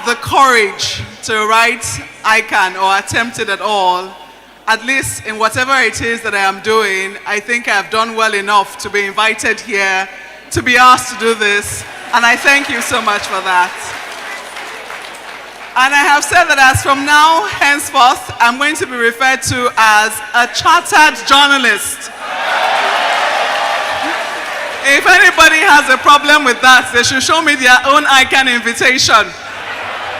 the courage to write Ican or attempt it at all, at least in whatever it is that I am doing, I think I have done well enough to be invited here, to be asked to do this, and I thank you so much for that. And I have said that as from now, henceforth, I'm going to be referred to as a chartered journalist. If anybody has a problem with that, they should show me their own Ican invitation.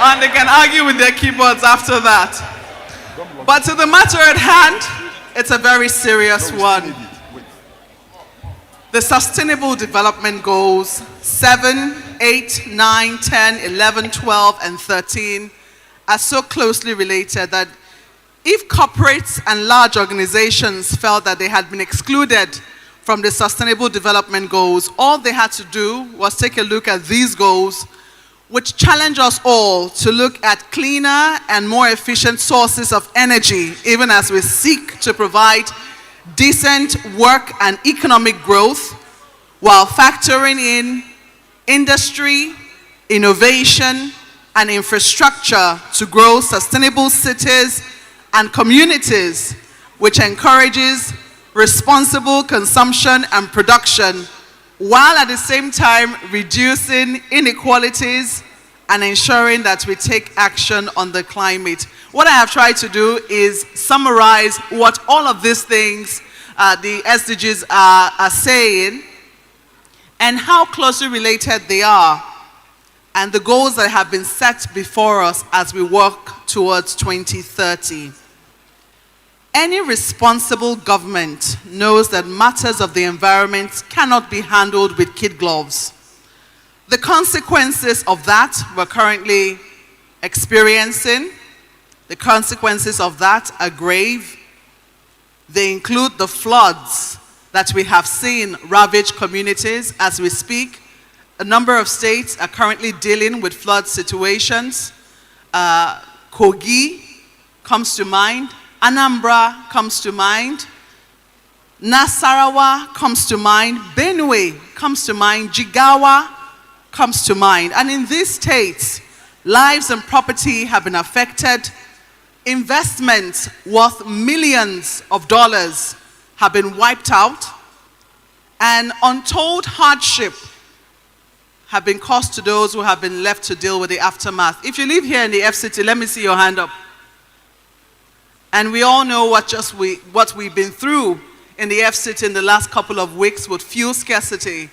And they can argue with their keyboards after that. But to the matter at hand, it's a very serious one. The Sustainable Development Goals 7, 8, 9, 10, 11, 12, and 13 are so closely related that if corporates and large organizations felt that they had been excluded from the Sustainable Development Goals, all they had to do was take a look at these goals, which challenge us all to look at cleaner and more efficient sources of energy, even as we seek to provide decent work and economic growth, while factoring in industry, innovation, and infrastructure to grow sustainable cities and communities, which encourages responsible consumption and production, while at the same time reducing inequalities and ensuring that we take action on the climate. What I have tried to do is summarize what all of these things, the SDGs are saying, and how closely related they are, and the goals that have been set before us as we work towards 2030. Any responsible government knows that matters of the environment cannot be handled with kid gloves. The consequences of that we're currently experiencing, the consequences of that are grave. They include the floods that we have seen ravage communities as we speak. A number of states are currently dealing with flood situations. Kogi comes to mind. Anambra comes to mind. Nasarawa comes to mind. Benue comes to mind. Jigawa comes to mind. And in these states, lives and property have been affected. Investments worth millions of dollars have been wiped out. And untold hardship have been caused to those who have been left to deal with the aftermath. If you live here in the FCT, let me see your hand up. And we all know what we've been through in the FCT in the last couple of weeks with fuel scarcity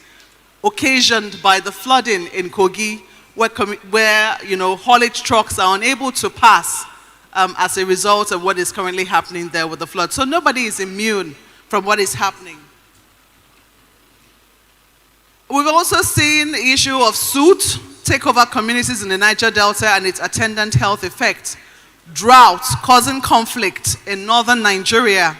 occasioned by the flooding in Kogi, where haulage trucks are unable to pass as a result of what is currently happening there with the flood. So nobody is immune from what is happening. We've also seen the issue of soot take over communities in the Niger Delta and its attendant health effects. Drought causing conflict in northern Nigeria.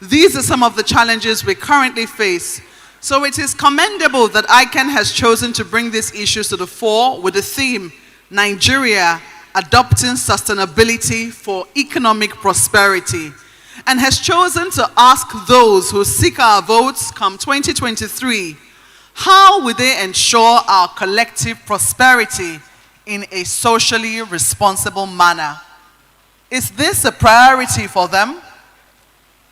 These are some of the challenges we currently face. So it is commendable that Ican has chosen to bring these issues to the fore with the theme, Nigeria Adopting Sustainability for Economic Prosperity, and has chosen to ask those who seek our votes come 2023, how will they ensure our collective prosperity in a socially responsible manner? Is this a priority for them?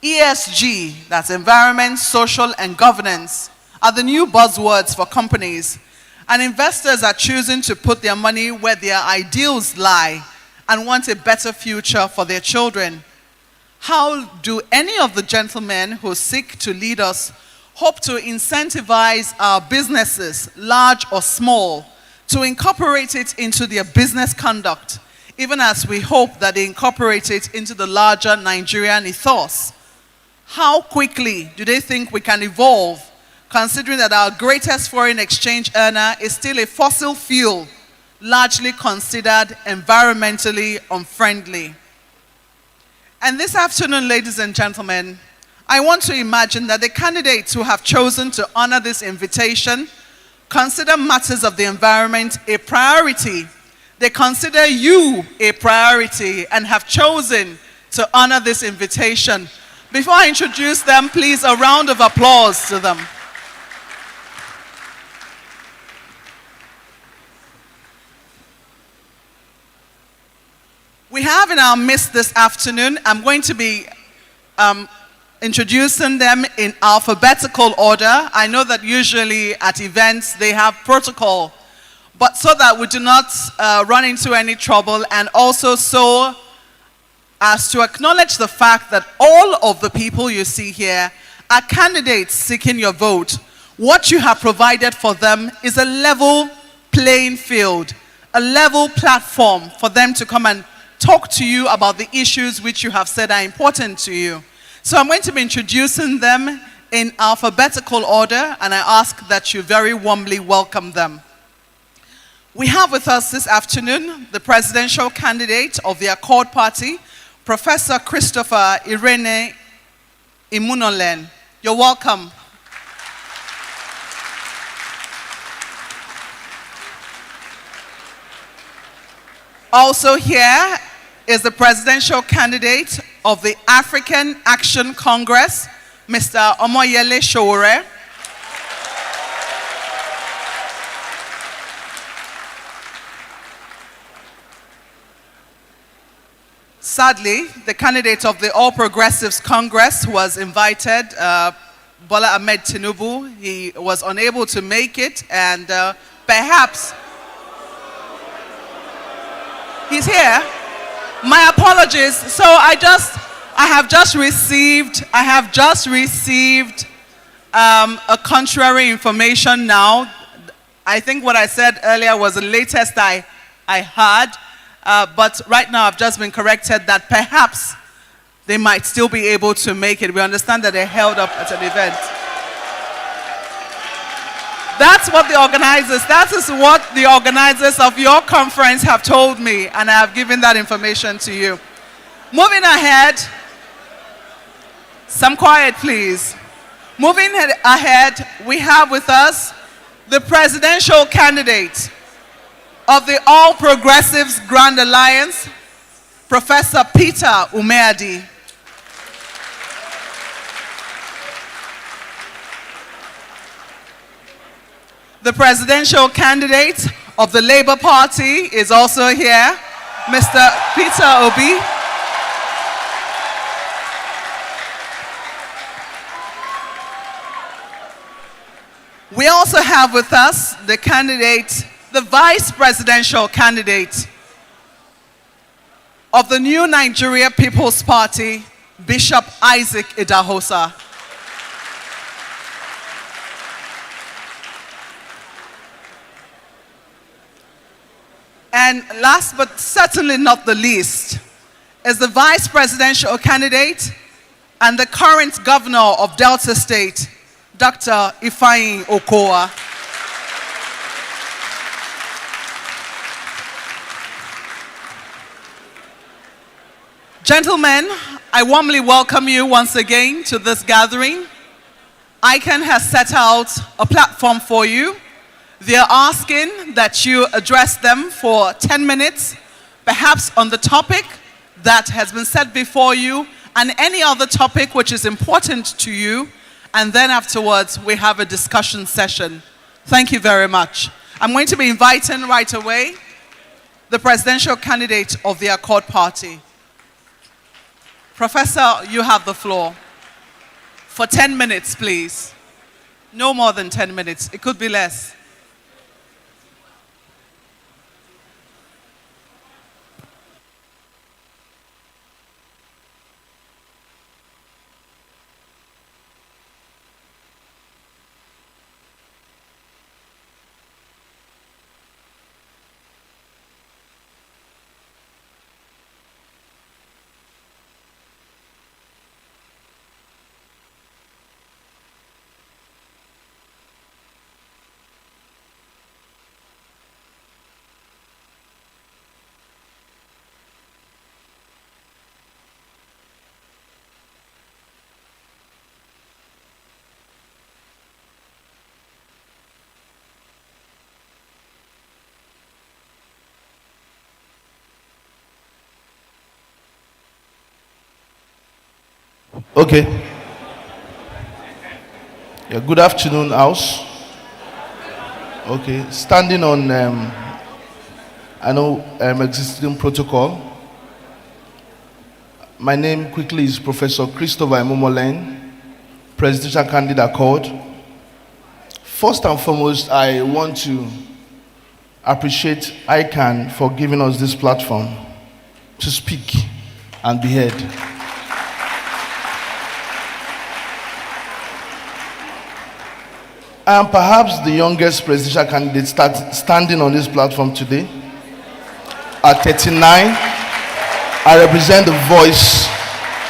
ESG, that's environment, social, and governance, are the new buzzwords for companies, and investors are choosing to put their money where their ideals lie and want a better future for their children. How do any of the gentlemen who seek to lead us hope to incentivize our businesses, large or small, to incorporate it into their business conduct, even as we hope that they incorporate it into the larger Nigerian ethos? How quickly do they think we can evolve, considering that our greatest foreign exchange earner is still a fossil fuel, largely considered environmentally unfriendly? And this afternoon, ladies and gentlemen, I want to imagine that the candidates who have chosen to honor this invitation consider matters of the environment a priority. They consider you a priority and have chosen to honor this invitation. Before I introduce them, please, a round of applause to them. We have in our midst this afternoon, I'm going to be introducing them in alphabetical order. I know that usually at events they have protocol, but so that we do not run into any trouble, and also so as to acknowledge the fact that all of the people you see here are candidates seeking your vote. What you have provided for them is a level playing field, a level platform for them to come and talk to you about the issues which you have said are important to you. So I'm going to be introducing them in alphabetical order, and I ask that you very warmly welcome them. We have with us this afternoon the presidential candidate of the Accord Party, Professor Christopher Irene Imunolen. You're welcome. Also here is the presidential candidate of the African Action Congress, Mr. Omoyele Sowore. Sadly, the candidate of the All Progressives Congress was invited, Bola Ahmed Tinubu. He was unable to make it, and perhaps he's here. My apologies. So I have just received a contrary information now. I think what I said earlier was the latest I heard, but right now I've just been corrected that perhaps they might still be able to make it. We understand that they're held up at an event. That is what the organizers of your conference have told me, and I have given that information to you. Moving ahead, some quiet please. Moving ahead, we have with us the presidential candidate of the All Progressives Grand Alliance, Professor Peter Umeadi. The presidential candidate of the Labour Party is also here, Mr. Peter Obi. We also have with us the vice presidential candidate of the New Nigeria People's Party, Bishop Isaac Idahosa. And last but certainly not the least is the vice presidential candidate and the current governor of Delta State, Dr. Ifeanyi Okowa. Gentlemen, I warmly welcome you once again to this gathering. Ican has set out a platform for you. They are asking that you address them for 10 minutes, perhaps on the topic that has been set before you and any other topic which is important to you, and then afterwards we have a discussion session. Thank you very much. I'm going to be inviting right away the presidential candidate of the Accord Party. Professor, you have the floor. For 10 minutes, please. No more than 10 minutes. It could be less. Okay. Yeah, good afternoon, House. Okay, standing on, I know existing protocol, My name quickly is Professor Christopher Emomolen, Presidential Candidate Accord. First and foremost, I want to appreciate Ican for giving us this platform to speak and be heard. I am perhaps the youngest presidential candidate standing on this platform today. At 39, I represent the voice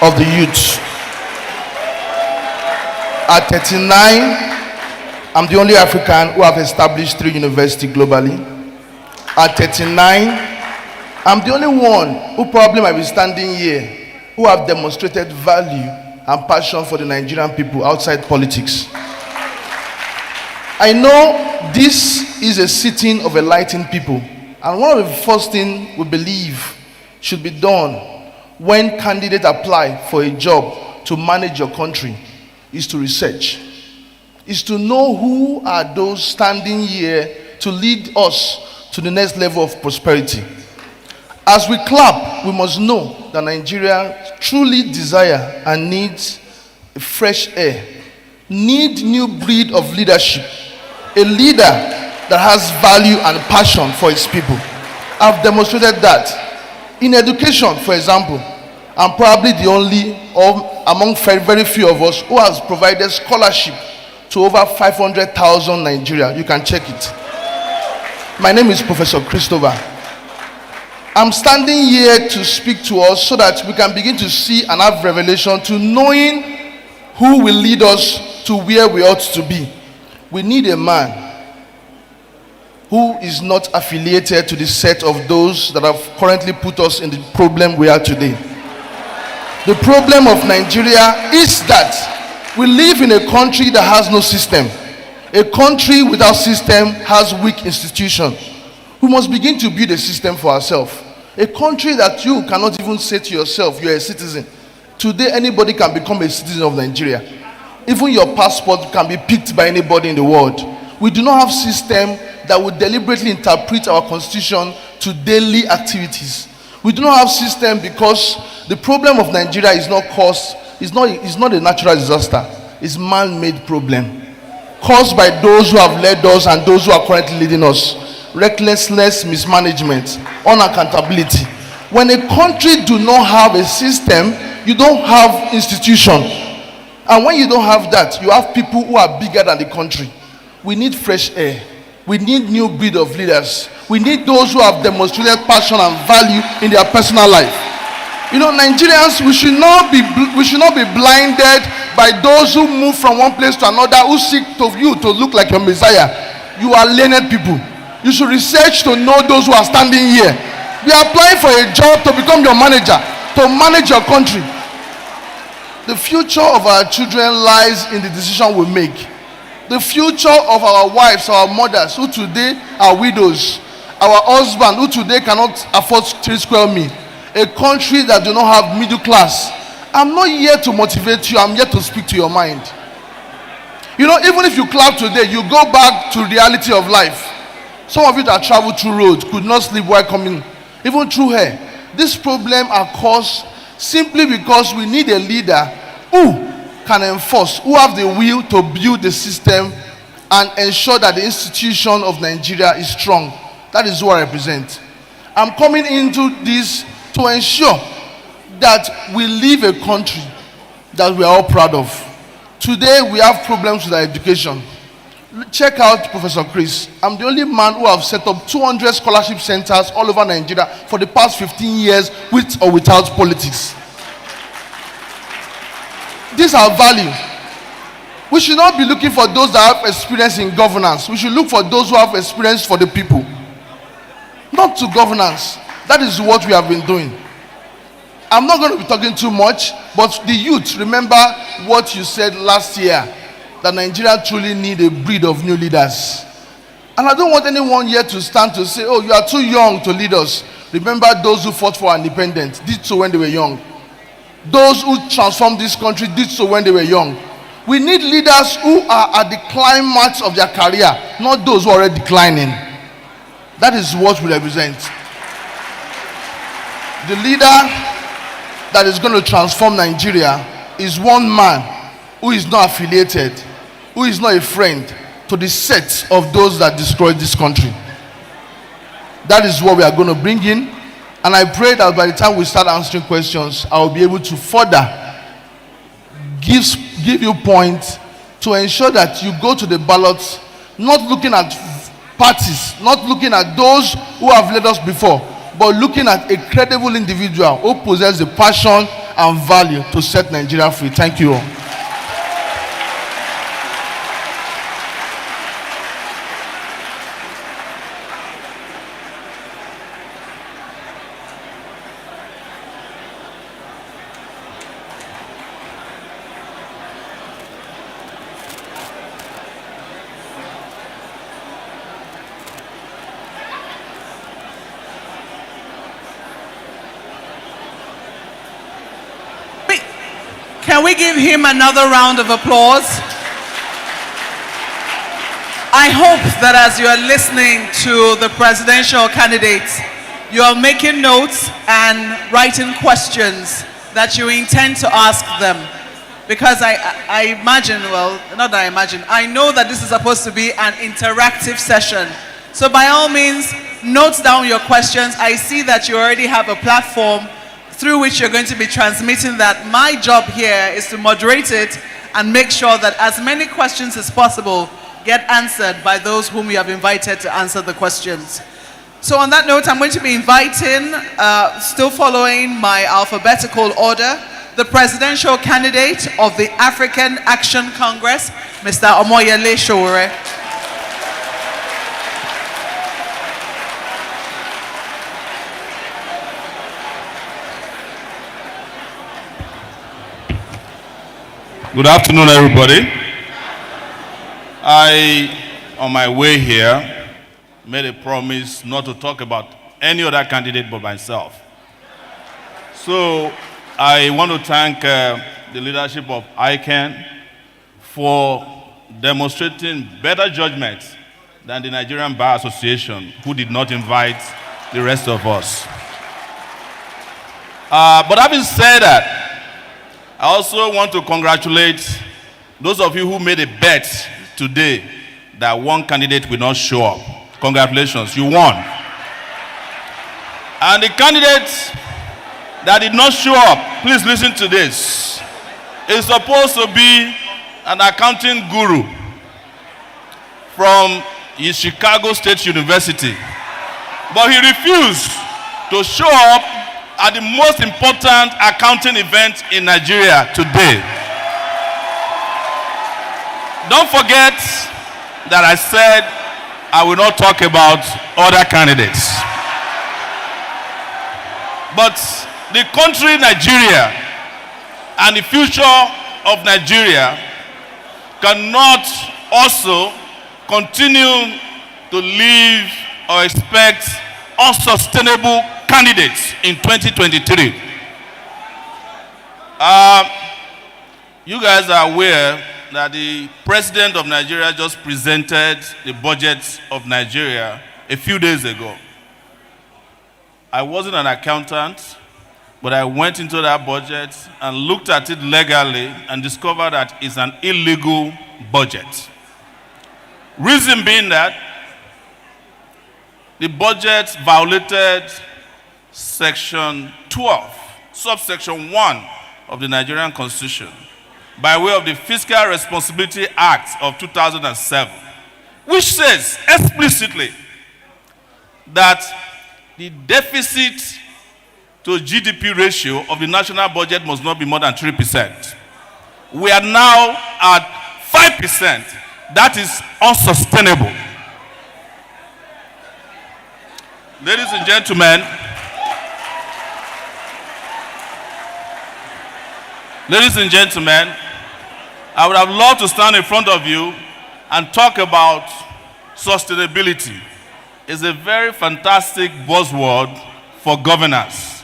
of the youth. At 39, I'm the only African who have established 3 universities globally. At 39, I'm the only one who probably might be standing here who have demonstrated value and passion for the Nigerian people outside politics. I know this is a sitting of enlightened people, and one of the first things we believe should be done when candidates apply for a job to manage your country is to research, is to know who are those standing here to lead us to the next level of prosperity. As we clap, we must know that Nigeria truly desire and needs fresh air, need new breed of leadership, a leader that has value and passion for his people. I've demonstrated that. In education, for example, I'm probably the only among very few of us who has provided scholarship to over 500,000 Nigerians. You can check it. My name is Professor Christopher. I'm standing here to speak to us so that we can begin to see and have revelation to knowing who will lead us to where we ought to be. We need a man who is not affiliated to the set of those that have currently put us in the problem we are today. The problem of Nigeria is that we live in a country that has no system. A country without system has weak institutions. We must begin to build a system for ourselves. A country that you cannot even say to yourself, you're a citizen. Today, anybody can become a citizen of Nigeria. Even your passport can be picked by anybody in the world. We do not have system that would deliberately interpret our constitution to daily activities. We do not have system because the problem of Nigeria is not a natural disaster. It's man-made problem caused by those who have led us and those who are currently leading us. Recklessness, mismanagement, unaccountability. When a country do not have a system, you don't have institution. And when you don't have that, you have people who are bigger than the country. We need fresh air. We need new breed of leaders. We need those who have demonstrated passion and value in their personal life. You know, Nigerians, we should not be blinded by those who move from one place to another, who seek to you to look like your Messiah. You are learned people. You should research to know those who are standing here. We are applying for a job to become your manager, to manage your country. The future of our children lies in the decision we make. The future of our wives, our mothers, who today are widows, our husbands, who today cannot afford 3 square meals, a country that do not have middle class. I'm not here to motivate you, I'm here to speak to your mind. You know, even if you clap today, you go back to reality of life. Some of you that travel through roads could not sleep while coming, even through here. This problem are caused simply because we need a leader who can enforce, who have the will to build the system and ensure that the institution of Nigeria is strong. That is what I represent. I'm coming into this to ensure that we live a country that we are all proud of. Today we have problems with our education. Check out Professor Chris. I'm the only man who have set up 200 scholarship centers all over Nigeria for the past 15 years with or without politics. These are value. We should not be looking for those that have experience in governance. We should look for those who have experience for the people. Not to governance. That is what we have been doing. I'm not going to be talking too much, but the youth, remember what you said last year, that Nigeria truly need a breed of new leaders. And I don't want anyone here to stand to say, oh, you are too young to lead us. Remember those who fought for our independence, did so when they were young. Those who transformed this country did so when they were young. We need leaders who are at the climax of their career, not those who are already declining. That is what we represent. The leader that is going to transform Nigeria is one man who is not affiliated, who is not a friend to the set of those that destroyed this country. That is what we are going to bring in. And I pray that by the time we start answering questions, I will be able to further give you points to ensure that you go to the ballots not looking at parties, not looking at those who have led us before, but looking at a credible individual who possesses the passion and value to set Nigeria free. Thank you all. Can we give him another round of applause? I hope that as you are listening to the presidential candidates, you are making notes and writing questions that you intend to ask them. Because I imagine, well, not that I imagine, I know that this is supposed to be an interactive session. So by all means, note down your questions. I see that you already have a platform through which you're going to be transmitting that. My job here is to moderate it and make sure that as many questions as possible get answered by those whom you have invited to answer the questions. So on that note, I'm going to be inviting, still following my alphabetical order, the presidential candidate of the African Action Congress, Mr. Omoyele Sowore. Good afternoon, everybody. I, on my way here, made a promise not to talk about any other candidate but myself. So I want to thank the leadership of Ican for demonstrating better judgment than the Nigerian Bar Association, who did not invite the rest of us. But having said that, I also want to congratulate those of you who made a bet today that one candidate will not show up. Congratulations, you won. And the candidate that did not show up, please listen to this, is supposed to be an accounting guru from Chicago State University. But he refused to show up at the most important accounting event in Nigeria today. Don't forget that I said I will not talk about other candidates. But the country Nigeria and the future of Nigeria cannot also continue to live or expect unsustainable candidates in 2023. You guys are aware that the president of Nigeria just presented the budget of Nigeria a few days ago. I wasn't an accountant, but I went into that budget and looked at it legally and discovered that it's an illegal budget. Reason being that the budget violated Section 12, subsection 1 of the Nigerian Constitution by way of the Fiscal Responsibility Act of 2007, which says explicitly that the deficit to GDP ratio of the national budget must not be more than 3%. We are now at 5%. That is unsustainable. Ladies and gentlemen, I would have loved to stand in front of you and talk about sustainability. It's a very fantastic buzzword for governance.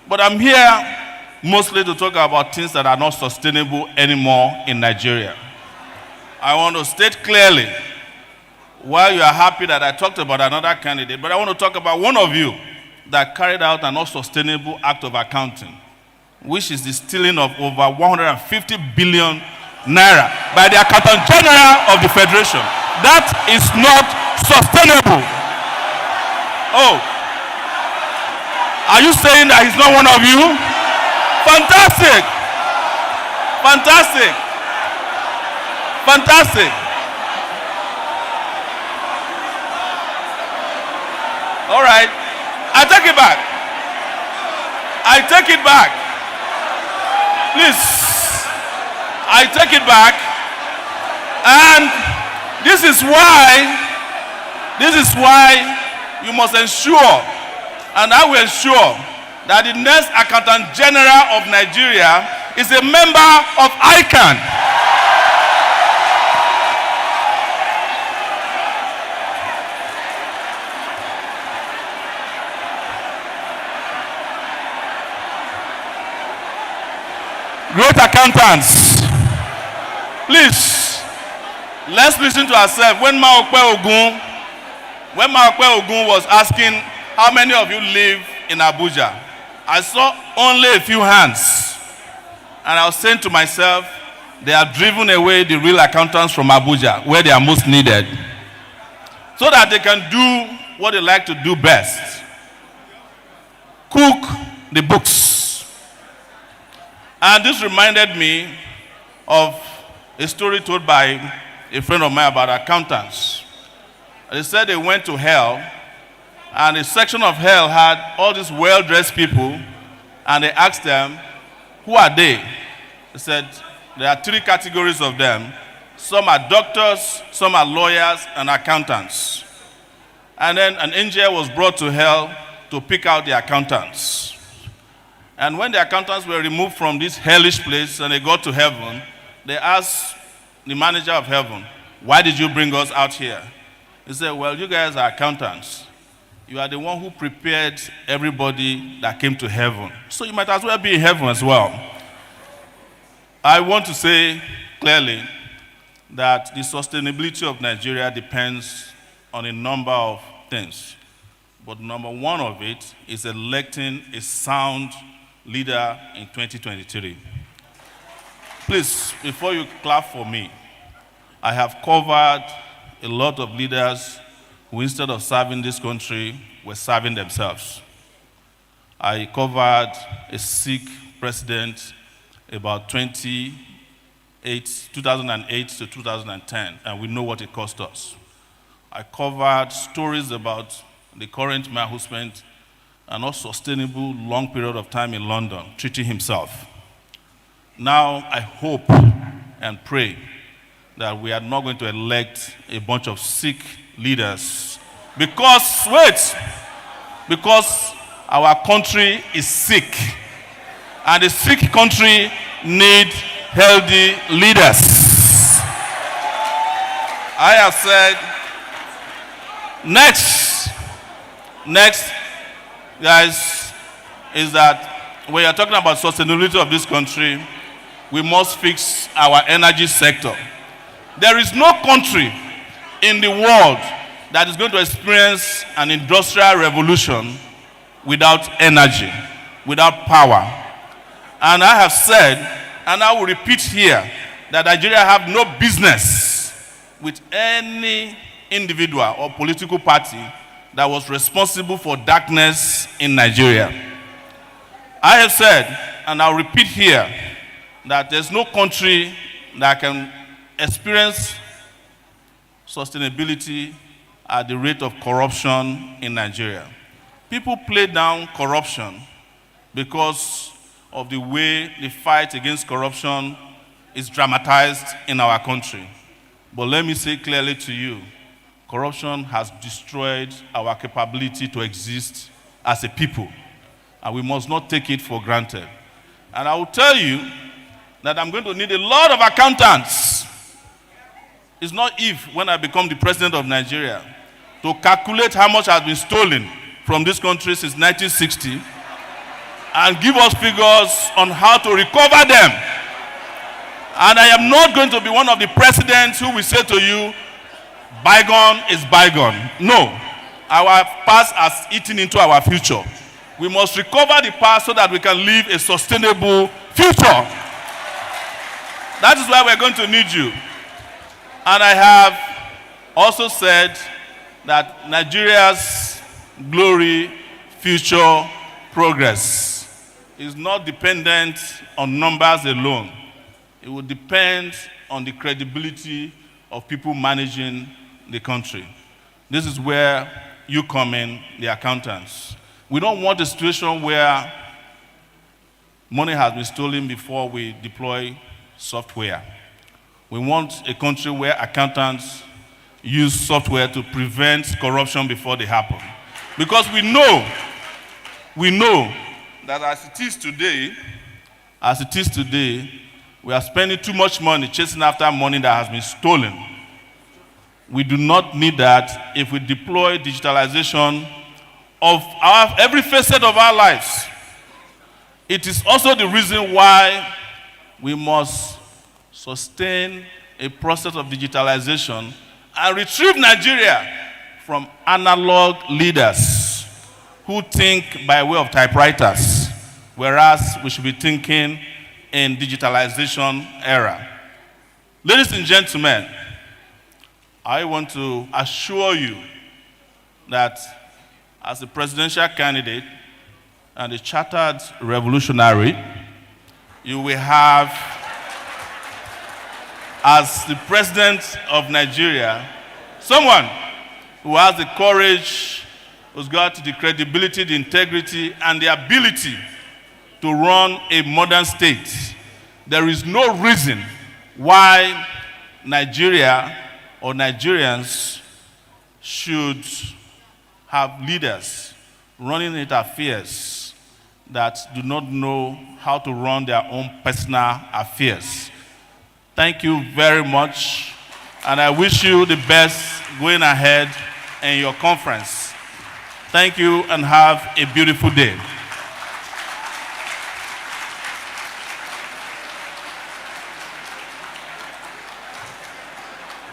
But I'm here mostly to talk about things that are not sustainable anymore in Nigeria. I want to state clearly, while you are happy that I talked about another candidate, but I want to talk about one of you that carried out an unsustainable act of accounting. which is the stealing of over 150 billion naira by the Accountant General of the Federation. That is not sustainable. Oh, are you saying that he's not one of you? Fantastic! Fantastic! Fantastic! All right, I take it back. I take it back. Please, I take it back. And this is why you must ensure, and I will ensure, that the next Accountant General of Nigeria is a member of Ican. Great accountants, please, let's listen to ourselves. When Maokwe Ogun was asking how many of you live in Abuja, I saw only a few hands. And I was saying to myself, they have driven away the real accountants from Abuja, where they are most needed, so that they can do what they like to do best: cook the books. And this reminded me of a story told by a friend of mine about accountants. They said they went to hell, and a section of hell had all these well-dressed people, and they asked them, who are they? They said, there are three categories of them. Some are doctors, some are lawyers, and accountants. And then an angel was brought to hell to pick out the accountants. And when the accountants were removed from this hellish place and they got to heaven, they asked the manager of heaven, why did you bring us out here? He said, well, you guys are accountants. You are the one who prepared everybody that came to heaven. So you might as well be in heaven as well. I want to say clearly that the sustainability of Nigeria depends on a number of things. But number one of it is electing a sound leader in 2023. Please, before you clap for me, I have covered a lot of leaders who, instead of serving this country, were serving themselves. I covered a Sikh president about 2008 to 2010, and we know what it cost us. I covered stories about the current man who spent an unsustainable long period of time in London treating himself. Now I hope and pray that we are not going to elect a bunch of Sikh leaders because our country is sick, and the Sikh country needs healthy leaders. I have said, next, guys, is that when you're talking about sustainability of this country, we must fix our energy sector. There is no country in the world that is going to experience an industrial revolution without energy, without power. And I have said, and I will repeat here, that Nigeria have no business with any individual or political party that was responsible for darkness in Nigeria. I have said, and I'll repeat here, that there's no country that can experience sustainability at the rate of corruption in Nigeria. People play down corruption because of the way the fight against corruption is dramatized in our country. But let me say clearly to you, corruption has destroyed our capability to exist as a people, and we must not take it for granted. And I will tell you that I'm going to need a lot of accountants. It's not if, when I become the president of Nigeria, to calculate how much has been stolen from this country since 1960 and give us figures on how to recover them. And I am not going to be one of the presidents who will say to you, bygone is bygone. No, our past has eaten into our future. We must recover the past so that we can live a sustainable future. That is why we're going to need you. And I have also said that Nigeria's glory, future, progress is not dependent on numbers alone. It will depend on the credibility of people managing the country. This is where you come in, the accountants. We don't want a situation where money has been stolen before we deploy software. We want a country where accountants use software to prevent corruption before they happen. Because we know that as it is today, we are spending too much money chasing after money that has been stolen. We do not need that if we deploy digitalization of every facet of our lives. It is also the reason why we must sustain a process of digitalization and retrieve Nigeria from analog leaders who think by way of typewriters, whereas we should be thinking in digitalization era. Ladies and gentlemen, I want to assure you that as a presidential candidate and a chartered revolutionary, you will have, as the president of Nigeria, someone who has the courage, who's got the credibility, the integrity, and the ability to run a modern state. There is no reason why Nigeria or Nigerians should have leaders running its affairs that do not know how to run their own personal affairs. Thank you very much, and I wish you the best going ahead in your conference. Thank you, and have a beautiful day.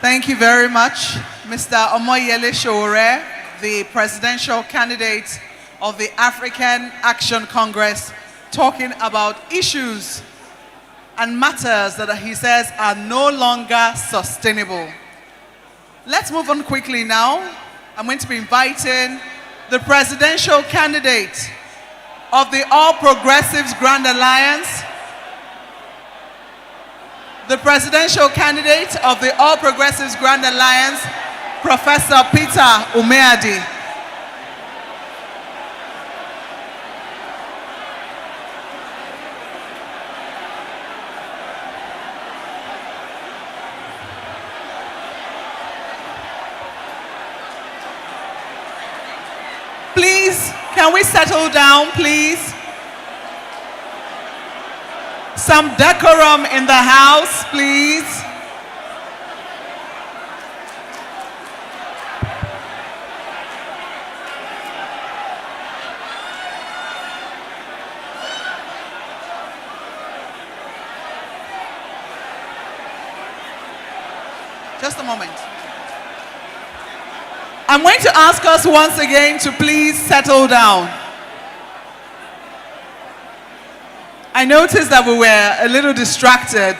Thank you very much, Mr. Omoyele Sowore, the presidential candidate of the African Action Congress, talking about issues and matters that he says are no longer sustainable. Let's move on quickly now. I'm going to be inviting the presidential candidate of the All Progressives Grand Alliance, the presidential candidate of the All Progressives Grand Alliance, Professor Peter Umeadi. Please, can we settle down, please? Some decorum in the house, please. Just a moment. I'm going to ask us once again to please settle down. I noticed that we were a little distracted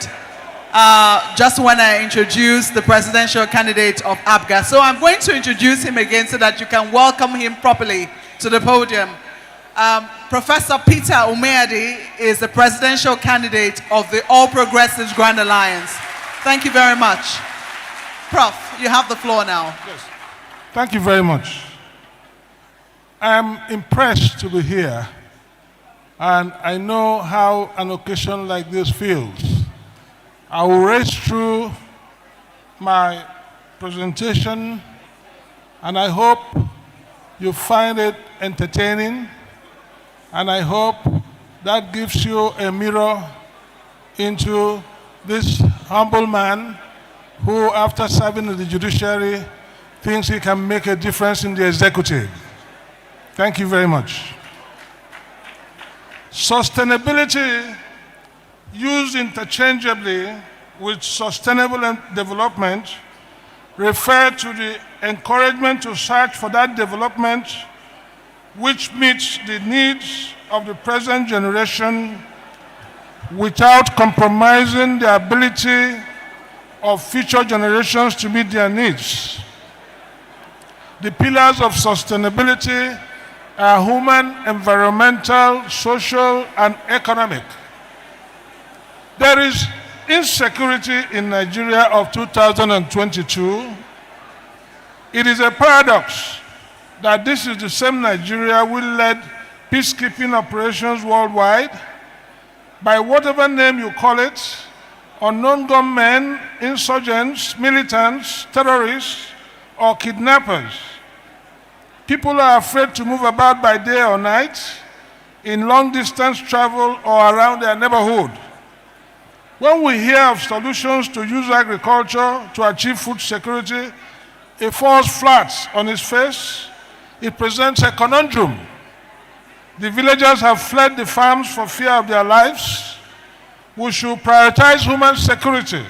just when I introduced the presidential candidate of APGA. So I'm going to introduce him again so that you can welcome him properly to the podium. Professor Peter Umeadi is the presidential candidate of the All Progressives Grand Alliance. Thank you very much. Prof, you have the floor now. Yes. Thank you very much. I'm impressed to be here, and I know how an occasion like this feels. I will race through my presentation, and I hope you find it entertaining, and I hope that gives you a mirror into this humble man who, after serving in the judiciary, thinks he can make a difference in the executive. Thank you very much. Sustainability, used interchangeably with sustainable development, refer to the encouragement to search for that development which meets the needs of the present generation without compromising the ability of future generations to meet their needs. The pillars of sustainability are human, environmental, social, and economic. There is insecurity in Nigeria of 2022. It is a paradox that this is the same Nigeria we led peacekeeping operations worldwide. By whatever name you call it, unknown gunmen, insurgents, militants, terrorists, or kidnappers. People are afraid to move about by day or night, in long-distance travel or around their neighborhood. When we hear of solutions to use agriculture to achieve food security, it falls flat on its face. It presents a conundrum. The villagers have fled the farms for fear of their lives. We should prioritize human security.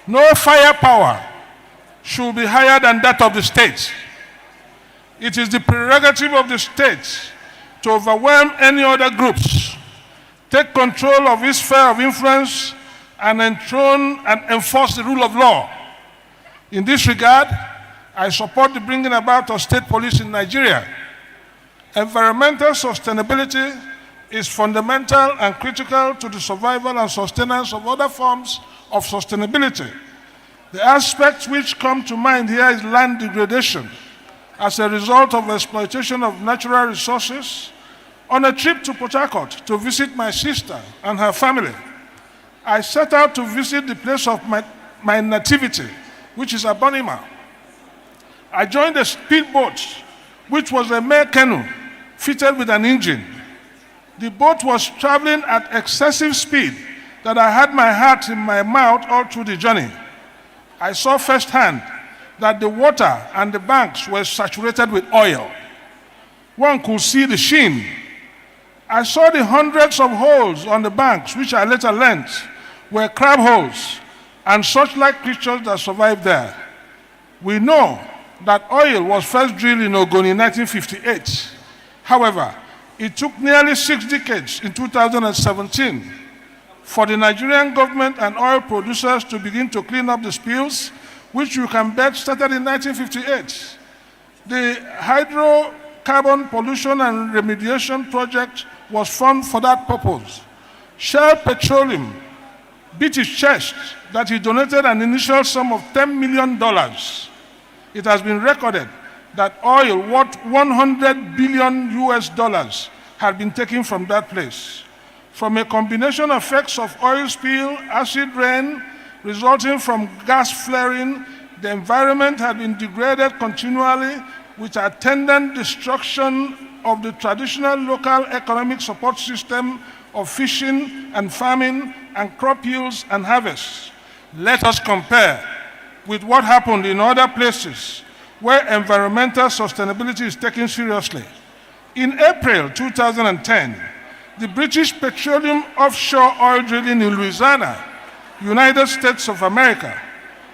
No firepower should be higher than that of the state. It is the prerogative of the state to overwhelm any other groups, take control of its sphere of influence, and enthrone and enforce the rule of law. In this regard, I support the bringing about of state police in Nigeria. Environmental sustainability is fundamental and critical to the survival and sustenance of other forms of sustainability. The aspects which come to mind here is land degradation as a result of exploitation of natural resources. On a trip to Port Harcourt to visit my sister and her family, I set out to visit the place of my nativity, which is Abonima. I joined a speedboat, which was a mere canoe fitted with an engine. The boat was traveling at excessive speed that I had my heart in my mouth all through the journey. I saw firsthand that the water and the banks were saturated with oil. One could see the sheen. I saw the hundreds of holes on the banks, which I later learned were crab holes and such like creatures that survived there. We know that oil was first drilled in Ogoni in 1958. However, it took nearly 6 decades in 2017 for the Nigerian government and oil producers to begin to clean up the spills, which you can bet started in 1958. The Hydrocarbon Pollution and Remediation Project was formed for that purpose. Shell Petroleum beat its chest that he donated an initial sum of $10 million. It has been recorded that oil worth $100 billion had been taken from that place. From a combination of effects of oil spill, acid rain, resulting from gas flaring, the environment had been degraded continually with attendant destruction of the traditional local economic support system of fishing and farming and crop yields and harvests. Let us compare with what happened in other places where environmental sustainability is taken seriously. In April 2010, the British Petroleum offshore oil drilling in Louisiana, United States of America,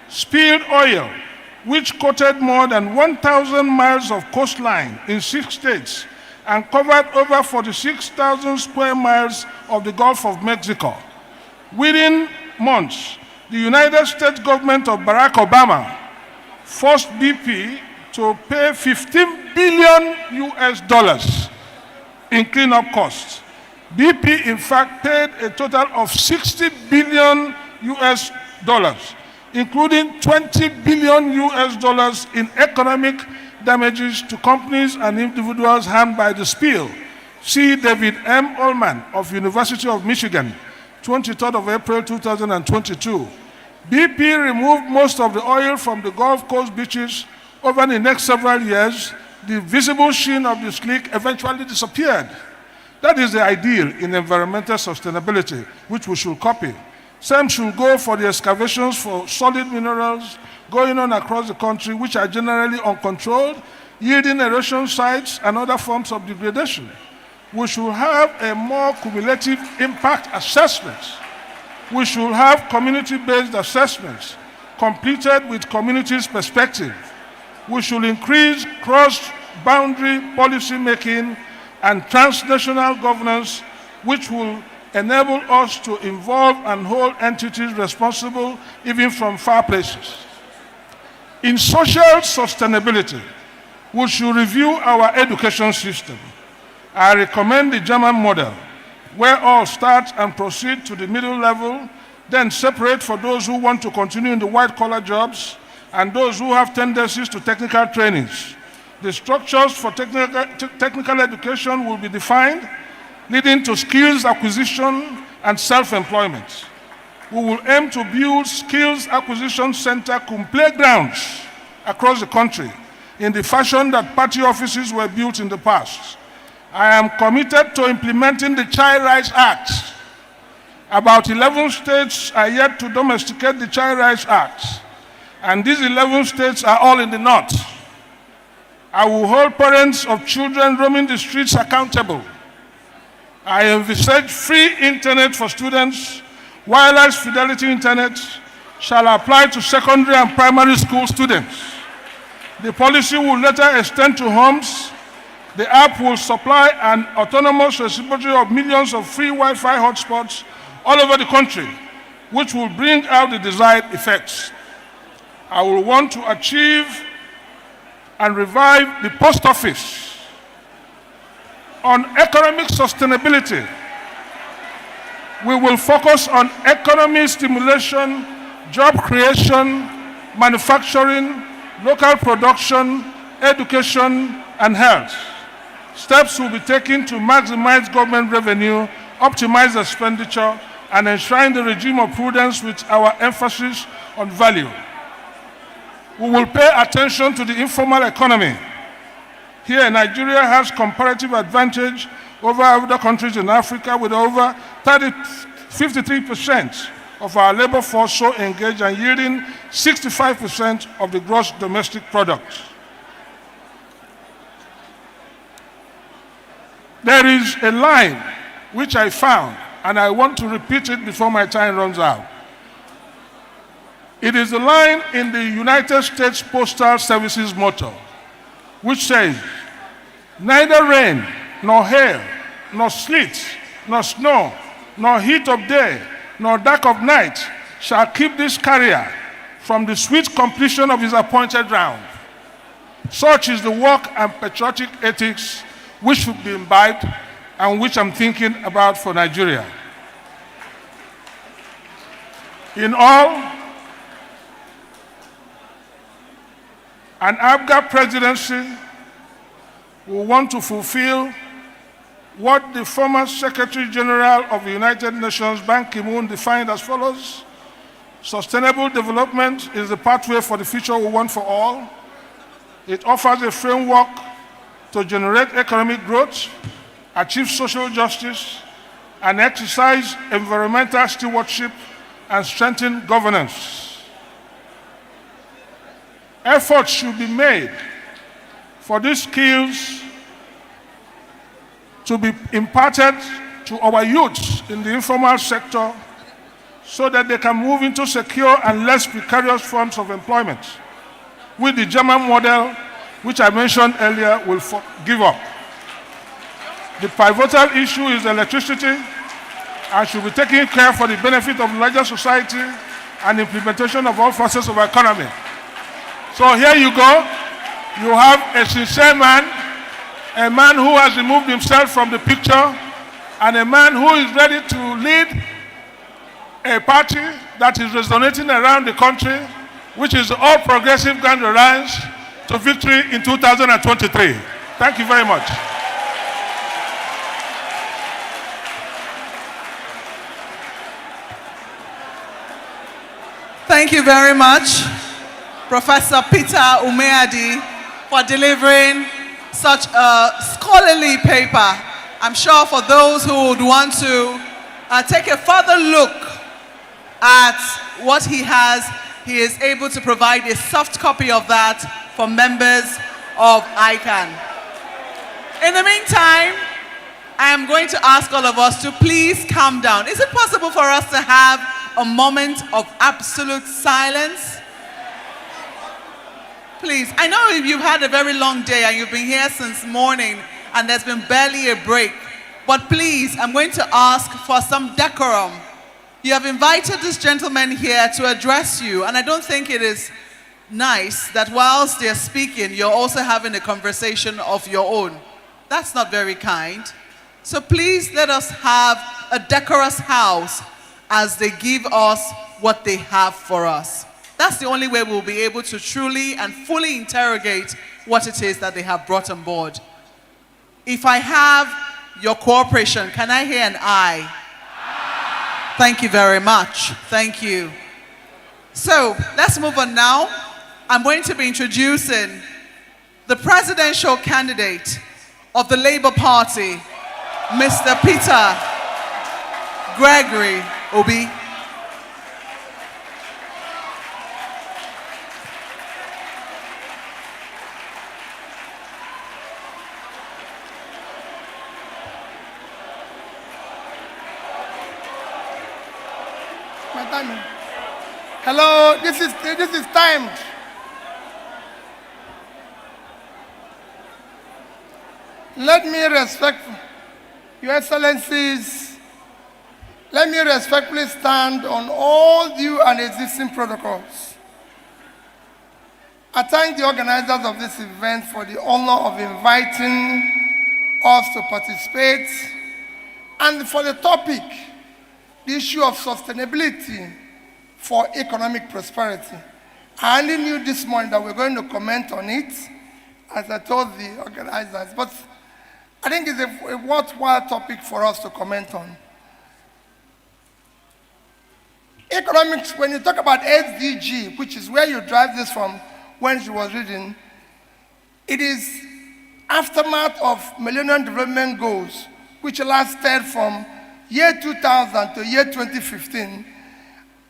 spilled oil which coated more than 1,000 miles of coastline in 6 states and covered over 46,000 square miles of the Gulf of Mexico. Within months, the United States government of Barack Obama forced BP to pay $15 billion in cleanup costs. BP, in fact, paid a total of $60 billion, including $20 billion in economic damages to companies and individuals harmed by the spill. See David M. Ullman of University of Michigan, 23rd of April 2022. BP removed most of the oil from the Gulf Coast beaches. Over the next several years, the visible sheen of the slick eventually disappeared. That is the ideal in environmental sustainability, which we should copy. Same should go for the excavations for solid minerals going on across the country, which are generally uncontrolled, yielding erosion sites and other forms of degradation. We should have a more cumulative impact assessment. We should have community-based assessments completed with community's perspective. We should increase cross-boundary policy making and transnational governance, which will enable us to involve and hold entities responsible even from far places. In social sustainability, we should review our education system. I recommend the German model, where all start and proceed to the middle level, then separate for those who want to continue in the white-collar jobs and those who have tendencies to technical trainings. The structures for technical education will be defined, leading to skills acquisition and self-employment. We will aim to build skills acquisition center playgrounds across the country in the fashion that party offices were built in the past. I am committed to implementing the Child Rights Act. About 11 states are yet to domesticate the Child Rights Act, and these 11 states are all in the north. I will hold parents of children roaming the streets accountable. I envisage free internet for students. Wireless fidelity internet shall apply to secondary and primary school students. The policy will later extend to homes. The app will supply an autonomous repository of millions of free Wi-Fi hotspots all over the country, which will bring out the desired effects. I will want to achieve and revive the post office. On economic sustainability, we will focus on economy stimulation, job creation, manufacturing, local production, education, and health. Steps will be taken to maximize government revenue, optimize expenditure, and enshrine the regime of prudence with our emphasis on value. We will pay attention to the informal economy. Here, Nigeria has comparative advantage over other countries in Africa, with over 53% of our labor force so engaged and yielding 65% of the gross domestic product. There is a line which I found, and I want to repeat it before my time runs out. It is a line in the United States Postal Service's motto, which says, "Neither rain, nor hail, nor sleet, nor snow, nor heat of day, nor dark of night shall keep this carrier from the sweet completion of his appointed round." Such is the work and patriotic ethics which should be imbibed and which I'm thinking about for Nigeria. In all, an ABGA presidency will want to fulfill what the former Secretary General of the United Nations, Ban Ki-moon, defined as follows: sustainable development is the pathway for the future we want for all. It offers a framework to generate economic growth, achieve social justice, and exercise environmental stewardship and strengthen governance. Efforts should be made for these skills to be imparted to our youths in the informal sector so that they can move into secure and less precarious forms of employment, with the German model, which I mentioned earlier, will give up. The pivotal issue is electricity and should be taken care for the benefit of larger society and implementation of all facets of our economy. So here you go. You have a sincere man, a man who has removed himself from the picture, and a man who is ready to lead a party that is resonating around the country, which is the All Progressive Grand Alliance, to victory in 2023. Thank you very much. Thank you very much, Professor Peter Umeadi, for delivering such a scholarly paper. I'm sure for those who would want to take a further look at what he has, he is able to provide a soft copy of that for members of Ican. In the meantime, I am going to ask all of us to please calm down. Is it possible for us to have a moment of absolute silence? Please, I know you've had a very long day and you've been here since morning and there's been barely a break. But please, I'm going to ask for some decorum. You have invited this gentleman here to address you, and I don't think it is nice that whilst they're speaking, you're also having a conversation of your own. That's not very kind. So please let us have a decorous house as they give us what they have for us. That's the only way we'll be able to truly and fully interrogate what it is that they have brought on board. If I have your cooperation, can I hear an aye? Thank you very much. Thank you. So let's move on now. I'm going to be introducing the presidential candidate of the Labour Party, Mr. Peter Gregory Obi. My timing. Hello, this is timed. Let me Your Excellencies, let me respectfully stand on all due and existing protocols. I thank the organizers of this event for the honor of inviting us to participate and for the topic, the issue of sustainability for economic prosperity. I only knew this morning that we're going to comment on it, as I told the organizers, but I think it's a worthwhile topic for us to comment on. Economics, when you talk about SDG, which is where you drive this from when she was reading, it is aftermath of Millennium Development Goals, which lasted from year 2000 to year 2015.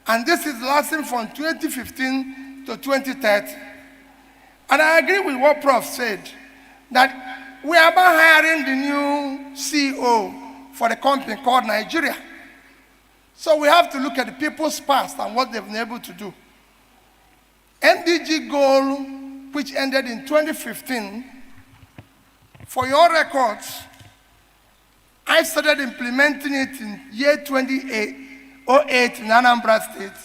And this is lasting from 2015 to 2030. And I agree with what Prof said, that we are about hiring the new CEO for the company called Nigeria. So we have to look at the people's past and what they've been able to do. MDG goal, which ended in 2015, for your records, I started implementing it in year 2008 in Anambra State.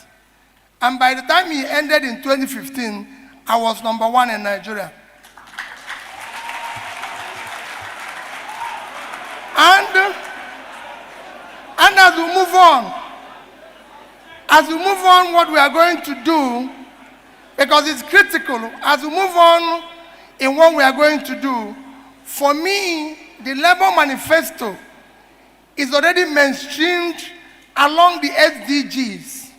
And by the time it ended in 2015, I was #1 in Nigeria. And as we move on, what we are going to do, because it's critical, as we move on in what we are going to do, for me, the Labour Manifesto is already mainstreamed along the SDGs.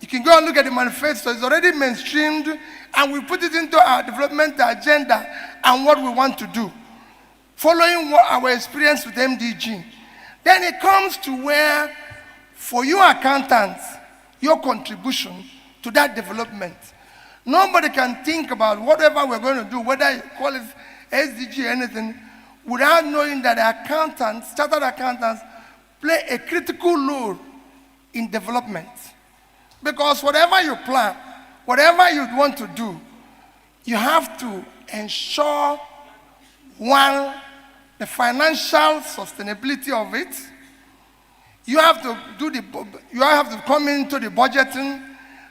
You can go and look at the manifesto, it's already mainstreamed, and we put it into our development agenda and what we want to do, following our experience with MDG. Then it comes to where, for you accountants, your contribution to that development. Nobody can think about whatever we're going to do, whether you call it SDG or anything, without knowing that accountants, chartered accountants, play a critical role in development. Because whatever you plan, whatever you want to do, you have to ensure, one, the financial sustainability of it. You have to come into the budgeting,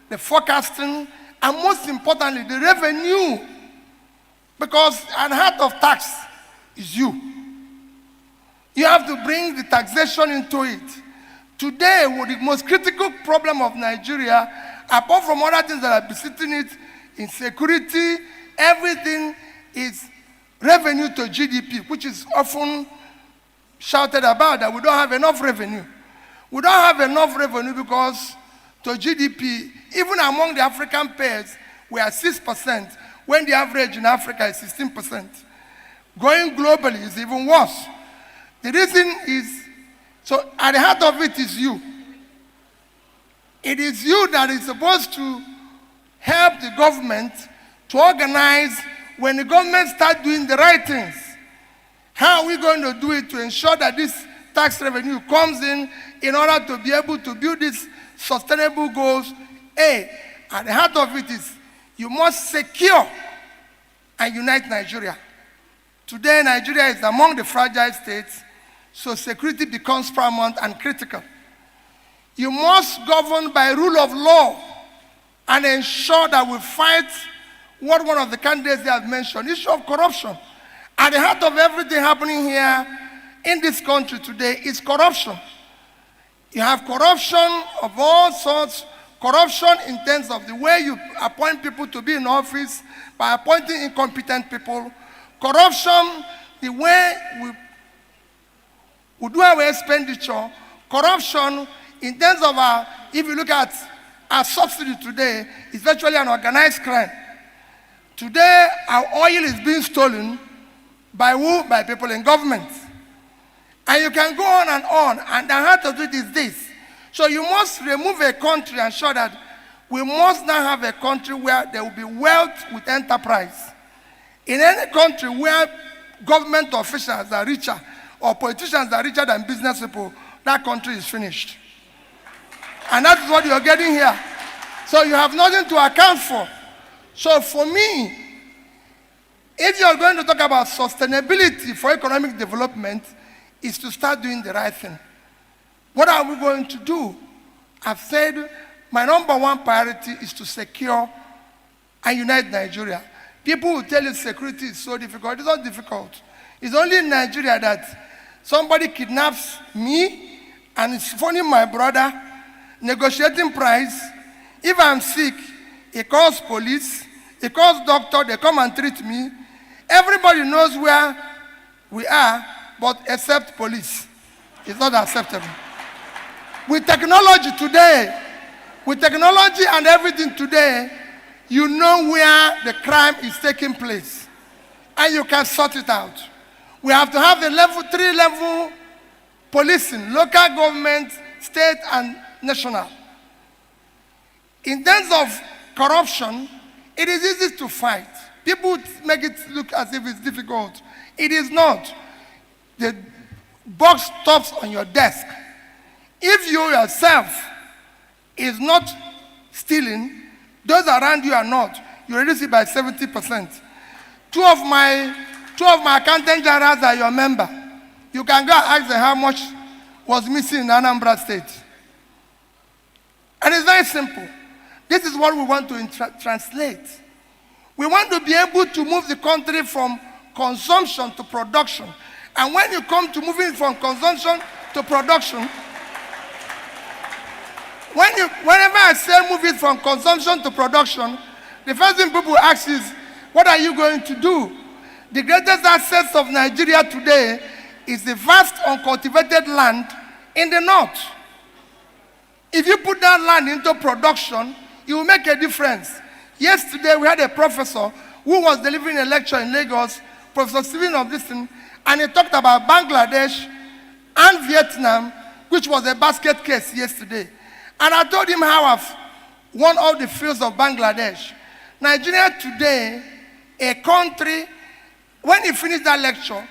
the forecasting, and most importantly, the revenue. Because at the heart of tax is you. You have to bring the taxation into it. Today, what the most critical problem of Nigeria, apart from other things that are besetting it, insecurity, everything is revenue to GDP, which is often shouted about that we don't have enough revenue. We don't have enough revenue because to GDP, even among the African pairs, we are 6%, when the average in Africa is 16%. Going globally is even worse. The reason is, so at the heart of it is you. It is you that is supposed to help the government to organize when the government starts doing the right things. How are we going to do it to ensure that this tax revenue comes in order to be able to build these sustainable goals? At the heart of it is You must secure and unite Nigeria. Today, Nigeria is among the fragile states, so security becomes paramount and critical. You must govern by rule of law and ensure that we fight what one of the candidates they have mentioned, issue of corruption. At the heart of everything happening here in this country today is corruption. You have corruption of all sorts, corruption in terms of the way you appoint people to be in office, by appointing incompetent people, corruption, the way we do our expenditure, corruption in terms of if you look at our subsidy today, it's virtually an organized crime. Today, our oil is being stolen by who? By people in government. And you can go on, and the heart of it is this. So you must remove a country and show that we must now have a country where there will be wealth with enterprise. In any country where government officials are richer or politicians are richer than business people, that country is finished. And that's what you're getting here. So you have nothing to account for. So for me, if you're going to talk about sustainability for economic development, is to start doing the right thing. What are we going to do? I've said my number one priority is to secure and unite Nigeria. People will tell you security is so difficult. It's not difficult. It's only in Nigeria that somebody kidnaps me and is phoning my brother, negotiating price. If I'm sick, he calls police, he calls doctor, they come and treat me. Everybody knows where we are, but except police. It's not acceptable. With technology today, with technology and everything today, you know where the crime is taking place. And you can sort it out. We have to have the three-level policing, local government, state, and national. In terms of corruption, it is easy to fight. People make it look as if it's difficult. It is not. The box stops on your desk. If you yourself is not stealing, those around you are not. You reduce it by 70%. Two of my accountant generals are your member. You can go and ask them how much was missing in Anambra State. And it's very simple. This is what we want to translate. We want to be able to move the country from consumption to production. And when you come to moving from consumption to production, whenever I say move it from consumption to production, the first thing people ask is, what are you going to do? The greatest assets of Nigeria today is the vast uncultivated land in the north. If you put that land into production, it will make a difference. Yesterday, we had a professor who was delivering a lecture in Lagos, Professor Stephen of this thing, and he talked about Bangladesh and Vietnam, which was a basket case yesterday. And I told him how I've won all the fields of Bangladesh. Nigeria today, a country, when he finished that lecture,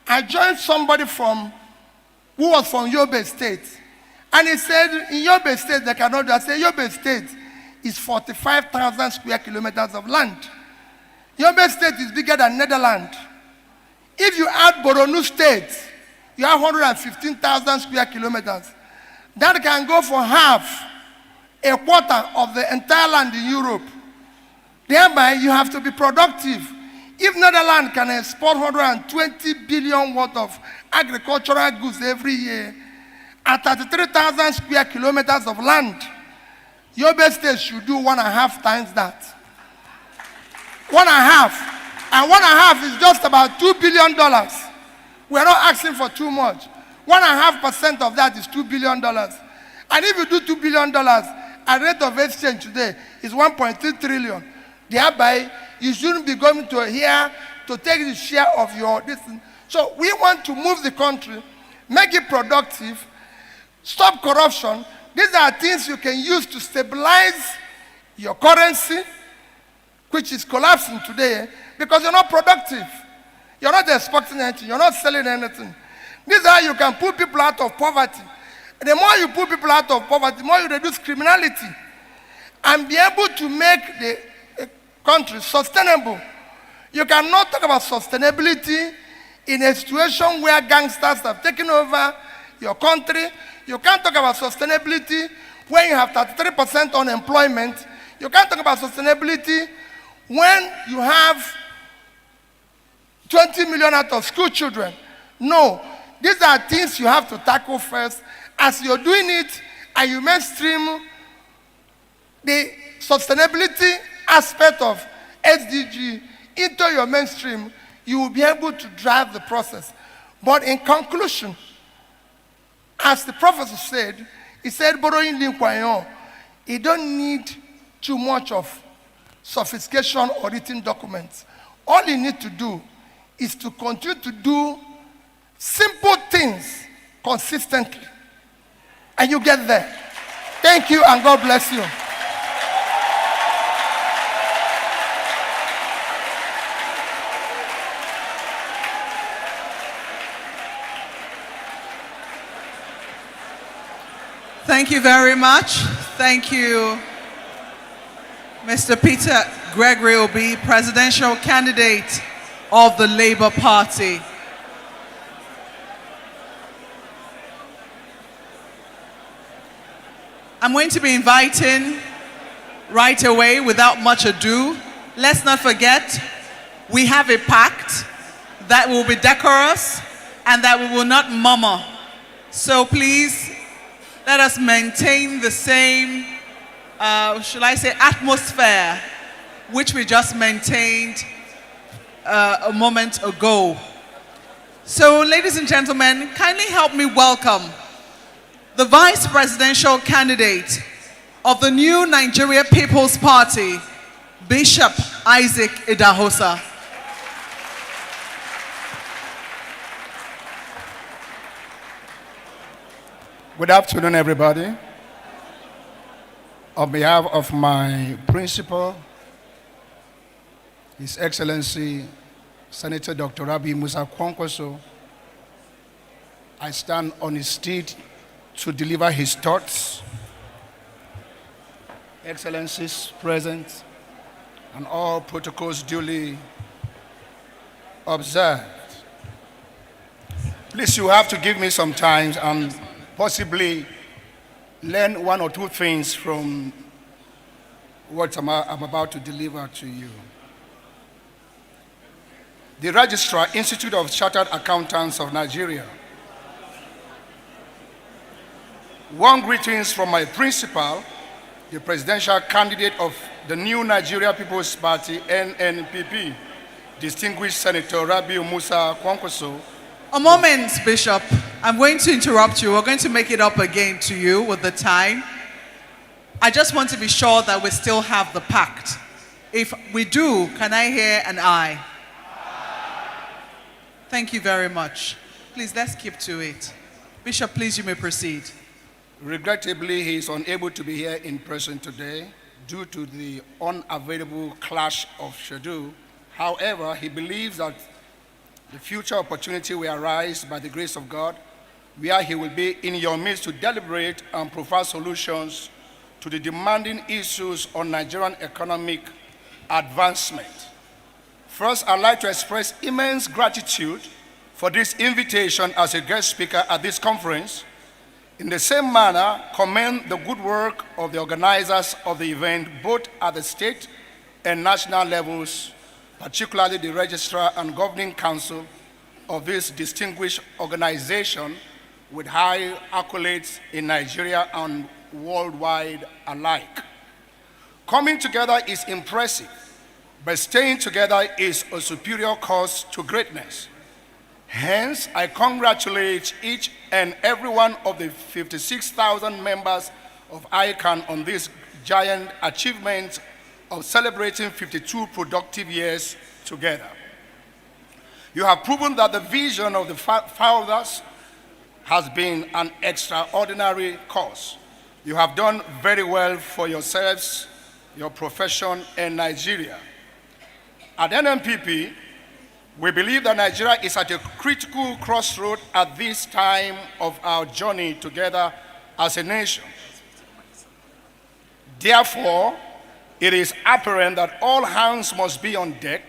I joined somebody who was from Yobe State. And he said, in Yobe State, they cannot do. I said, Yobe State is 45,000 square kilometers of land. Yobe State is bigger than Netherlands. If you add Borno State, you have 115,000 square kilometers. That can go for half, a quarter of the entire land in Europe. Thereby, you have to be productive. If Netherlands can export 120 billion worth of agricultural goods every year, at 33,000 square kilometers of land, Yobe State should do 1.5 times that. 1.5. And 1.5 is just about $2 billion. We're not asking for too much. 1.5% of that is $2 billion. And if you do $2 billion, at rate of exchange today is 1.3 trillion. Thereby, you shouldn't be going to here to take the share of your distance. So we want to move the country, make it productive, stop corruption. These are things you can use to stabilize your currency, which is collapsing today because you're not productive. You're not exporting anything. You're not selling anything. This is how you can pull people out of poverty. The more you pull people out of poverty, the more you reduce criminality and be able to make the country, sustainable. You cannot talk about sustainability in a situation where gangsters have taken over your country. You can't talk about sustainability when you have 33% unemployment. You can't talk about sustainability when you have 20 million out of school children. No, these are things you have to tackle first. As you're doing it and you mainstream the sustainability aspect of SDG into your mainstream, you will be able to drive the process. But in conclusion, as the professor said, he said, borrowing Lincoln, you don't need too much of sophistication or written documents. All you need to do is to continue to do simple things consistently. And you get there. Thank you and God bless you. Thank you very much. Thank you, Mr. Peter Gregory Obi, presidential candidate of the Labour Party. I'm going to be inviting right away, without much ado. Let's not forget, we have a pact that will be decorous and that we will not murmur. So please, let us maintain the same, shall I say, atmosphere which we just maintained a moment ago. So, ladies and gentlemen, kindly help me welcome the vice presidential candidate of the new Nigeria People's Party, Bishop Isaac Idahosa. Good afternoon, everybody. On behalf of my principal, His Excellency Senator Dr. Rabi Musa Kwankwaso, I stand on his seat to deliver his thoughts. Excellencies present and all protocols duly observed. Please, you have to give me some time and possibly learn one or two things from what I'm about to deliver to you. The Registrar, Institute of Chartered Accountants of Nigeria. Warm greetings from my principal, the presidential candidate of the new Nigeria People's Party, NNPP, distinguished Senator Rabiu Musa Kwankwaso. A moment, Bishop. I'm going to interrupt you. We're going to make it up again to you with the time. I just want to be sure that we still have the pact. If we do, can I hear an aye? Thank you very much. Please, let's keep to it. Bishop, please, you may proceed. Regrettably, he is unable to be here in person today due to the unavailable clash of schedule. However, he believes that the future opportunity will arise by the grace of God, where he will be in your midst to deliberate and provide solutions to the demanding issues on Nigerian economic advancement. First, I'd like to express immense gratitude for this invitation as a guest speaker at this conference. In the same manner, commend the good work of the organizers of the event, both at the state and national levels, particularly the Registrar and Governing Council of this distinguished organization with high accolades in Nigeria and worldwide alike. Coming together is impressive, but staying together is a superior cause to greatness. Hence, I congratulate each and every one of the 56,000 members of Ican on this giant achievement of celebrating 52 productive years together. You have proven that the vision of the founders has been an extraordinary cause. You have done very well for yourselves, your profession, and Nigeria. At NNPP, we believe that Nigeria is at a critical crossroad at this time of our journey together as a nation. Therefore, It is apparent that all hands must be on deck,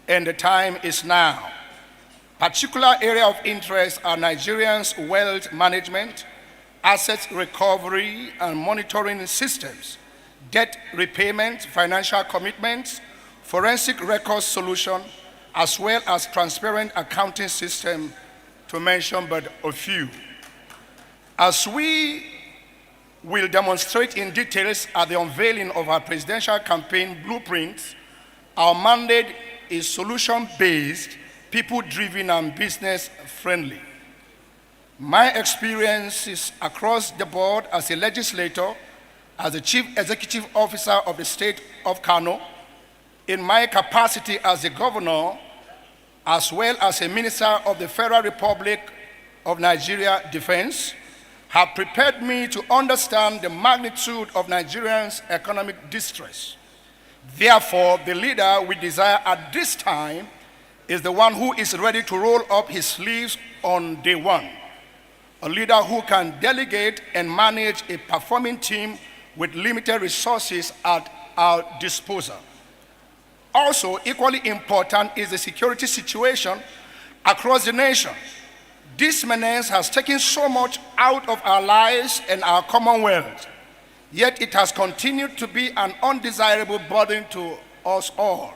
and the time is now. Particular area of interest are Nigerians' wealth management, asset recovery and monitoring systems, debt repayment, financial commitments, forensic records solution, as well as transparent accounting system, to mention but a few. As we will demonstrate in details at the unveiling of our presidential campaign blueprints, our mandate is solution-based, people-driven, and business-friendly. My experiences across the board as a legislator, as the Chief Executive Officer of the State of Kano, in my capacity as a governor, as well as a Minister of the Federal Republic of Nigeria Defense, have prepared me to understand the magnitude of Nigerians' economic distress. Therefore, the leader we desire at this time is the one who is ready to roll up his sleeves on day one. A leader who can delegate and manage a performing team with limited resources at our disposal. Also, equally important is the security situation across the nation. This menace has taken so much out of our lives and our commonwealth, yet it has continued to be an undesirable burden to us all,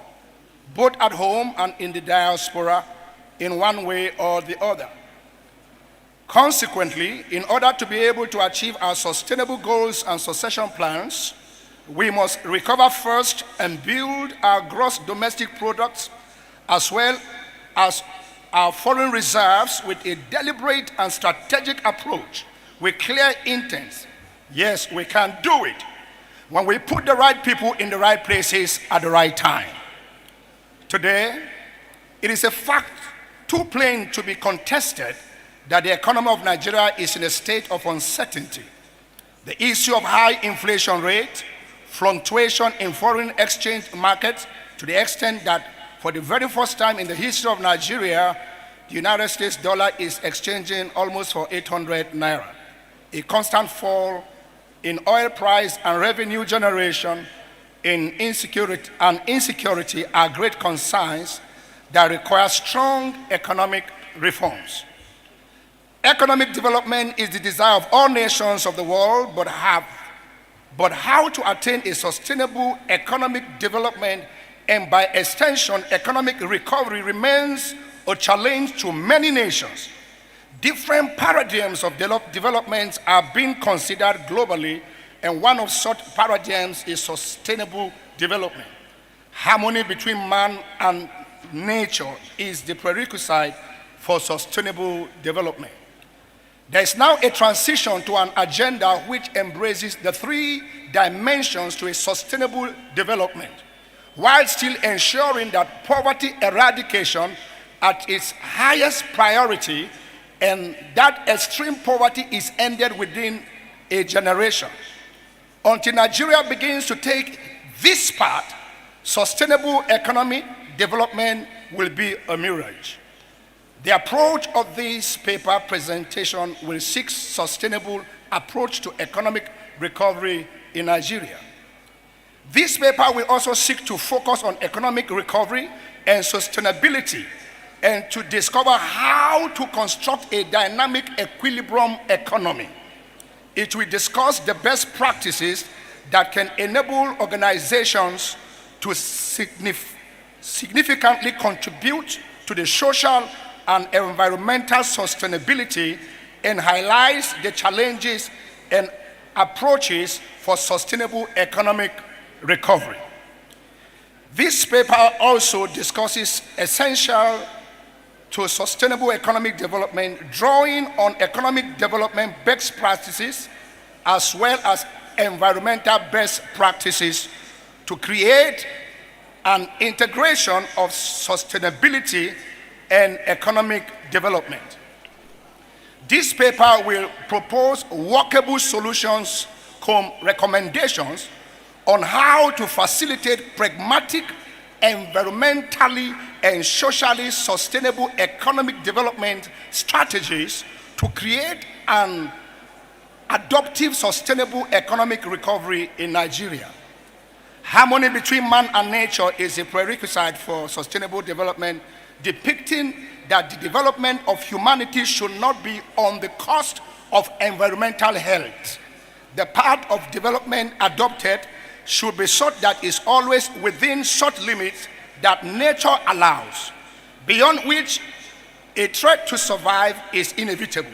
both at home and in the diaspora, in one way or the other. Consequently, in order to be able to achieve our sustainable goals and succession plans, we must recover first and build our gross domestic products as well as our foreign reserves with a deliberate and strategic approach with clear intents. Yes, we can do it when we put the right people in the right places at the right time. Today, it is a fact too plain to be contested that the economy of Nigeria is in a state of uncertainty. The issue of high inflation rate, fluctuation in foreign exchange markets to the extent that for the very first time in the history of Nigeria, the United States dollar is exchanging almost for 800 naira. A constant fall in oil price and revenue generation in insecurity are great concerns that require strong economic reforms. Economic development is the desire of all nations of the world, but how to attain a sustainable economic development and by extension economic recovery remains a challenge to many nations. Different paradigms of development are being considered globally, and one of such paradigms is sustainable development. Harmony between man and nature is the prerequisite for sustainable development. There is now a transition to an agenda which embraces the three dimensions to a sustainable development, while still ensuring that poverty eradication at its highest priority and that extreme poverty is ended within a generation. Until Nigeria begins to take this path, sustainable economic development will be a mirage. The approach of this paper presentation will seek sustainable approach to economic recovery in Nigeria. This paper will also seek to focus on economic recovery and sustainability and to discover how to construct a dynamic equilibrium economy. It will discuss the best practices that can enable organizations to significantly contribute to the social and environmental sustainability and highlights the challenges and approaches for sustainable economic recovery. This paper also discusses essential to sustainable economic development, drawing on economic development best practices as well as environmental best practices to create an integration of sustainability and economic development. This paper will propose workable solutions, recommendations on how to facilitate pragmatic, environmentally and socially sustainable economic development strategies to create an adaptive sustainable economic recovery in Nigeria. Harmony between man and nature is a prerequisite for sustainable development, depicting that the development of humanity should not be on the cost of environmental health. The path of development adopted should be such that is always within such limits that nature allows, beyond which a threat to survive is inevitable.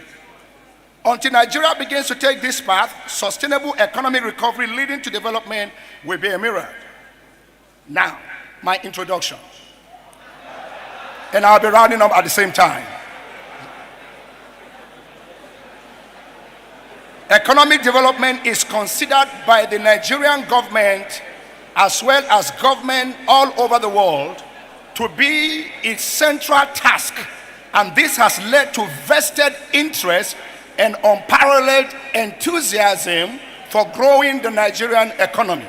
Until Nigeria begins to take this path, sustainable economic recovery leading to development will be a mirror. Now, my introduction. And I'll be rounding up at the same time. Economic development is considered by the Nigerian government as well as government all over the world to be its central task, and this has led to vested interest and unparalleled enthusiasm for growing the Nigerian economy.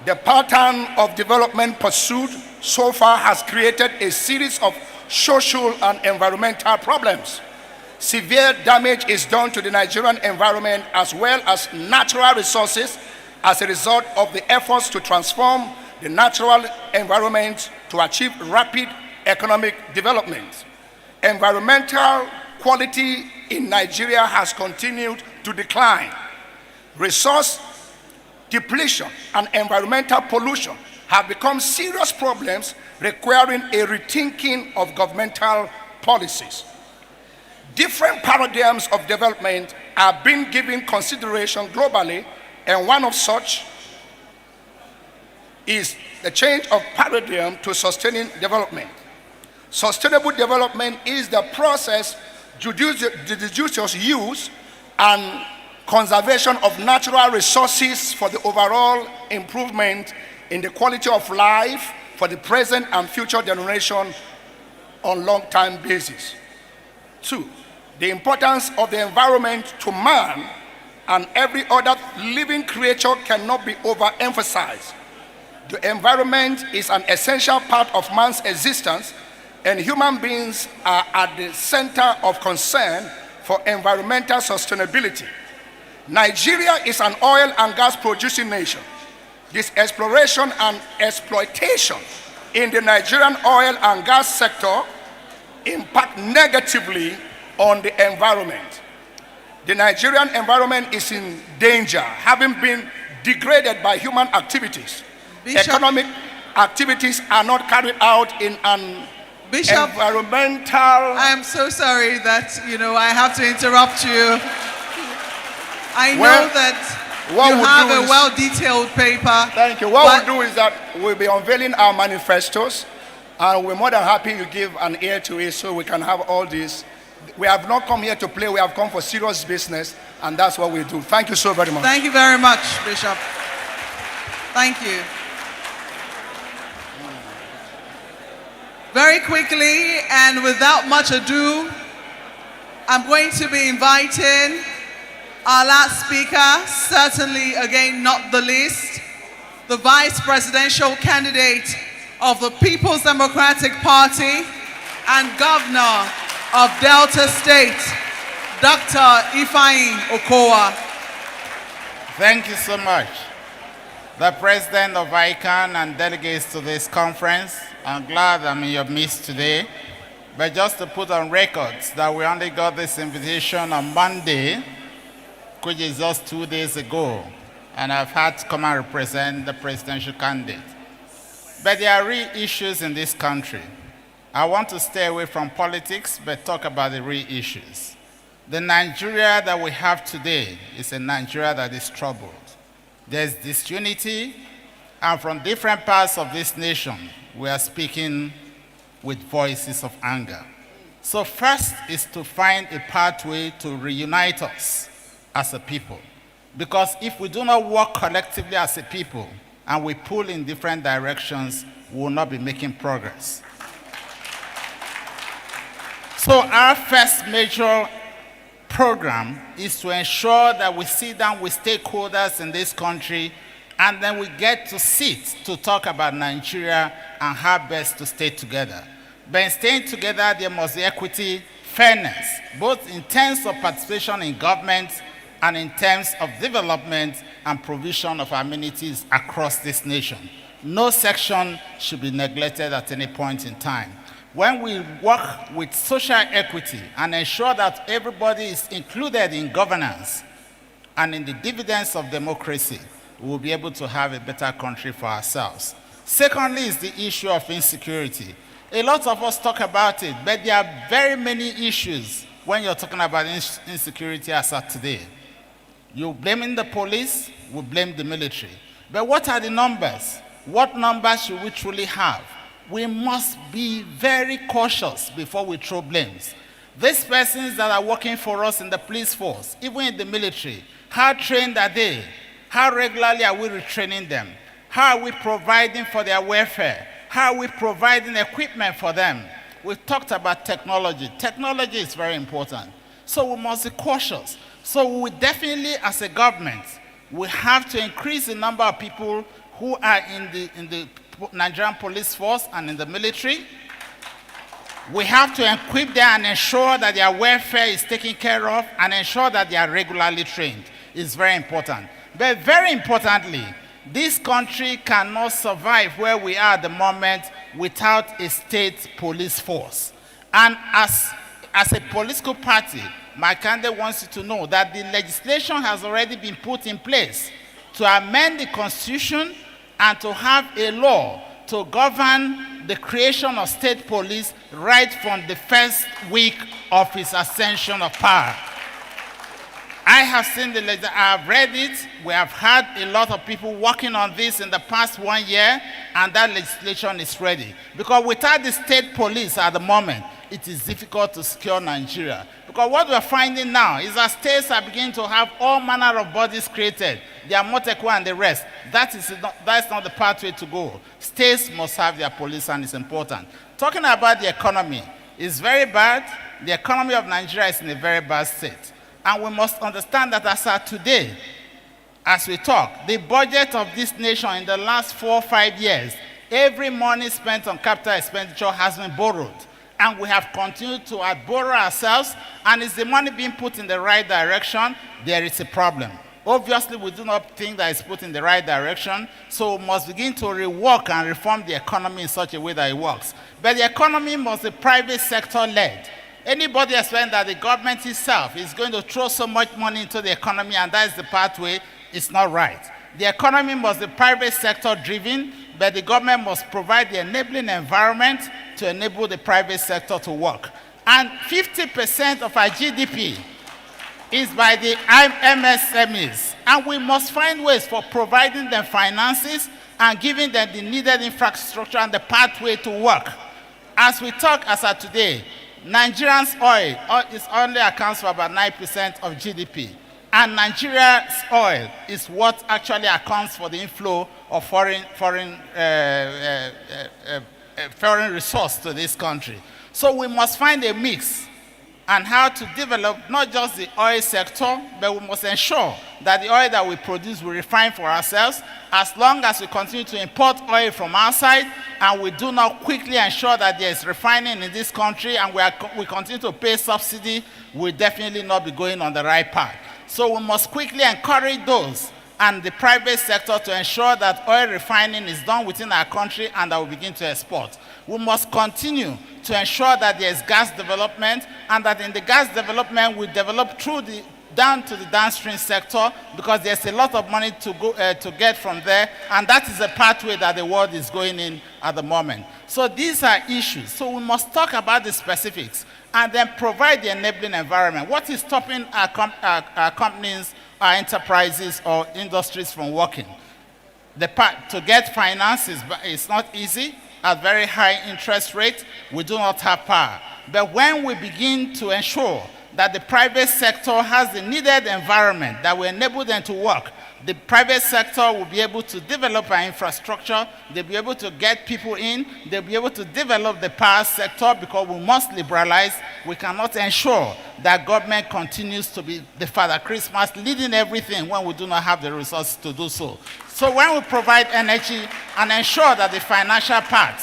The pattern of development pursued so far has created a series of social and environmental problems. Severe damage is done to the Nigerian environment as well as natural resources as a result of the efforts to transform the natural environment to achieve rapid economic development. Environmental quality in Nigeria has continued to decline. Resource depletion and environmental pollution have become serious problems requiring a rethinking of governmental policies. Different paradigms of development are being given consideration globally, and one of such is the change of paradigm to sustaining development. Sustainable development is the process, the judicious use and conservation of natural resources for the overall improvement in the quality of life for the present and future generation on long-term basis. 2, the importance of the environment to man and every other living creature cannot be overemphasized. The environment is an essential part of man's existence, and human beings are at the center of concern for environmental sustainability. Nigeria is an oil and gas producing nation. This exploration and exploitation in the Nigerian oil and gas sector impact negatively on the environment. The Nigerian environment is in danger, having been degraded by human activities. Bishop, economic activities are not carried out in an Bishop, environmental... I'm so sorry that, I have to interrupt you. I know that you have a well-detailed paper. Thank you. What we'll do is that we'll be unveiling our manifestos, and we're more than happy to give an ear to it so we can have all this. We have not come here to play, we have come for serious business, and that's what we do. Thank you so very much. Thank you very much, Bishop. Thank you. Very quickly and without much ado, I'm going to be inviting our last speaker, certainly again not the least, the Vice Presidential candidate of the People's Democratic Party and Governor of Delta State, Dr. Ican Okowa. Thank you so much. The President of Ican and delegates to this conference, I'm glad I'm in your midst today. But just to put on records that we only got this invitation on Monday, which is just 2 days ago, and I've had to come and represent the presidential candidate. But there are real issues in this country. I want to stay away from politics, but talk about the real issues. The Nigeria that we have today is a Nigeria that is troubled. There's disunity, and from different parts of this nation, we are speaking with voices of anger. So first is to find a pathway to reunite us as a people. Because if we do not work collectively as a people, and we pull in different directions, we will not be making progress. So our first major program is to ensure that we sit down with stakeholders in this country, and then we get to sit to talk about Nigeria and how best to stay together. But in staying together, there must be equity, fairness, both in terms of participation in government and in terms of development and provision of amenities across this nation. No section should be neglected at any point in time. When we work with social equity and ensure that everybody is included in governance and in the dividends of democracy, we will be able to have a better country for ourselves. Secondly is the issue of insecurity. A lot of us talk about it, but there are very many issues when you're talking about insecurity as of today. You're blaming the police, we blame the military. But what are the numbers? What numbers should we truly have? We must be very cautious before we throw blames. These persons that are working for us in the police force, even in the military, how trained are they? How regularly are we retraining them? How are we providing for their welfare? How are we providing equipment for them? We talked about technology. Technology is very important. So we must be cautious. So we definitely, as a government, we have to increase the number of people who are in the Nigerian police force and in the military. We have to equip them and ensure that their welfare is taken care of and ensure that they are regularly trained. It's very important. But very importantly, this country cannot survive where we are at the moment without a state police force. And as a political party, my candidate wants you to know that the legislation has already been put in place to amend the Constitution and to have a law to govern the creation of state police right from the first week of its ascension of power. I have seen the legislation, I have read it, we have had a lot of people working on this in the past 1 year, and that legislation is ready. Because without the state police at the moment, it is difficult to secure Nigeria. Because what we're finding now is that states are beginning to have all manner of bodies created. They are Motekwa and the rest. That's not the pathway to go. States must have their police, and it's important. Talking about the economy, it's very bad. The economy of Nigeria is in a very bad state. And we must understand that as of today, as we talk, the budget of this nation in the last 4 or 5 years, every money spent on capital expenditure has been borrowed. And we have continued to borrow ourselves, and is the money being put in the right direction? There is a problem. Obviously, we do not think that it's put in the right direction, so we must begin to rework and reform the economy in such a way that it works. But the economy must be private sector led. Anybody expecting that the government itself is going to throw so much money into the economy and that is the pathway, it's not right. The economy must be private sector driven, but the government must provide the enabling environment to enable the private sector to work. And 50% of our GDP is by the MSMEs. And we must find ways for providing them finances and giving them the needed infrastructure and the pathway to work. As we talk as of today, Nigeria's oil only accounts for about 9% of GDP. And Nigeria's oil is what actually accounts for the inflow of foreign resource to this country. So we must find a mix and how to develop not just the oil sector, but we must ensure that the oil that we produce, we refine for ourselves. As long as we continue to import oil from outside and we do not quickly ensure that there is refining in this country and we continue to pay subsidy, we'll definitely not be going on the right path. So we must quickly encourage those and the private sector to ensure that oil refining is done within our country and that we begin to export. We must continue to ensure that there is gas development and that in the gas development we develop through down to the downstream sector, because there's a lot of money to get from there, and that is a pathway that the world is going in at the moment. So these are issues. So we must talk about the specifics and then provide the enabling environment. What is stopping our companies, our enterprises or industries from working? To get finances, it's not easy. At very high interest rate, we do not have power. But when we begin to ensure that the private sector has the needed environment that will enable them to work, the private sector will be able to develop our infrastructure, they'll be able to get people in, they'll be able to develop the power sector, because we must liberalize. We cannot ensure that government continues to be the Father Christmas leading everything when we do not have the resources to do so. So when we provide energy and ensure that the financial part,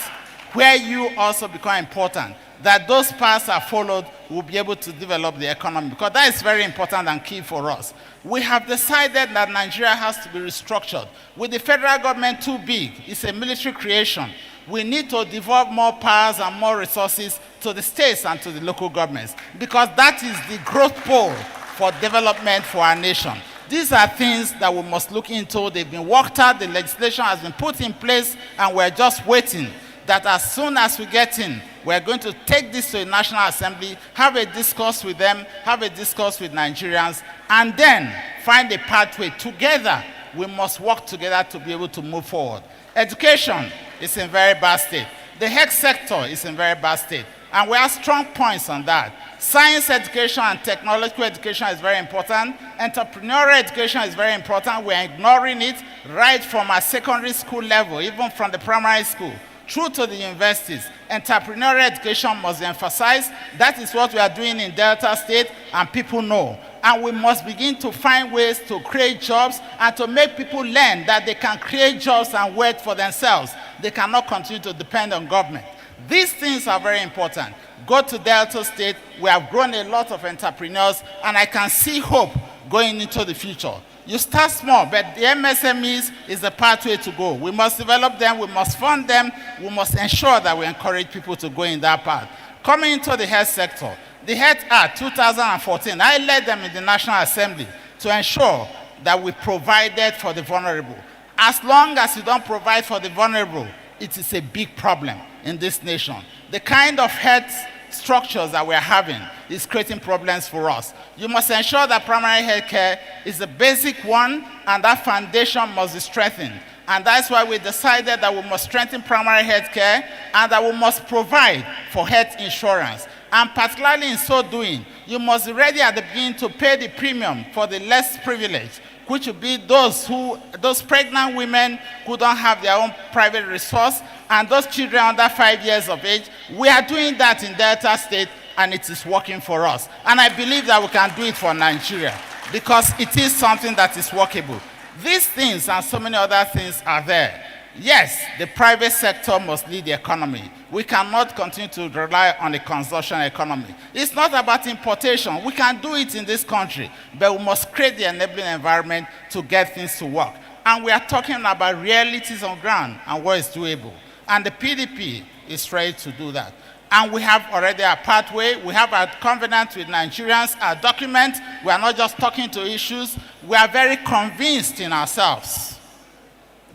where you also become important, that those paths are followed, we'll be able to develop the economy, because that is very important and key for us. We have decided that Nigeria has to be restructured. With the federal government too big, it's a military creation. We need to devolve more powers and more resources to the states and to the local governments, because that is the growth pole for development for our nation. These are things that we must look into. They've been worked out, the legislation has been put in place, and we're just waiting that as soon as we get in, we're going to take this to the National Assembly, have a discourse with them, have a discourse with Nigerians, and then find a pathway. Together, we must work together to be able to move forward. Education is in very bad state. The health sector is in very bad state, and we have strong points on that. Science education and technological education is very important. Entrepreneurial education is very important. We're ignoring it right from our secondary school level, even from the primary school, through to the universities. Entrepreneurial education must be emphasized. That is what we are doing in Delta State, and people know. And we must begin to find ways to create jobs and to make people learn that they can create jobs and work for themselves. They cannot continue to depend on government. These things are very important. Go to Delta State, we have grown a lot of entrepreneurs, and I can see hope going into the future. You start small, but the MSMEs is the pathway to go. We must develop them, we must fund them, we must ensure that we encourage people to go in that path. Coming into the health sector, the Health Act 2014, I led them in the National Assembly to ensure that we provided for the vulnerable. As long as you don't provide for the vulnerable, it is a big problem in this nation. The kind of health structures that we're having is creating problems for us. You must ensure that primary health care is the basic one, and that foundation must be strengthened. And that's why we decided that we must strengthen primary health care and that we must provide for health insurance. And particularly in so doing, you must be ready at the beginning to pay the premium for the less privileged, which would be those pregnant women who don't have their own private resource, and those children under 5 years of age. We are doing that in Delta State, and it is working for us. And I believe that we can do it for Nigeria, because it is something that is workable. These things and so many other things are there. Yes, the private sector must lead the economy. We cannot continue to rely on a consumption economy. It's not about importation. We can do it in this country, but we must create the enabling environment to get things to work. And we are talking about realities on ground and what is doable. And the PDP is ready to do that. And we have already a pathway. We have a covenant with Nigerians, a document. We are not just talking to issues. We are very convinced in ourselves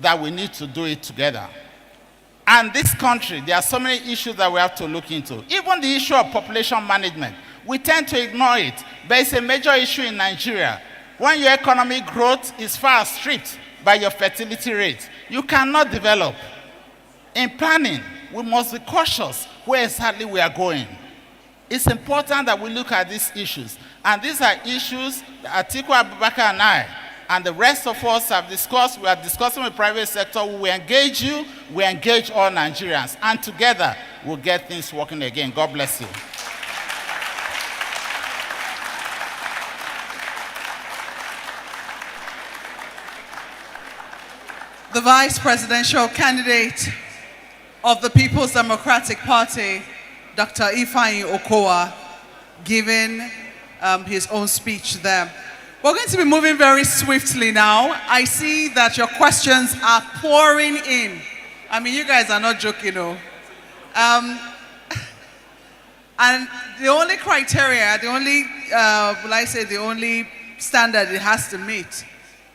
that we need to do it together. And this country, there are so many issues that we have to look into. Even the issue of population management, we tend to ignore it, but it's a major issue in Nigeria. When your economic growth is far outstripped by your fertility rate, you cannot develop. In planning, we must be cautious where exactly we are going. It's important that we look at these issues. And these are issues that Atiku Abubakar and I and the rest of us have discussed. We are discussing with the private sector. We will engage you, we engage all Nigerians, and together we'll get things working again. God bless you. The vice presidential candidate of the People's Democratic Party, Dr. Ifeanyi Okowa, giving his own speech there. We're going to be moving very swiftly now. I see that your questions are pouring in. I mean, you guys are not joking, no. And the only criteria, the only standard it has to meet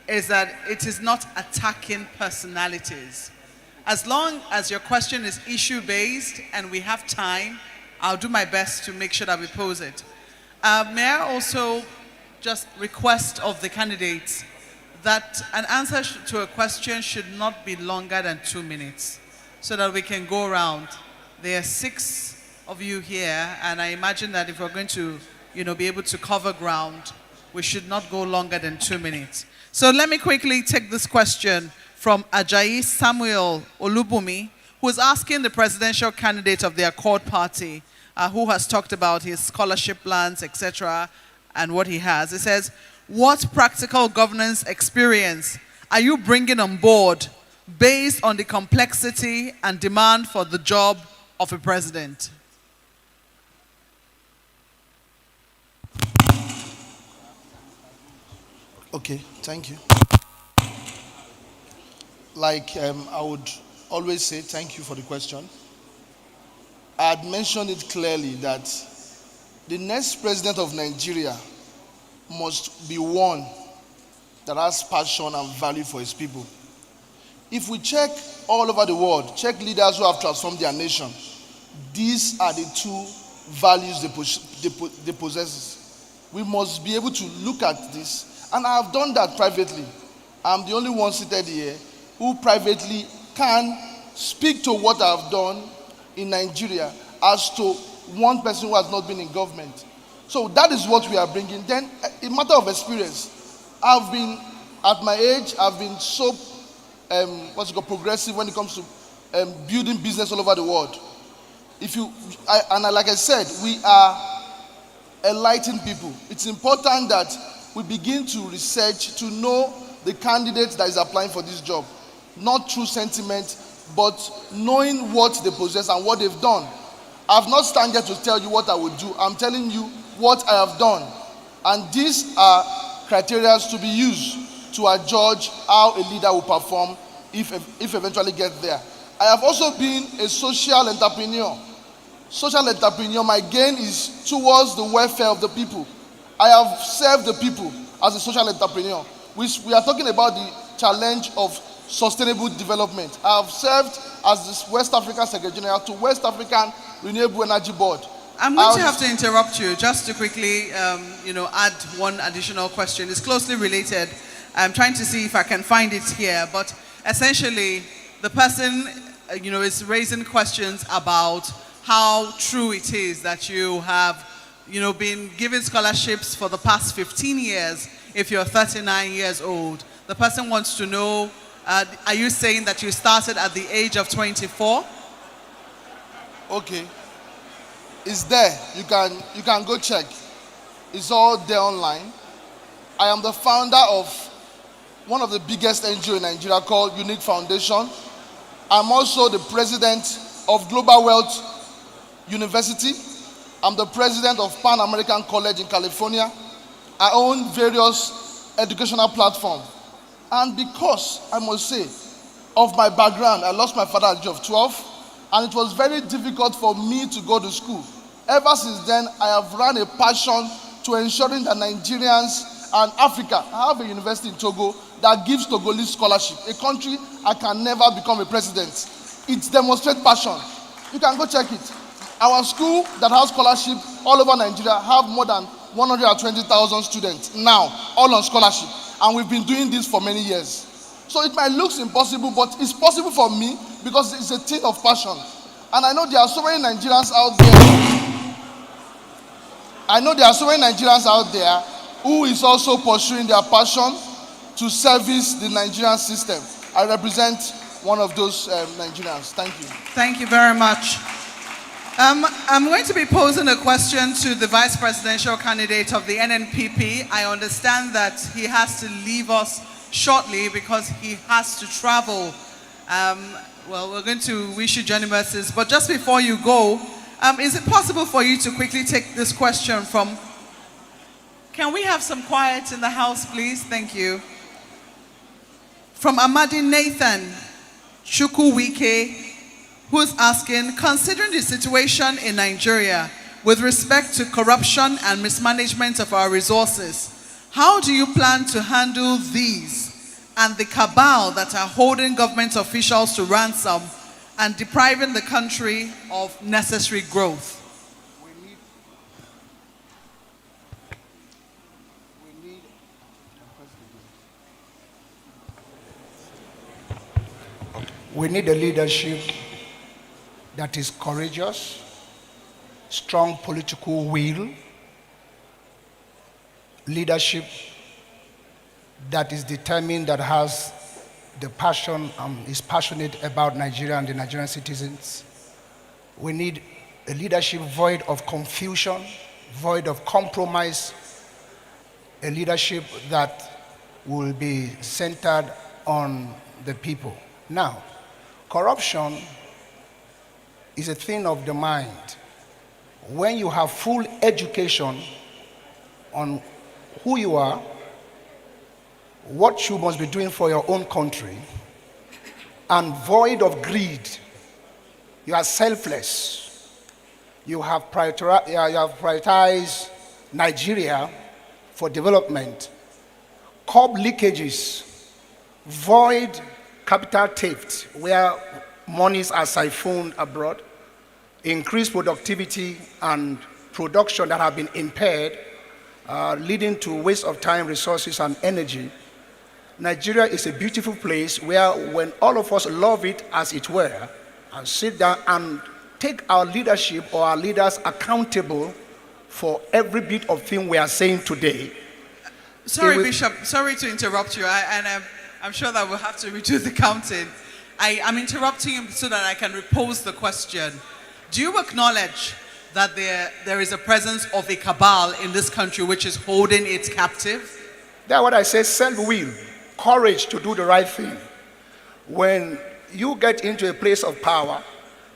is that it is not attacking personalities. As long as your question is issue-based and we have time, I'll do my best to make sure that we pose it. May I also just request of the candidates that an answer to a question should not be longer than 2 minutes, so that we can go around. There are 6 of you here, and I imagine that if we're going to, be able to cover ground, we should not go longer than 2 minutes. So let me quickly take this question from Ajayi Samuel Olubumi, who is asking the presidential candidate of the Accord Party, who has talked about his scholarship plans, etc., and what he has. He says, what practical governance experience are you bringing on board based on the complexity and demand for the job of a president? Okay, thank you. Like I would always say, thank you for the question. I had mentioned it clearly that the next president of Nigeria must be one that has passion and value for his people. If we check all over the world, check leaders who have transformed their nation, these are the two values they possess. We must be able to look at this, and I have done that privately. I'm the only one seated here who privately can speak to what I've done in Nigeria as to one person who has not been in government. So that is what we are bringing. Then, a matter of experience, I've been, at my age, I've been so progressive when it comes to building business all over the world. Like I said, we are enlightened people. It's important that we begin to research to know the candidate that is applying for this job, not through sentiment, but knowing what they possess and what they've done. I've not stand here to tell you what I would do. I'm telling you what I have done. And these are criteria to be used to adjudge how a leader will perform if eventually get there. I have also been a social entrepreneur. Social entrepreneur, my gain is towards the welfare of the people. I have served the people as a social entrepreneur. We are talking about the challenge of sustainable development. I have served as the West African Secretary General to West African Renewable Energy Board. I'm going to have to interrupt you just to quickly, add one additional question. It's closely related. I'm trying to see if I can find it here, but essentially, the person, is raising questions about how true it is that you have, been given scholarships for the past 15 years if you're 39 years old. The person wants to know, are you saying that you started at the age of 24? Okay. It's there. You can go check. It's all there online. I am the founder of one of the biggest NGO in Nigeria called Unique Foundation. I'm also the president of Global Wealth University. I'm the president of Pan American College in California. I own various educational platforms. And because, I must say, of my background, I lost my father at the age of 12, and it was very difficult for me to go to school. Ever since then, I have run a passion to ensuring that Nigerians and Africa, I have a university in Togo that gives Togolese scholarship, a country I can never become a president. It demonstrates passion. You can go check it. Our school that has scholarship all over Nigeria have more than 120,000 students now, all on scholarship. And we've been doing this for many years. So it might look impossible, but it's possible for me because it's a thing of passion. And I know there are so many Nigerians out there. Who is also pursuing their passion to service the Nigerian system. I represent one of those Nigerians. Thank you. Thank you very much. I'm going to be posing a question to the vice presidential candidate of the NNPP. I understand that he has to leave us shortly because he has to travel. We're going to wish you journey mercies. But just before you go, is it possible for you to quickly take this question from... Can we have some quiet in the house, please? Thank you. From Amadi Nathan Chukwuwike, who's asking, considering the situation in Nigeria with respect to corruption and mismanagement of our resources, how do you plan to handle these and the cabal that are holding government officials to ransom and depriving the country of necessary growth? We need a leadership that is courageous, strong political will, leadership that is determined, that has the passion, is passionate about Nigeria and the Nigerian citizens. We need a leadership void of confusion, void of compromise, a leadership that will be centered on the people. Now, corruption is a thing of the mind. When you have full education on who you are, what you must be doing for your own country, and void of greed. You are selfless. You have prioritized Nigeria for development. Curb leakages, void capital theft, where monies are siphoned abroad, increase productivity and production that have been impaired, leading to waste of time, resources, and energy. Nigeria is a beautiful place where when all of us love it as it were, and sit down and take our leadership or our leaders accountable for every bit of thing we are saying today. Sorry, Bishop, sorry to interrupt you, I'm sure that we'll have to reduce the counting. I'm interrupting you so that I can repose the question. Do you acknowledge that there is a presence of a cabal in this country which is holding it captive? That's what I say, self-will, courage to do the right thing. When you get into a place of power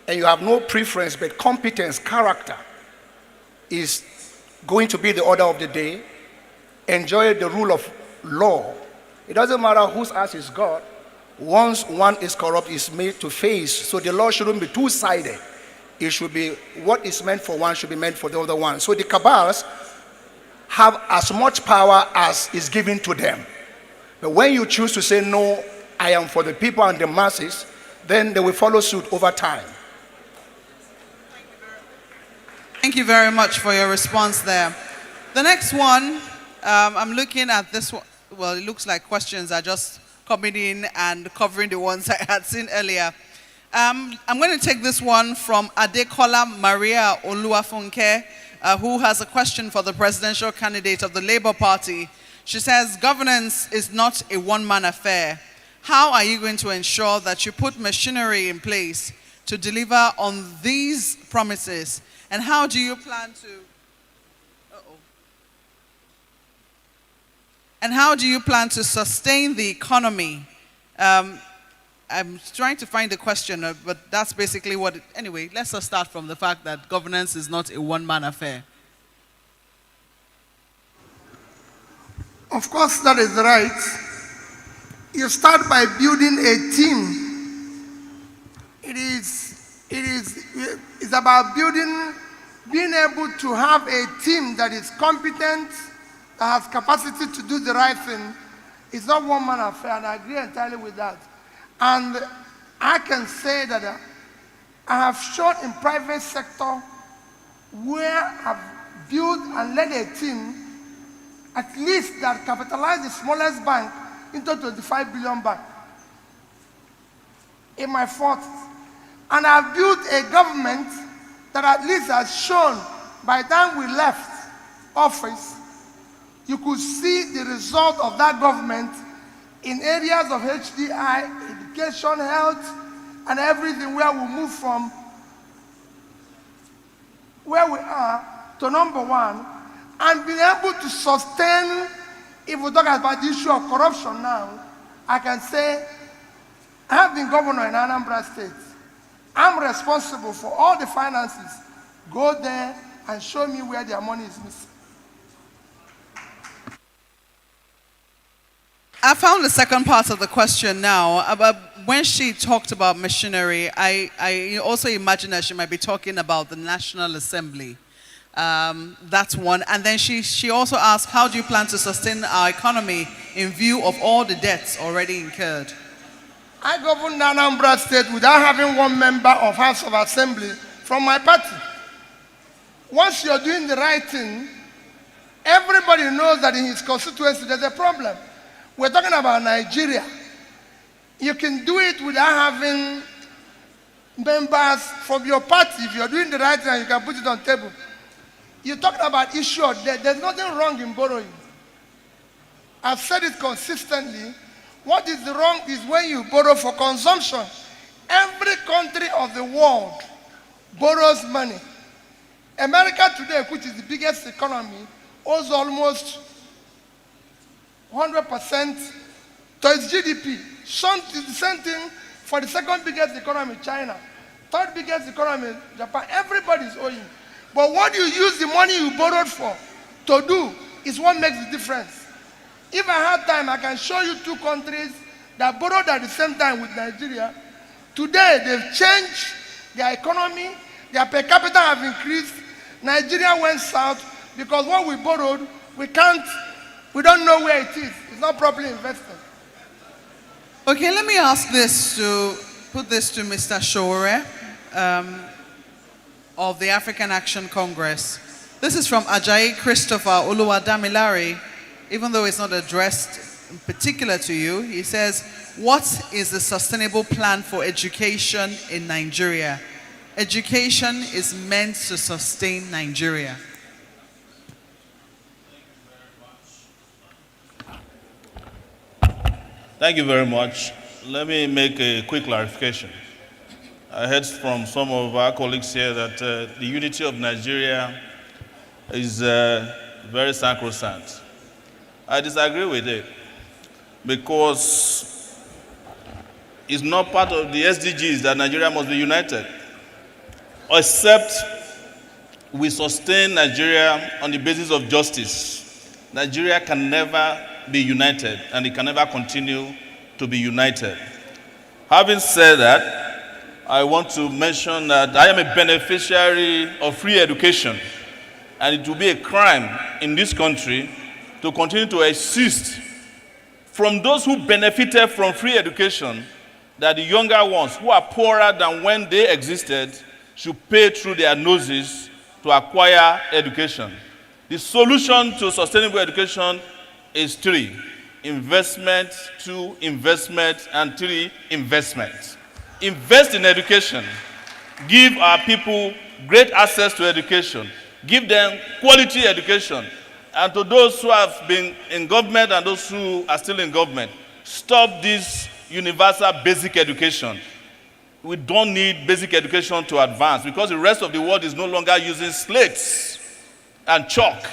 and you have no preference but competence, character is going to be the order of the day. Enjoy the rule of law. It doesn't matter whose ass is God. Once one is corrupt, is made to face. So the law shouldn't be two-sided. It should be what is meant for one should be meant for the other one. So the cabals have as much power as is given to them. But when you choose to say, no, I am for the people and the masses, then they will follow suit over time. Thank you very much for your response there. The next one, I'm looking at this one. Well, it looks like questions are just coming in and covering the ones I had seen earlier. I'm going to take this one from Adekola Maria Oluwafunke, who has a question for the presidential candidate of the Labour Party. She says, governance is not a one-man affair. How are you going to ensure that you put machinery in place to deliver on these promises? And how do you plan to... And how do you plan to sustain the economy? I'm trying to find the question, but that's basically what... Anyway, let's just start from the fact that governance is not a one-man affair. Of course, that is right. You start by building a team. It's about being able to have a team that is competent, that has capacity to do the right thing. It's not one man affair, and I agree entirely with that. And I can say that I have shown in private sector where I've built and led a team at least that capitalized the smallest bank into 25 billion bank in my 40s. And I've built a government that at least has shown by the time we left office, you could see the result of that government in areas of HDI, education, health, and everything, where we move from where we are to number one, and being able to sustain. If we talk about the issue of corruption now, I can say I have been governor in Anambra State. I'm responsible for all the finances. Go there and show me where their money is missing. I found the second part of the question now. About when she talked about machinery, I also imagine that she might be talking about the National Assembly. That's one. And then she also asked, how do you plan to sustain our economy in view of all the debts already incurred? I governed Anambra State without having one member of House of Assembly from my party. Once you're doing the right thing, everybody knows that in his constituency there's a problem. We're talking about Nigeria. You can do it without having members from your party. If you're doing the right thing, you can put it on the table. You're talking about issue of debt. There's nothing wrong in borrowing. I've said it consistently. What is wrong is when you borrow for consumption. Every country of the world borrows money. America today, which is the biggest economy, owes almost 100% to its GDP. The same thing for the second biggest economy, China. Third biggest economy, Japan. Everybody is owing. But what you use the money you borrowed for to do is what makes the difference. If I had time, I can show you two countries that borrowed at the same time with Nigeria. Today, they've changed their economy, their per capita have increased. Nigeria went south because what we borrowed, we don't know where it is. It's not properly invested. Okay, let me ask this put this to Mr. Shore of the African Action Congress. This is from Ajayi Christopher Oluwadamilare. Even though it's not addressed in particular to you, he says, what is the sustainable plan for education in Nigeria? Education is meant to sustain Nigeria. Thank you very much. Let me make a quick clarification. I heard from some of our colleagues here that the unity of Nigeria is very sacrosanct. I disagree with it because it's not part of the SDGs that Nigeria must be united. Except we sustain Nigeria on the basis of justice. Nigeria can never be united, and it can never continue to be united. Having said that, I want to mention that I am a beneficiary of free education, and it will be a crime in this country to continue to insist from those who benefited from free education that the younger ones who are poorer than when they existed should pay through their noses to acquire education. The solution to sustainable education is three: investment, two, investment, and three, investment. Invest in education. Give our people great access to education. Give them quality education. And to those who have been in government and those who are still in government, stop this universal basic education. We don't need basic education to advance because the rest of the world is no longer using slates and chalk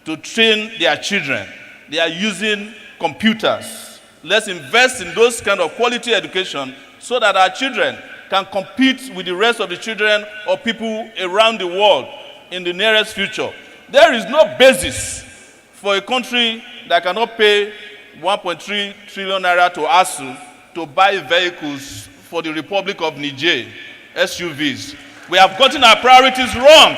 to train their children. They are using computers. Let's invest in those kind of quality education so that our children can compete with the rest of the children or people around the world in the nearest future. There is no basis for a country that cannot pay 1.3 trillion naira to ASU to buy vehicles for the Republic of Niger, SUVs. We have gotten our priorities wrong,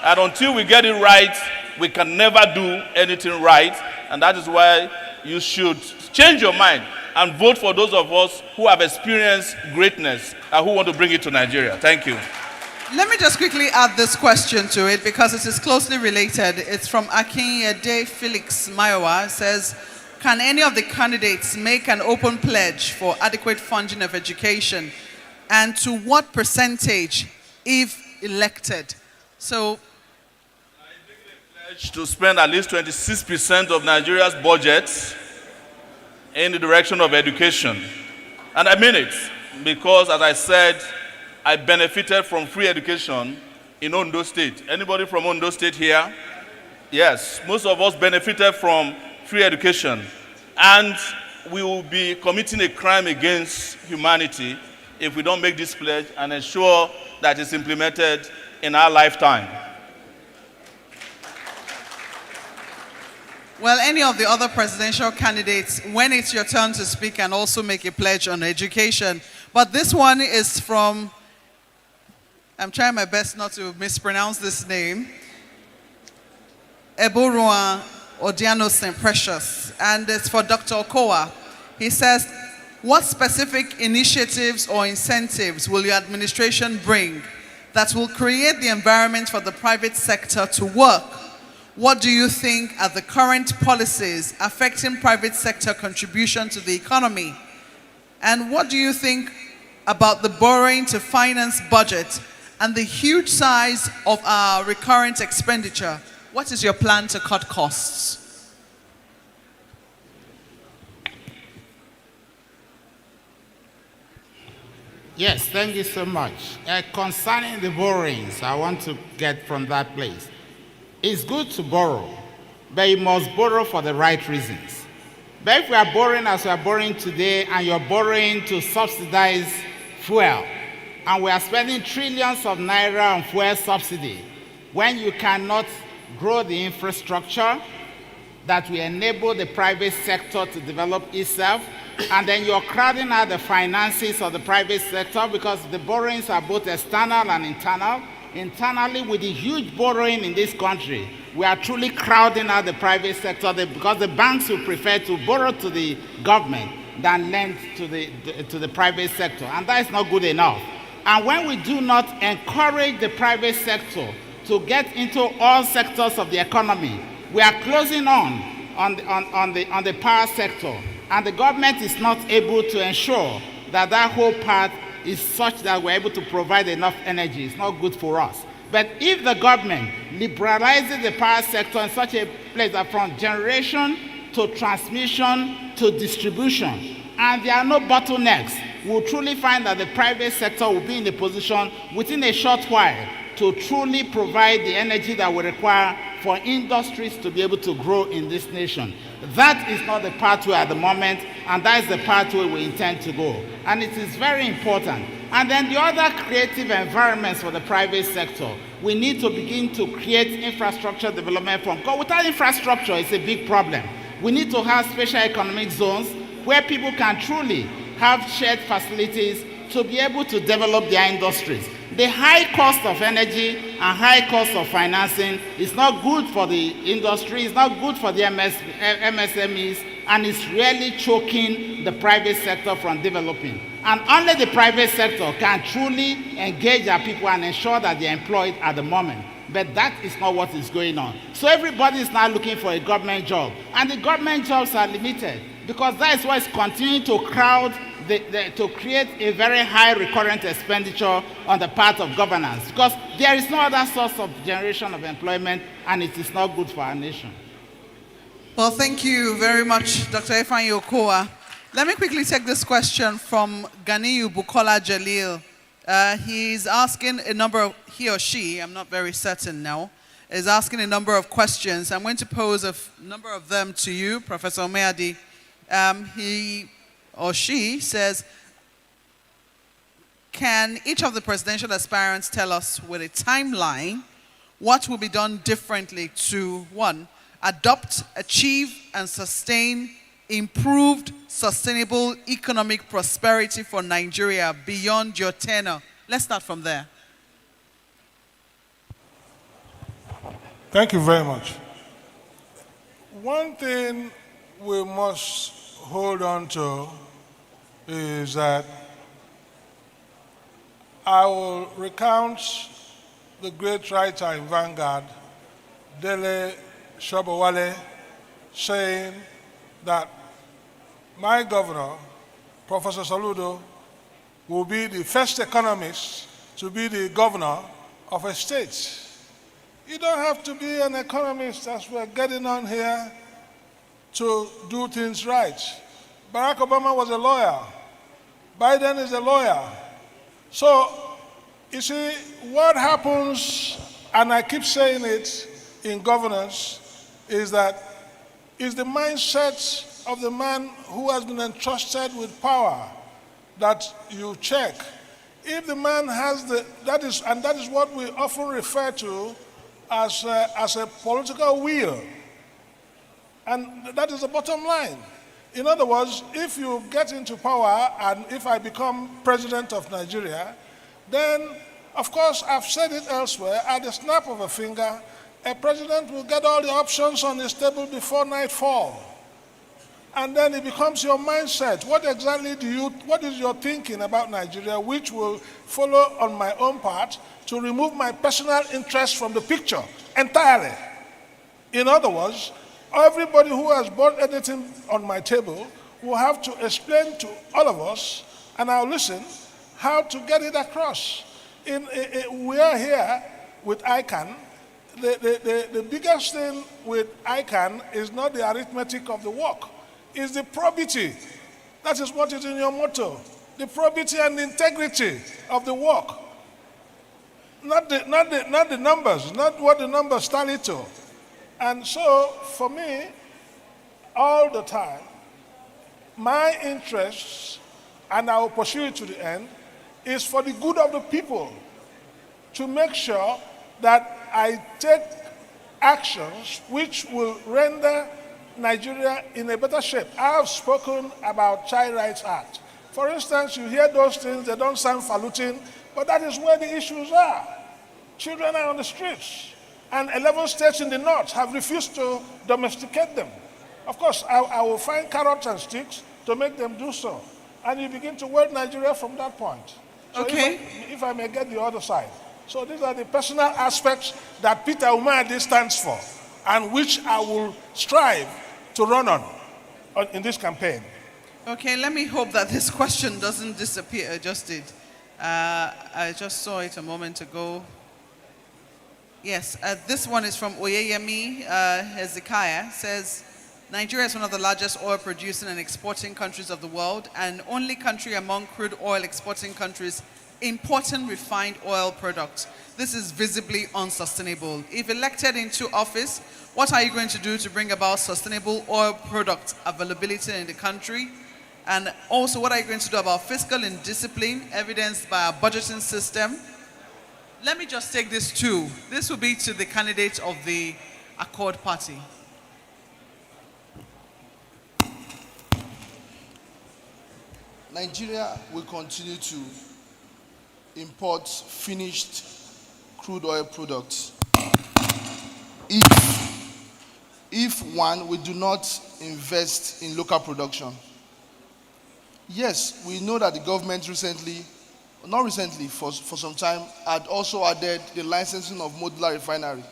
and until we get it right, we can never do anything right, and that is why you should change your mind and vote for those of us who have experienced greatness and who want to bring it to Nigeria. Thank you. Let me just quickly add this question to it because it is closely related. It's from Akinyede Felix Mayowa. It says, can any of the candidates make an open pledge for adequate funding of education, and to what percentage if elected? So, I pledge to spend at least 26% of Nigeria's budget in the direction of education. And I mean it because, as I said, I benefited from free education in Ondo State. Anybody from Ondo State here? Yes, most of us benefited from free education. And we will be committing a crime against humanity if we don't make this pledge and ensure that it's implemented in our lifetime. Well, any of the other presidential candidates, when it's your turn to speak, can also make a pledge on education. But this one is from, I'm trying my best not to mispronounce this name, Eboruan Odiano St. Precious, and it's for Dr. Okowa. He says, what specific initiatives or incentives will your administration bring that will create the environment for the private sector to work? What do you think are the current policies affecting private sector contribution to the economy? And what do you think about the borrowing to finance budget and the huge size of our recurrent expenditure? What is your plan to cut costs? Yes, thank you so much. Concerning the borrowings, I want to get from that place. It's good to borrow, but you must borrow for the right reasons. But if we are borrowing as we are borrowing today, and you're borrowing to subsidize fuel, and we are spending trillions of naira on fuel subsidy, when you cannot grow the infrastructure, that will enable the private sector to develop itself, and then you're crowding out the finances of the private sector because the borrowings are both external and internal. Internally, with the huge borrowing in this country, we are truly crowding out the private sector because the banks will prefer to borrow to the government than lend to the private sector, and that is not good enough. And when we do not encourage the private sector to get into all sectors of the economy, we are closing on the power sector, and the government is not able to ensure that that whole part is such that we're able to provide enough energy. It's not good for us. But if the government liberalizes the power sector in such a place that from generation to transmission to distribution, and there are no bottlenecks, we'll truly find that the private sector will be in a position within a short while to truly provide the energy that we require for industries to be able to grow in this nation. That is not the pathway at the moment, and that is the pathway we intend to go. And it is very important. And then the other creative environments for the private sector, we need to begin to create infrastructure development from. Because without infrastructure, it's a big problem. We need to have special economic zones where people can truly have shared facilities to be able to develop their industries. The high cost of energy and high cost of financing is not good for the industry, it's not good for the MSMEs, and it's really choking the private sector from developing. And only the private sector can truly engage our people and ensure that they're employed at the moment. But that is not what is going on. So everybody is now looking for a government job, and the government jobs are limited because that is why it's continuing to crowd to create a very high recurrent expenditure on the part of governance, because there is no other source of generation of employment, and it is not good for our nation. Well, thank you very much, Dr. Ifeanyi Okowa. Let me quickly take this question from Ganiyu Bukola Jalil. He's asking he or she, I'm not very certain now, is asking a number of questions. I'm going to pose a number of them to you, Professor Omeadi. He or she says, can each of the presidential aspirants tell us with a timeline what will be done differently to, one, adopt, achieve, and sustain improved, sustainable economic prosperity for Nigeria beyond your tenure? Let's start from there. Thank you very much. One thing we must hold on to is that I will recount the great writer in Vanguard, Dele Shobowale, saying that my governor, Professor Saludo, will be the first economist to be the governor of a state. You don't have to be an economist, as we're getting on here, to do things right. Barack Obama was a lawyer. Biden is a lawyer. So, you see, what happens, and I keep saying it in governance, is that it's the mindset of the man who has been entrusted with power that you check. If the man has that is what we often refer to as a political will. And that is the bottom line. In other words, if you get into power and if I become president of Nigeria, then, of course, I've said it elsewhere, at the snap of a finger, a president will get all the options on his table before nightfall. And then it becomes your mindset. What is your thinking about Nigeria, which will follow on my own part to remove my personal interest from the picture entirely? In other words, everybody who has brought anything on my table will have to explain to all of us, and I'll listen, how to get it across. We are here with Ican. The biggest thing with Ican is not the arithmetic of the work, it's the probity. That is what is in your motto. The probity and integrity of the work. Not the numbers, not what the numbers tally to. And so, for me, all the time, my interests, and I will pursue it to the end, is for the good of the people, to make sure that I take actions which will render Nigeria in a better shape. I have spoken about Child Rights Act. For instance, you hear those things, they don't sound falutin, but that is where the issues are. Children are on the streets, and 11 states in the north have refused to domesticate them. Of course, I will find carrots and sticks to make them do so. And you begin to work Nigeria from that point. So Okay. if I may get the other side. So these are the personal aspects that Peter Umadi stands for, and which I will strive to run on in this campaign. Okay, let me hope that this question doesn't disappear. It just did. I just saw it a moment ago. Yes, this one is from Oyeyemi Hezekiah. Says, Nigeria is one of the largest oil producing and exporting countries of the world, and only country among crude oil exporting countries importing refined oil products. This is visibly unsustainable. If elected into office, what are you going to do to bring about sustainable oil product availability in the country? And also, what are you going to do about fiscal indiscipline, evidenced by our budgeting system? Let me just take this too. This will be to the candidate of the Accord Party. Nigeria will continue to import finished crude oil products if one, we do not invest in local production. Yes, we know that the government recently, not recently, for some time, had also added the licensing of modular refinery.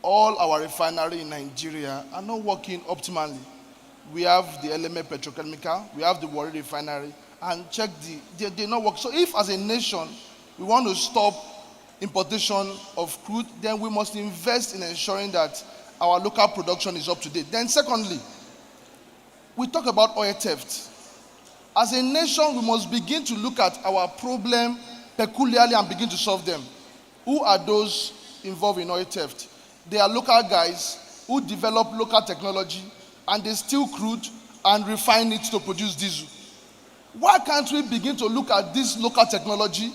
All our refineries in Nigeria are not working optimally. We have the LMA Petrochemical, we have the Warri refinery, and check they not work. So if as a nation we want to stop importation of crude, then we must invest in ensuring that our local production is up to date. Then secondly, we talk about oil theft. As a nation, we must begin to look at our problem peculiarly and begin to solve them. Who are those involved in oil theft? They are local guys who develop local technology, and they steal crude and refine it to produce diesel. Why can't we begin to look at this local technology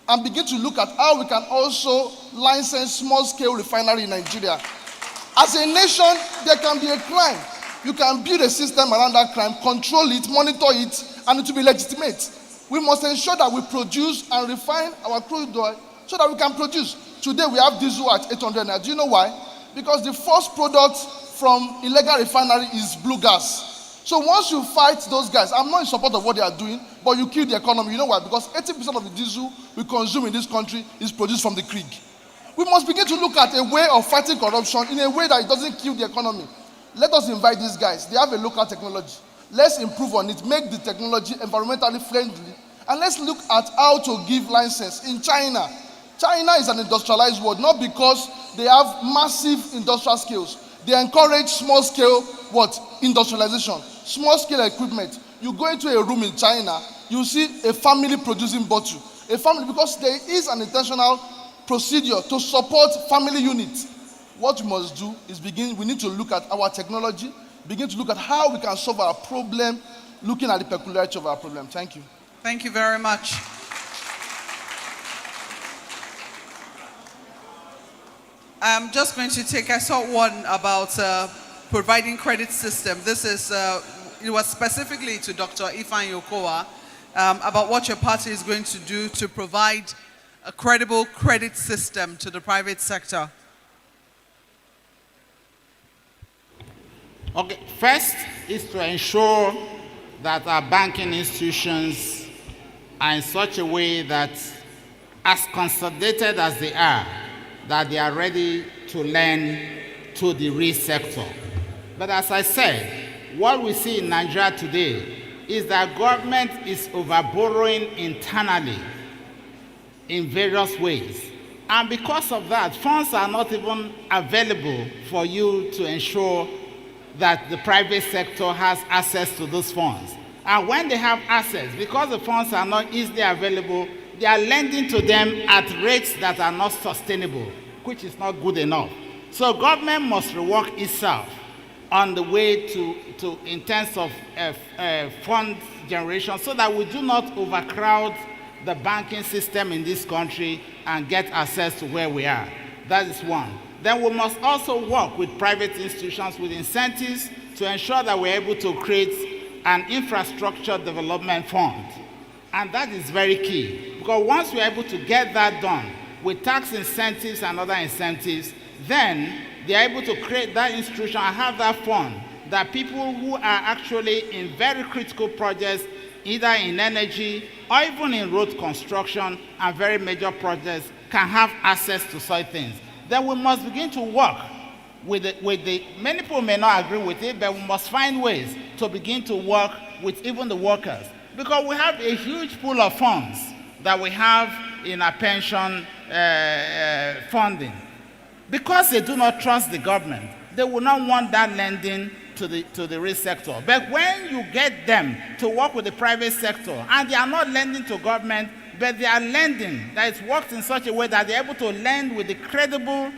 and begin to look at how we can also license small-scale refinery in Nigeria? As a nation, there can be a crime. You can build a system around that crime, control it, monitor it, and it will be legitimate. We must ensure that we produce and refine our crude oil so that we can produce. Today we have diesel at 800 naira. Do you know why? Because the first product from illegal refinery is blue gas. So once you fight those guys, I'm not in support of what they are doing, but you kill the economy. You know why? Because 80% of the diesel we consume in this country is produced from the creek. We must begin to look at a way of fighting corruption in a way that it doesn't kill the economy. Let us invite these guys. They have a local technology. Let's improve on it, make the technology environmentally friendly, and let's look at how to give license. In China, China is an industrialized world, not because they have massive industrial skills. They encourage small-scale industrialization, small-scale equipment. You go into a room in China, you see a family producing bottle. A family, because there is an intentional procedure to support family units. What we must do is we need to look at our technology, begin to look at how we can solve our problem, looking at the peculiarity of our problem. Thank you. Thank you very much. I'm just going to take, I saw one about providing credit system. This is, it was specifically to Dr. Ican Yokowa about what your party is going to do to provide a credible credit system to the private sector. Okay, first is to ensure that our banking institutions are in such a way that, as consolidated as they are, that they are ready to lend to the real sector. But as I said, what we see in Nigeria today is that government is overborrowing internally in various ways. And because of that, funds are not even available for you to ensure that the private sector has access to those funds. And when they have access, because the funds are not easily available, they are lending to them at rates that are not sustainable, which is not good enough. So government must rework itself on the way to in terms of fund generation, so that we do not overcrowd the banking system in this country and get access to where we are. That is one. then we must also work with private institutions with incentives to ensure that we're able to create an infrastructure development fund. And that is very key, because once we're able to get that done with tax incentives and other incentives, then they're able to create that institution and have that fund that people who are actually in very critical projects, either in energy or even in road construction and very major projects, can have access to such things. Then we must begin to work with the many people may not agree with it, but we must find ways to begin to work with even the workers. Because we have a huge pool of funds that we have in our pension funding. Because they do not trust the government, they will not want that lending to the real sector. But when you get them to work with the private sector, and they are not lending to government, but they are lending that is worked in such a way that they're able to lend with the credible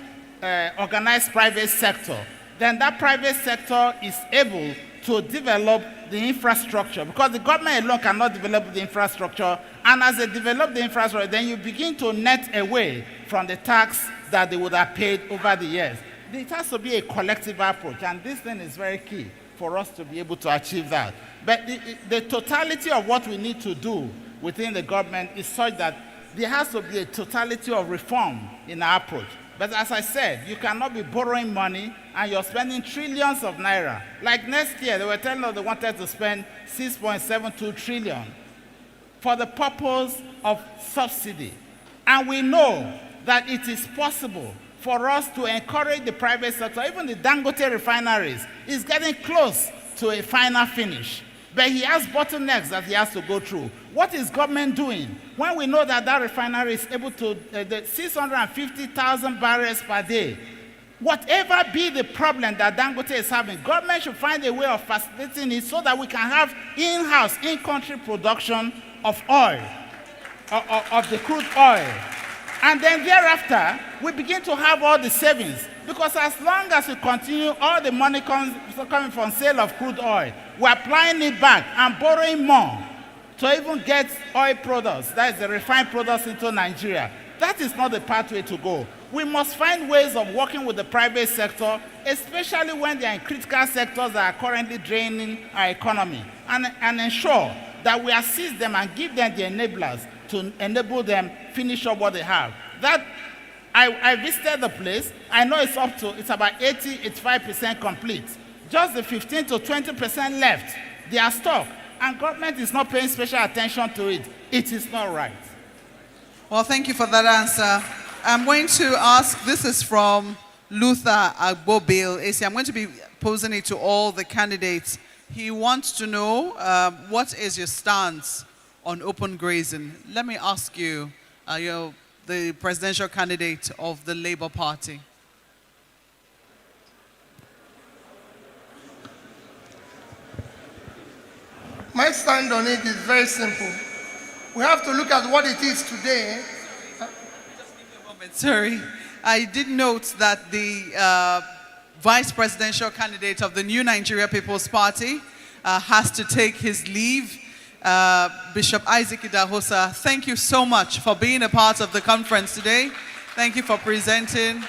organized private sector, then that private sector is able to develop the infrastructure, because the government alone cannot develop the infrastructure, and as they develop the infrastructure, then you begin to net away from the tax that they would have paid over the years. It has to be a collective approach, and this thing is very key for us to be able to achieve that. But the totality of what we need to do within the government is such that there has to be a totality of reform in our approach. But as I said, you cannot be borrowing money and you're spending trillions of naira. Like next year, they were telling us they wanted to spend 6.72 trillion for the purpose of subsidy. And we know that it is possible for us to encourage the private sector. Even the Dangote refineries is getting close to a final finish. But he has bottlenecks that he has to go through. What is government doing? When we know that that refinery is able to, the 650,000 barrels per day, whatever be the problem that Dangote is having, government should find a way of facilitating it so that we can have in-house, in-country production of oil, of the crude oil. And then thereafter, we begin to have all the savings. Because as long as we continue, all the money coming from sale of crude oil, we're applying it back and borrowing more to even get oil products, that is the refined products, into Nigeria. That is not the pathway to go. We must find ways of working with the private sector, especially when they are in critical sectors that are currently draining our economy, and ensure that we assist them and give them the enablers to enable them finish up what they have. That I visited the place. I know it's about 85% complete. Just the 15 to 20% left, they are stuck. And government is not paying special attention to it. It is not right. Well, thank you for that answer. I'm going to ask, this is from Luther Agbobil. I'm going to be posing it to all the candidates. He wants to know, what is your stance on open grazing? Let me ask you, you're the presidential candidate of the Labour Party. My stand on it is very simple. We have to look at what it is today. Just give me a moment, sorry. I did note that the vice presidential candidate of the New Nigeria People's Party has to take his leave. Bishop Isaac Idahosa, thank you so much for being a part of the conference today. Thank you for presenting.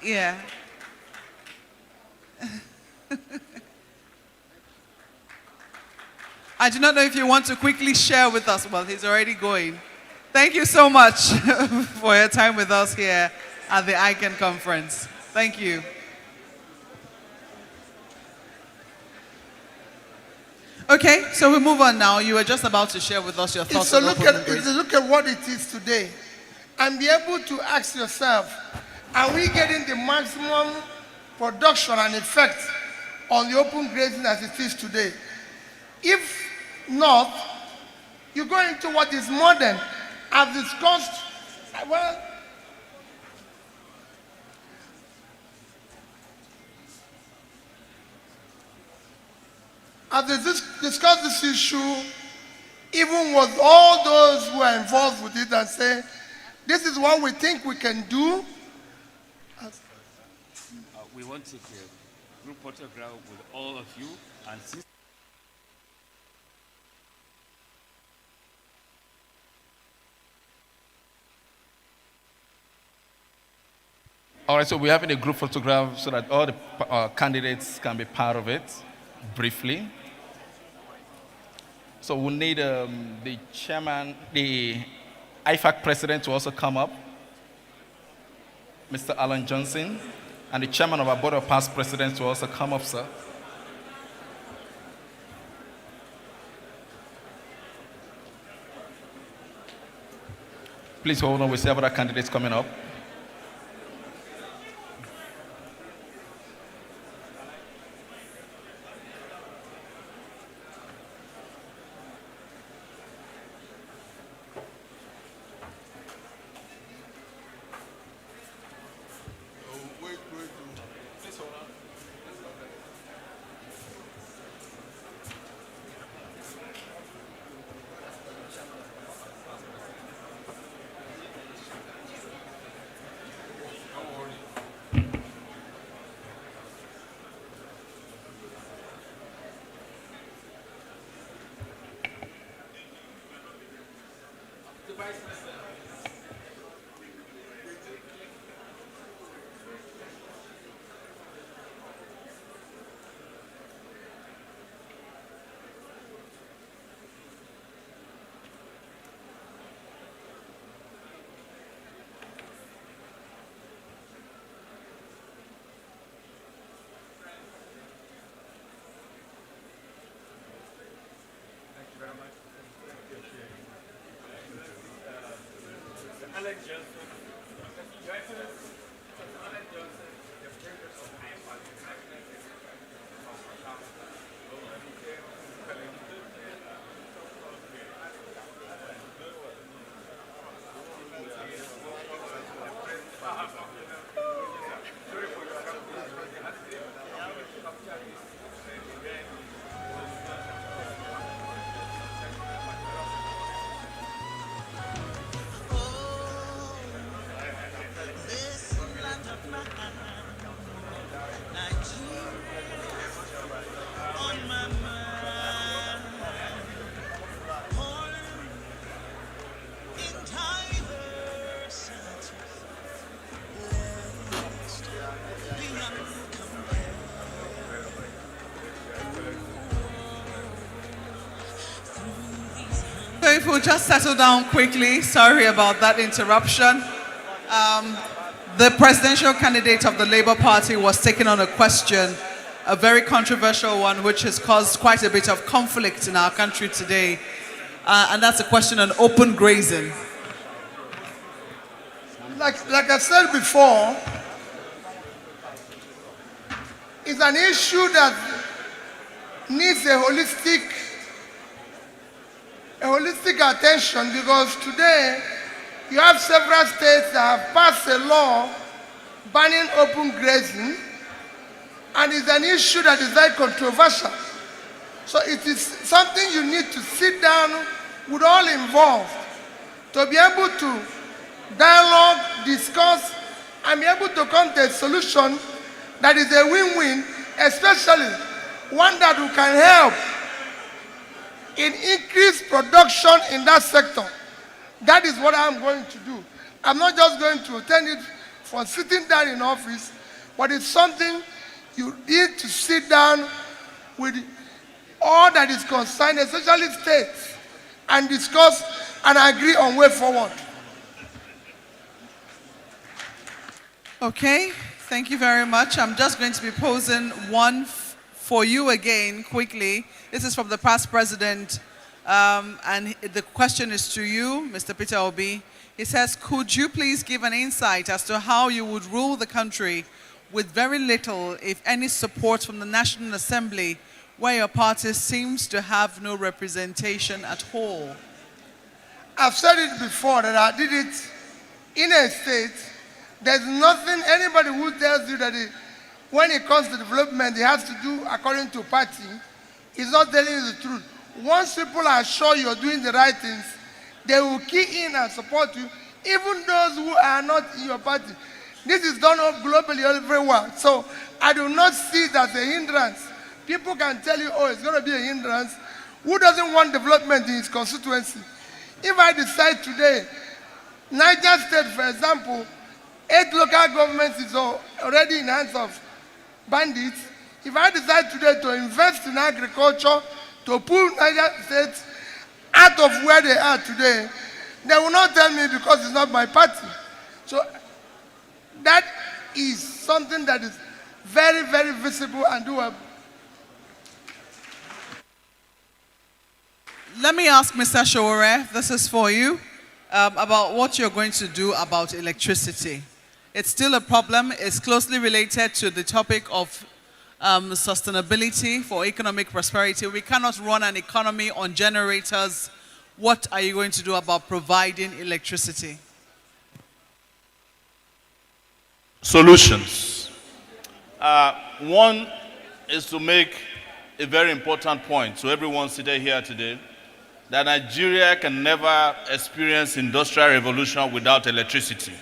Yeah. I do not know if you want to quickly share with us. Well, he's already going. Thank you so much for your time with us here at the Ican conference. Thank you. Okay, so we move on now. You were just about to share with us your thoughts on open grazing. It's a look at what it is today and be able to ask yourself, are we getting the maximum production and effect on the open grazing as it is today? If not, you go into what is modern. I've discussed, well, as they discuss this issue, even with all those who are involved with it, and say, this is what we think we can do. We want to take a group photograph with all of you, and since right, so we're having a group photograph so that all the candidates can be part of it, briefly. So we'll need the chairman, the IFAC president to also come up, Mr. Alan Johnson, and the chairman of our board of past presidents to also come up, sir. Please hold on, we see other candidates coming up. So if we'll just settle down quickly, sorry about that interruption. The presidential candidate of the Labour Party was taking on a question, a very controversial one, which has caused quite a bit of conflict in our country today. And that's a question on open grazing. Like I said before, it's an issue that needs a holistic attention, because today you have several states that have passed a law banning open grazing, and it's an issue that is very controversial. So it is something you need to sit down with all involved to be able to dialogue, discuss, and be able to come to a solution that is a win-win, especially one that can help in increased production in that sector. That is what I'm going to do. I'm not just going to attend it from sitting down in office, but it's something you need to sit down with all that is concerned, especially states, and discuss and agree on way forward. Okay, thank you very much. I'm just going to be posing one for you again quickly. This is from the past president, and the question is to you, Mr. Peter Obi. He says, could you please give an insight as to how you would rule the country with very little, if any, support from the National Assembly, where your party seems to have no representation at all? I've said it before that I did it in a state. There's nothing, anybody who tells you that when it comes to development, he has to do according to party, is not telling you the truth. Once people are sure you're doing the right things, they will key in and support you, even those who are not in your party. This is done globally everywhere. So I do not see it as a hindrance. People can tell you, oh, it's going to be a hindrance. Who doesn't want development in his constituency? If I decide today, Niger State, for example, 8 local governments is already in hands of bandits. If I decide today to invest in agriculture, to pull Niger State out of where they are today, they will not tell me because it's not my party. So that is something that is very, very visible and doable. Let me ask Mr. Showore, this is for you, about what you're going to do about electricity. It's still a problem. It's closely related to the topic of sustainability for economic prosperity. We cannot run an economy on generators. What are you going to do about providing electricity? Solutions. One is to make a very important point to everyone seated here today, that Nigeria can never experience industrial revolution without electricity.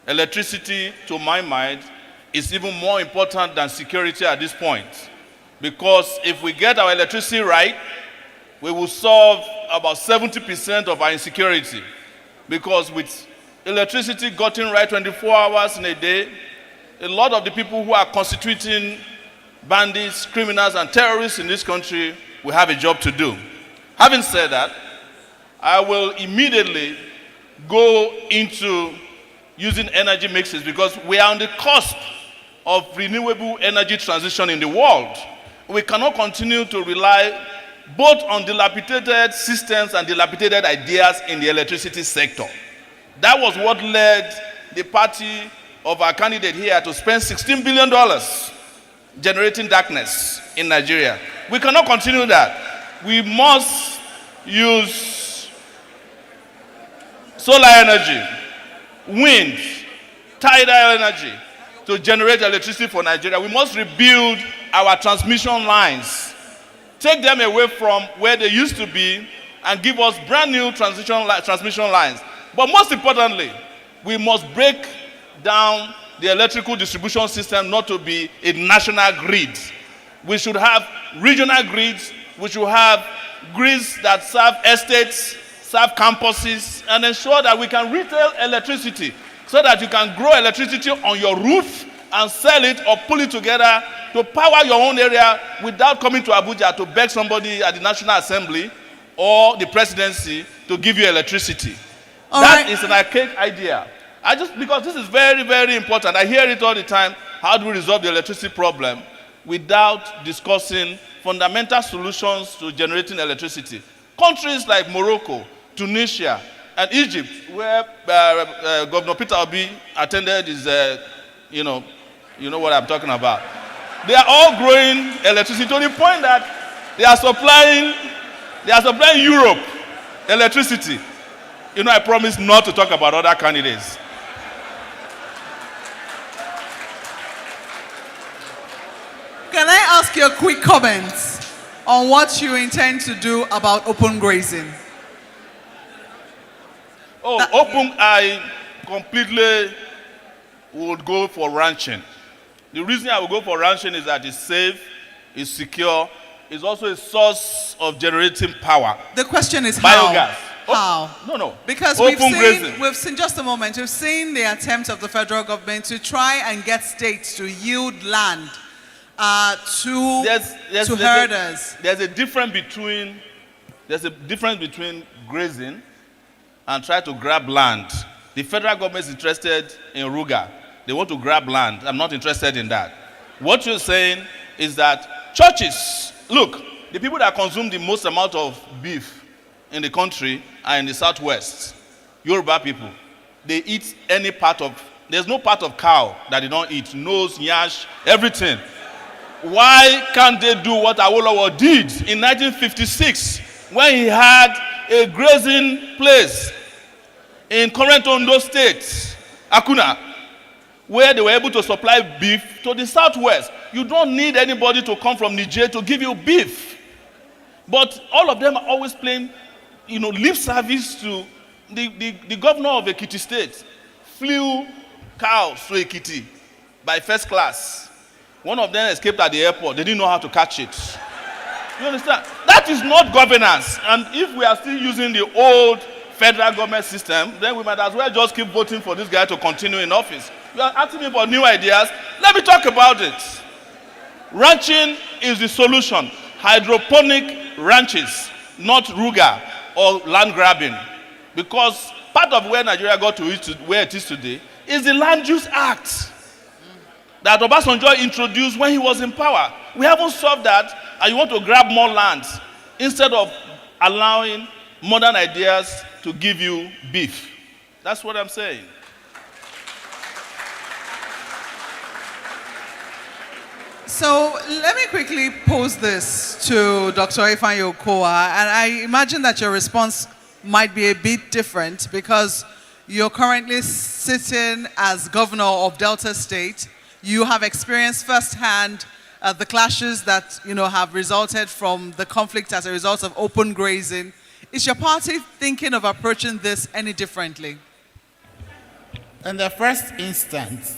Electricity, to my mind, is even more important than security at this point. Because if we get our electricity right, we will solve about 70% of our insecurity. Because with electricity gotten right 24 hours in a day, a lot of the people who are constituting bandits, criminals, and terrorists in this country will have a job to do. Having said that, I will immediately go into using energy mixes because we are on the cusp of renewable energy transition in the world. We cannot continue to rely both on dilapidated systems and dilapidated ideas in the electricity sector. That was what led the party of our candidate here to spend $16 billion generating darkness in Nigeria. We cannot continue that. We must use solar energy, wind, tidal energy to generate electricity for Nigeria. We must rebuild our transmission lines, take them away from where they used to be, and give us brand new transmission lines. But most importantly, we must break down the electrical distribution system not to be a national grid. We should have regional grids. We should have grids that serve estates, serve campuses, and ensure that we can retail electricity so that you can grow electricity on your roof and sell it or pull it together to power your own area without coming to Abuja to beg somebody at the National Assembly or the presidency to give you electricity. That is an archaic idea. Because this is very, very important. I hear it all the time. How do we resolve the electricity problem without discussing fundamental solutions to generating electricity? Countries like Morocco, Tunisia, and Egypt, where Governor Peter Obi attended his, you know what I'm talking about. They are all growing electricity to the point that they are supplying Europe electricity. I promise not to talk about other candidates. Can I ask you a quick comment on what you intend to do about open grazing? I completely would go for ranching. The reason I would go for ranching is that it's safe, it's secure, it's also a source of generating power. The question is how? Biogas. How? No. Because we've seen, just a moment, we've seen the attempt of the federal government to try and get states to yield land to herders. There's a difference between grazing and try to grab land. The federal government is interested in Ruga. They want to grab land. I'm not interested in that. What you're saying is that churches, look, the people that consume the most amount of beef in the country are in the southwest. Yoruba people. They eat any part of, there's no part of cow that they don't eat. Nose, yash, everything. Why can't they do what Awolowo did in 1956 when he had a grazing place in current Ondo State, Akuna, where they were able to supply beef to the southwest? You don't need anybody to come from Niger to give you beef. But all of them are always playing, lip service to the governor of Ekiti State. Flew cows to Ekiti by first class. One of them escaped at the airport. They didn't know how to catch it. You understand? That is not governance. And if we are still using the old federal government system, then we might as well just keep voting for this guy to continue in office. You are asking me for new ideas. Let me talk about it. Ranching is the solution. Hydroponic ranches, not Ruga or land grabbing. Because part of where Nigeria got to where it is today is the Land Use Act that Obasanjo introduced when he was in power. We haven't solved that, and you want to grab more land instead of allowing modern ideas to give you beef. That's what I'm saying. So let me quickly pose this to Dr. Ifeanyi Okowa, and I imagine that your response might be a bit different because you're currently sitting as governor of Delta State. You have experienced firsthand the clashes that have resulted from the conflict as a result of open grazing. Is your party thinking of approaching this any differently? In the first instance,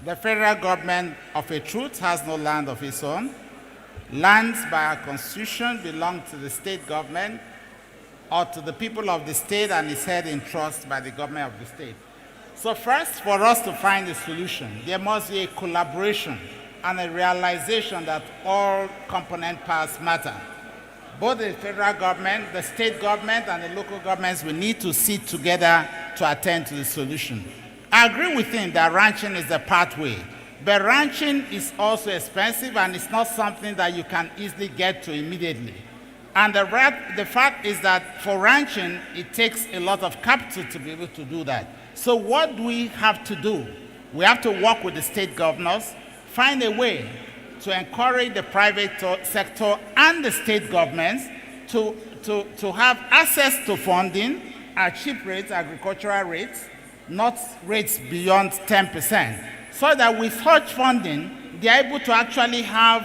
the federal government of a truth has no land of its own. Lands by our constitution belong to the state government or to the people of the state and is held in trust by the government of the state. So first, for us to find a solution, there must be a collaboration and a realization that all component parts matter. Both the federal government, the state government, and the local governments will need to sit together to attend to the solution. I agree with him that ranching is the pathway, but ranching is also expensive and it's not something that you can easily get to immediately. And the fact is that for ranching, it takes a lot of capital to be able to do that. So what do we have to do? We have to work with the state governors, find a way to encourage the private sector and the state governments to have access to funding at cheap rates, agricultural rates, not rates beyond 10%, so that with such funding, they're able to actually have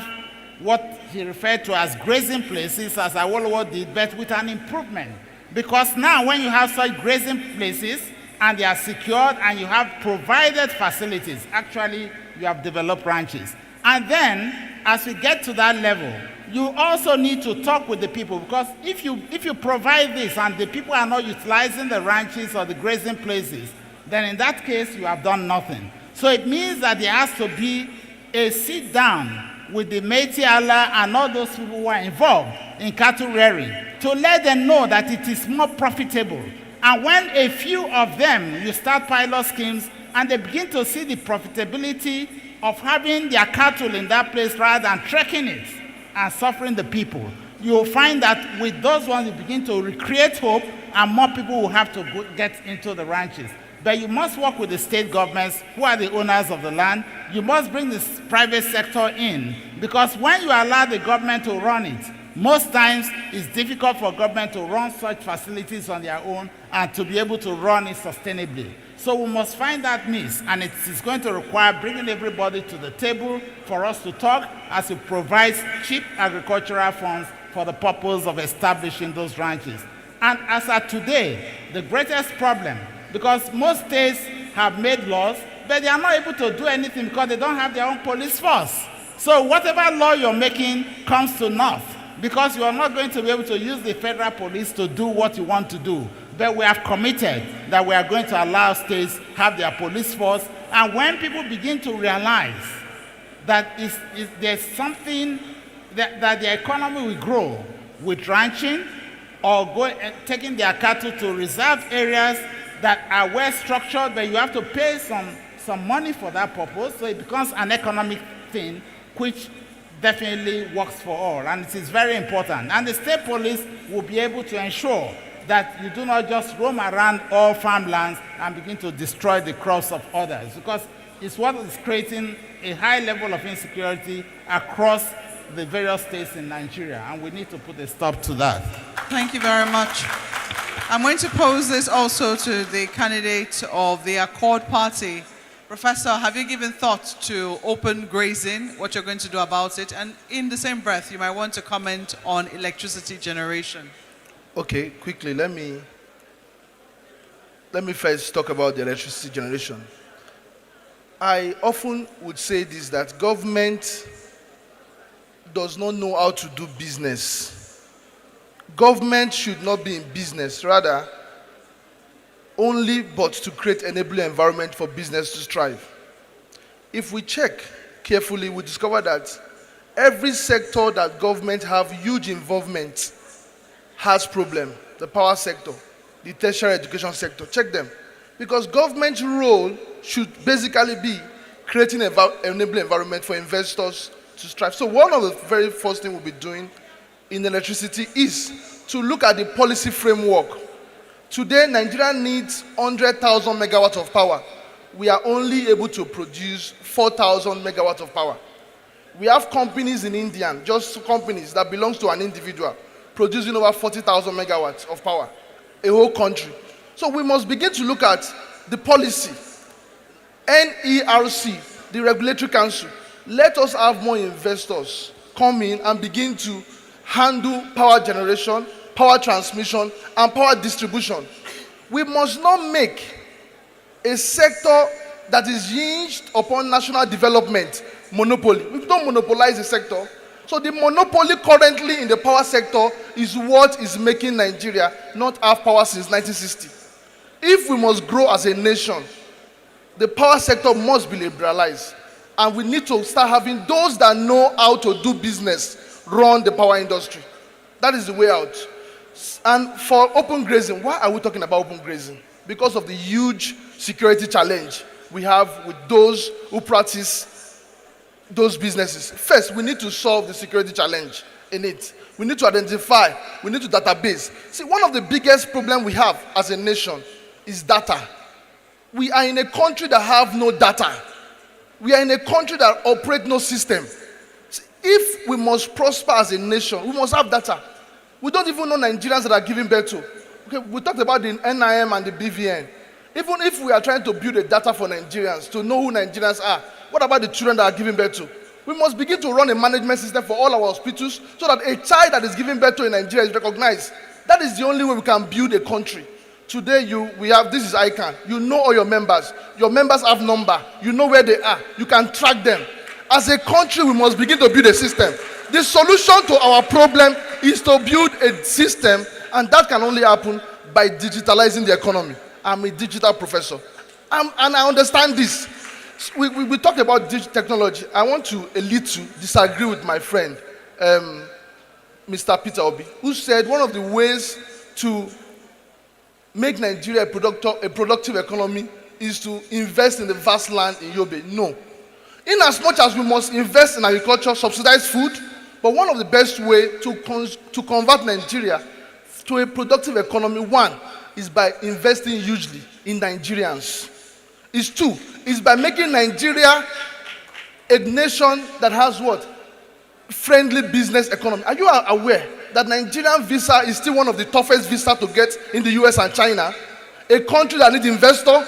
what he referred to as grazing places, as Awolowo did, but with an improvement. Because now when you have such grazing places, and they are secured, and you have provided facilities, actually you have developed ranches. And then, as we get to that level, you also need to talk with the people, because if you provide this and the people are not utilizing the ranches or the grazing places, then in that case, you have done nothing. So it means that there has to be a sit down with the Métis Allah and all those people who are involved in cattle rearing to let them know that it is more profitable. And when a few of them, you start pilot schemes and they begin to see the profitability of having their cattle in that place rather than trekking it and suffering the people, you'll find that with those ones, you begin to recreate hope and more people will have to get into the ranches. But you must work with the state governments who are the owners of the land. You must bring the private sector in, because when you allow the government to run it, most times it's difficult for government to run such facilities on their own and to be able to run it sustainably. So we must find that niche, and it is going to require bringing everybody to the table for us to talk as it provides cheap agricultural funds for the purpose of establishing those ranches. And as of today, the greatest problem, because most states have made laws, but they are not able to do anything because they don't have their own police force. So whatever law you're making comes to naught, because you are not going to be able to use the federal police to do what you want to do. But we have committed that we are going to allow states have their police force. And when people begin to realize that there's something that the economy will grow with ranching or taking their cattle to reserve areas that are well structured, but you have to pay some money for that purpose, so it becomes an economic thing which definitely works for all, and it is very important. And the state police will be able to ensure that you do not just roam around all farmlands and begin to destroy the crops of others, because it's what is creating a high level of insecurity across the various states in Nigeria, and we need to put a stop to that. Thank you very much. I'm going to pose this also to the candidate of the Accord Party. Professor, have you given thought to open grazing, what you're going to do about it? And in the same breath, you might want to comment on electricity generation. Okay, quickly, let me first talk about the electricity generation. I often would say this, that government does not know how to do business. Government should not be in business. Rather, only but to create an enabling environment for business to strive. If we check carefully, we discover that every sector that government have huge involvement has problem. The power sector, the tertiary education sector, check them. Because government's role should basically be creating an enabling environment for investors to strive. So one of the very first things we'll be doing in electricity is to look at the policy framework. Today, Nigeria needs 100,000 megawatts of power. We are only able to produce 4,000 megawatts of power. We have companies in India, just companies that belongs to an individual, producing over 40,000 megawatts of power, a whole country. So we must begin to look at the policy. NERC, the Regulatory Council, let us have more investors come in and begin to handle power generation, power transmission, and power distribution. We must not make a sector that is hinged upon national development monopoly. We don't monopolize the sector. So the monopoly currently in the power sector is what is making Nigeria not have power since 1960. If we must grow as a nation, the power sector must be liberalized. And we need to start having those that know how to do business run the power industry. That is the way out. And for open grazing, why are we talking about open grazing? Because of the huge security challenge we have with those who practice those businesses. First, we need to solve the security challenge in it. We need to identify, we need to database. See, one of the biggest problems we have as a nation is data. We are in a country that have no data. We are in a country that operates no system. See, if we must prosper as a nation, we must have data. We don't even know Nigerians that are giving birth to. Okay, we talked about the NIM and the BVN. Even if we are trying to build a data for Nigerians to know who Nigerians are, what about the children that are giving birth to? We must begin to run a management system for all our hospitals so that a child that is giving birth to in Nigeria is recognized. That is the only way we can build a country. Today, this is Ican. You know all your members. Your members have number. You know where they are. You can track them. As a country, we must begin to build a system. The solution to our problem is to build a system, and that can only happen by digitalizing the economy. I'm a digital professor. And I understand this. We talk about digital technology. I want to a little disagree with my friend, Mr. Peter Obi, who said one of the ways to make Nigeria a productive economy is to invest in the vast land in Yobe. No. In as much as we must invest in agriculture, subsidize food, but one of the best ways to convert Nigeria to a productive economy, one, is by investing hugely in Nigerians. Is two, is by making Nigeria a nation that has what? Friendly business economy. Are you aware that Nigerian visa is still one of the toughest visas to get in the US and China? A country that needs investor.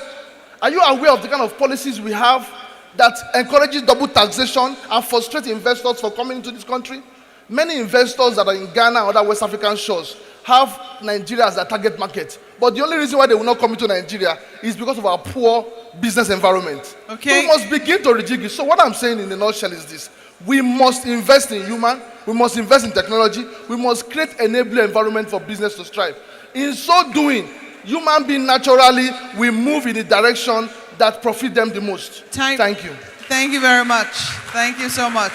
Are you aware of the kind of policies we have that encourages double taxation and frustrate investors for coming into this country? Many investors that are in Ghana and other West African shores have Nigeria as their target market. But the only reason why they will not come into Nigeria is because of our poor business environment. Okay. So we must begin to rejig it. So what I'm saying in a nutshell is this. We must invest in human, we must invest in technology, we must create an enabling environment for business to strive. In so doing, human beings naturally will move in the direction that profit them the most. Thank you. Thank you very much. Thank you so much.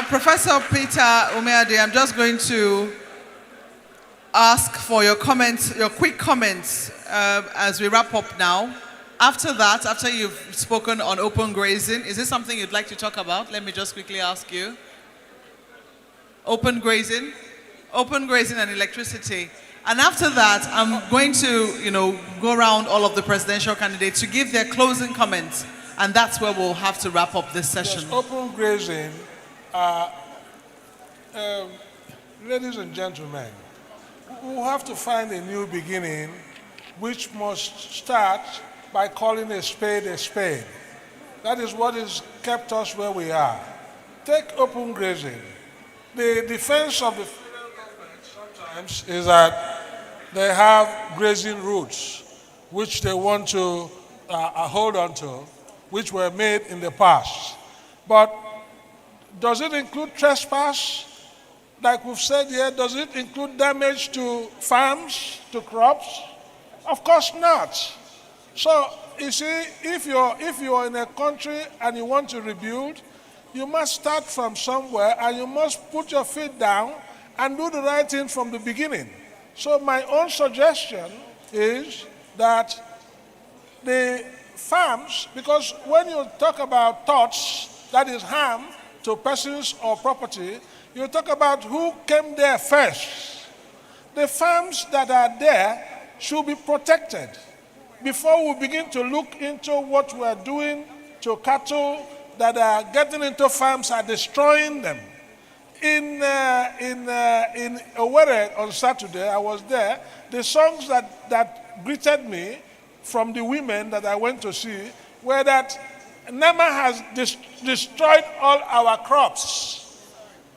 Professor Peter Umeade, I'm just going to ask for your comments, your quick comments as we wrap up now. After that, after you've spoken on open grazing, is this something you'd like to talk about? Let me just quickly ask you. Open grazing and electricity. And after that, I'm going to, go around all of the presidential candidates to give their closing comments. And that's where we'll have to wrap up this session. Yes, open grazing, ladies and gentlemen, we have to find a new beginning, which must start by calling a spade a spade. That is what has kept us where we are. Take open grazing. The defense of the federal government sometimes is that they have grazing routes, which they want to hold on to, which were made in the past. But does it include trespass? Like we've said here, does it include damage to farms, to crops? Of course not. So, you see, if you're in a country and you want to rebuild, you must start from somewhere and you must put your feet down and do the right thing from the beginning. So my own suggestion is that the farms, because when you talk about thoughts, that is harm to persons or property, you talk about who came there first. The farms that are there should be protected before we begin to look into what we are doing to cattle that are getting into farms are destroying them. In Owerri on Saturday, I was there. The songs that greeted me from the women that I went to see were that Nama has destroyed all our crops.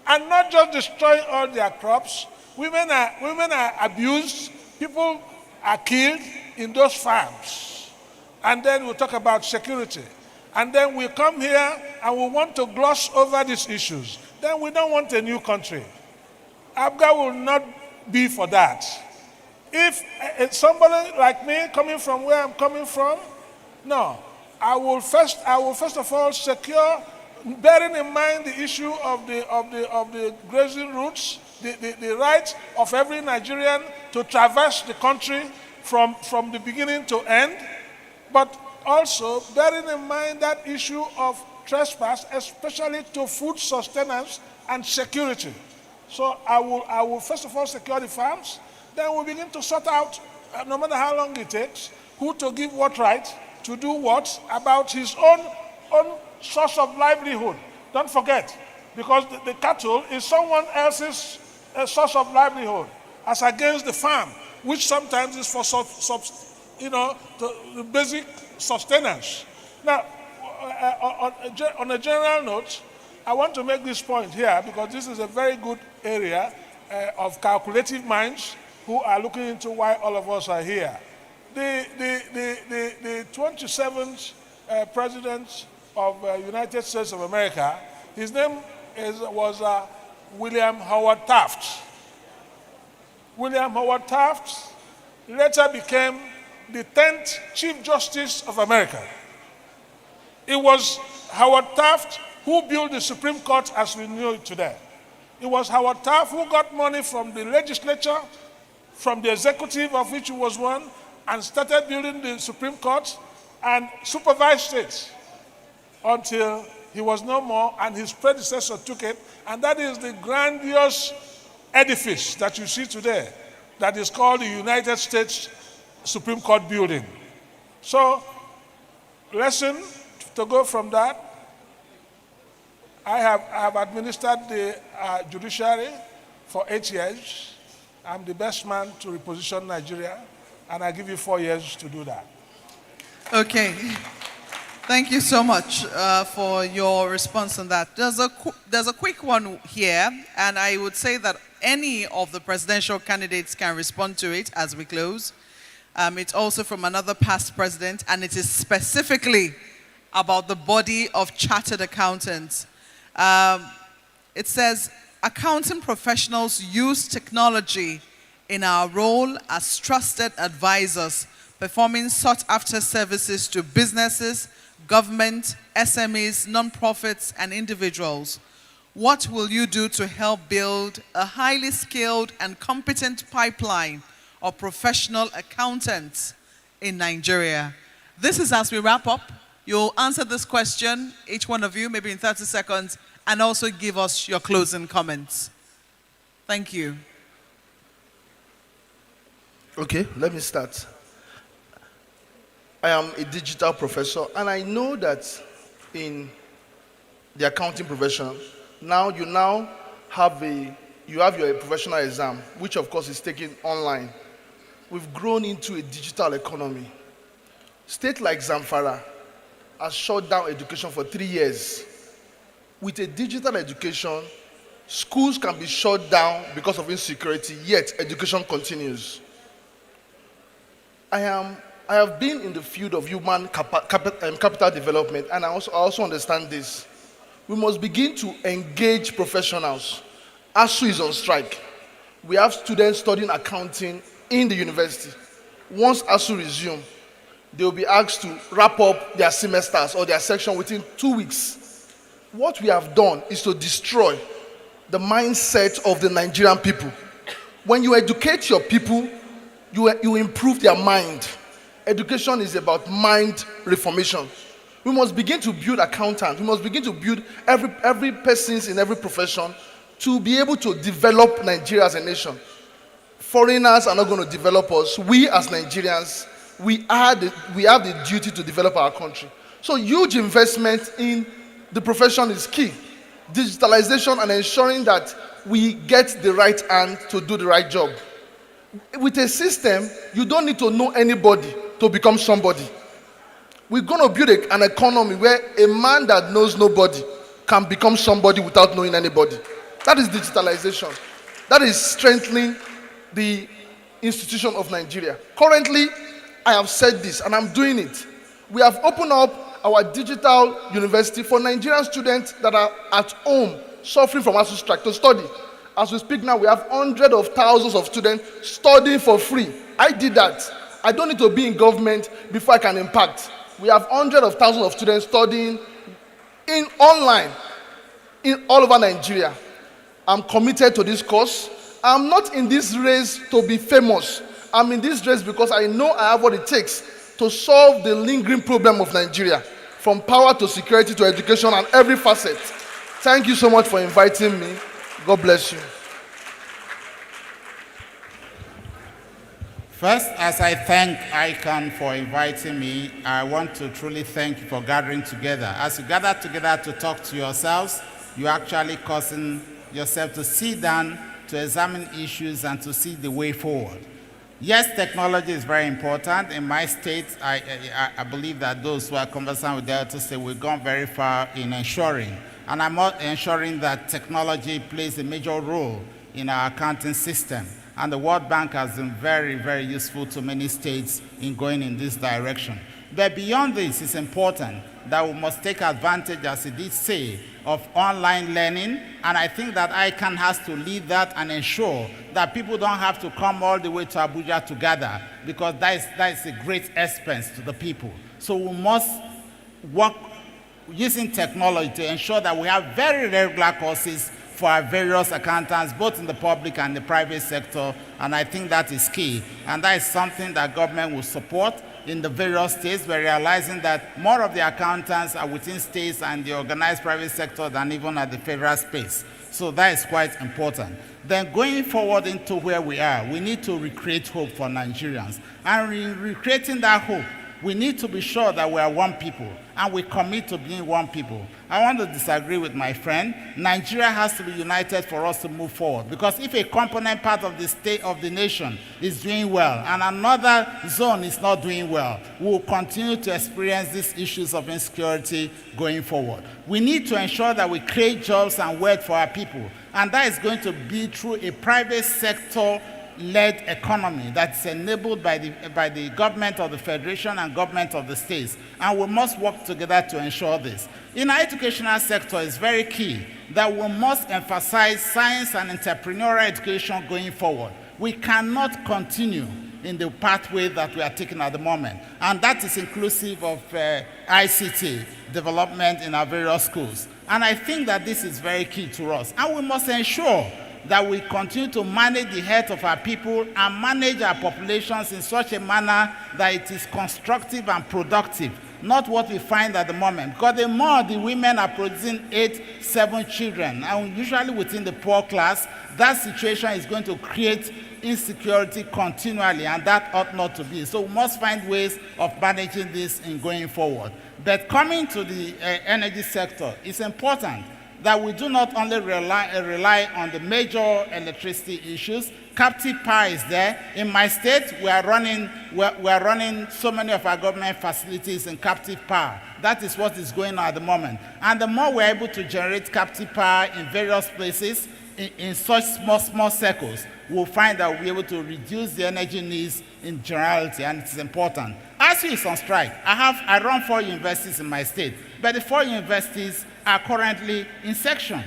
And not just destroying all their crops, women are abused, people are killed in those farms. And then we'll talk about security. And then we come here and we want to gloss over these issues. Then we don't want a new country. ABGA will not be for that. If somebody like me coming from where I'm coming from, no. I will first of all secure, bearing in mind the issue of the grazing routes, the right of every Nigerian to traverse the country from the beginning to end, but also bearing in mind that issue of trespass, especially to food sustenance and security. So I will first of all secure the farms, then we'll begin to sort out, no matter how long it takes, who to give what right, to do what, about his own source of livelihood. Don't forget, because the cattle is someone else's source of livelihood, as against the farm, which sometimes is for the basic sustenance. Now, on a general note, I want to make this point here because this is a very good area of calculative minds who are looking into why all of us are here. The 27th President of United States of America, his name was William Howard Taft. William Howard Taft later became the 10th Chief Justice of America. It was Howard Taft who built the Supreme Court as we know it today. It was Howard Taft who got money from the legislature, from the executive of which he was one, and started building the Supreme Court and supervised it until he was no more and his predecessor took it. And that is the grandiose edifice that you see today that is called the United States Supreme Court building. So, lesson to go from that, I have administered the judiciary for 8 years. I'm the best man to reposition Nigeria, and I give you 4 years to do that. Okay. Thank you so much for your response on that. There's a quick one here, and I would say that any of the presidential candidates can respond to it as we close. It's also from another past president, and it is specifically about the body of chartered accountants. It says, accounting professionals use technology in our role as trusted advisors, performing sought-after services to businesses, government, SMEs, non-profits, and individuals. What will you do to help build a highly skilled and competent pipeline of professional accountants in Nigeria? This is as we wrap up. You'll answer this question, each one of you, maybe in 30 seconds, and also give us your closing comments. Thank you. Okay, let me start. I am a digital professor, and I know that in the accounting profession, you have your professional exam, which of course is taken online. We've grown into a digital economy. State like Zamfara has shut down education for 3 years. With a digital education, schools can be shut down because of insecurity, yet education continues. I have been in the field of human capital development, and I also understand this. We must begin to engage professionals. ASU is on strike. We have students studying accounting in the university. once ASU resume, they will be asked to wrap up their semesters or their section within 2 weeks. What we have done is to destroy the mindset of the Nigerian people. When you educate your people, you improve their mind. Education is about mind reformation. We must begin to build accountants. We must begin to build every persons in every profession to be able to develop Nigeria as a nation. Foreigners are not going to develop us. We as Nigerians, we have the duty to develop our country. So huge investment in the profession is key. Digitalization and ensuring that we get the right hand to do the right job. With a system, you don't need to know anybody to become somebody. We're going to build an economy where a man that knows nobody can become somebody without knowing anybody. That is digitalization. That is strengthening the institution of Nigeria. Currently, I have said this and I'm doing it. We have opened up our digital university for Nigerian students that are at home suffering from ASU strike to study. As we speak now, we have hundreds of thousands of students studying for free. I did that. I don't need to be in government before I can impact. We have hundreds of thousands of students studying in online in all over Nigeria. I'm committed to this cause. I'm not in this race to be famous. I'm in this race because I know I have what it takes to solve the lingering problem of Nigeria, from power to security to education and every facet. Thank you so much for inviting me. God bless you. First, as I thank Ican for inviting me, I want to truly thank you for gathering together. As you gather together to talk to yourselves, you're actually causing yourself to sit down, to examine issues, and to see the way forward. Yes, technology is very important. In my state, I believe that those who are conversant with the Delta State, we've gone very far in ensuring. And I'm not ensuring that technology plays a major role in our accounting system. And the World Bank has been very, very useful to many states in going in this direction. But beyond this, it's important that we must take advantage, as he did say, of online learning. And I think that Ican has to lead that and ensure that people don't have to come all the way to Abuja to gather, because that is a great expense to the people. So we must work using technology to ensure that we have very regular courses for our various accountants, both in the public and the private sector, and I think that is key. And that is something that government will support in the various states. We're realizing that more of the accountants are within states and the organized private sector than even at the federal space. So that is quite important. Then going forward into where we are, we need to recreate hope for Nigerians. And recreating that hope, we need to be sure that we are one people, and we commit to being one people. I want to disagree with my friend. Nigeria has to be united for us to move forward, because if a component part of the state of the nation is doing well and another zone is not doing well, we will continue to experience these issues of insecurity going forward. We need to ensure that we create jobs and wealth for our people, and that is going to be through a private sector-led economy that's enabled by the government of the federation and government of the states. And we must work together to ensure this. In our educational sector, it's very key that we must emphasize science and entrepreneurial education going forward. We cannot continue in the pathway that we are taking at the moment. And that is inclusive of ICT development in our various schools. And I think that this is very key to us. And we must ensure that we continue to manage the health of our people and manage our populations in such a manner that it is constructive and productive, not what we find at the moment. Because the more the women are producing 8, 7 children, and usually within the poor class, that situation is going to create insecurity continually, and that ought not to be. So we must find ways of managing this in going forward. But coming to the energy sector, it's important that we do not only rely on the major electricity issues. Captive power is there. In my state, we are running so many of our government facilities in captive power. That is what is going on at the moment. And the more we're able to generate captive power in various places, in such small circles, we'll find that we'll be able to reduce the energy needs in generality, and it's important. ASU is on strike. I run 4 universities in my state, but the 4 universities are currently in section.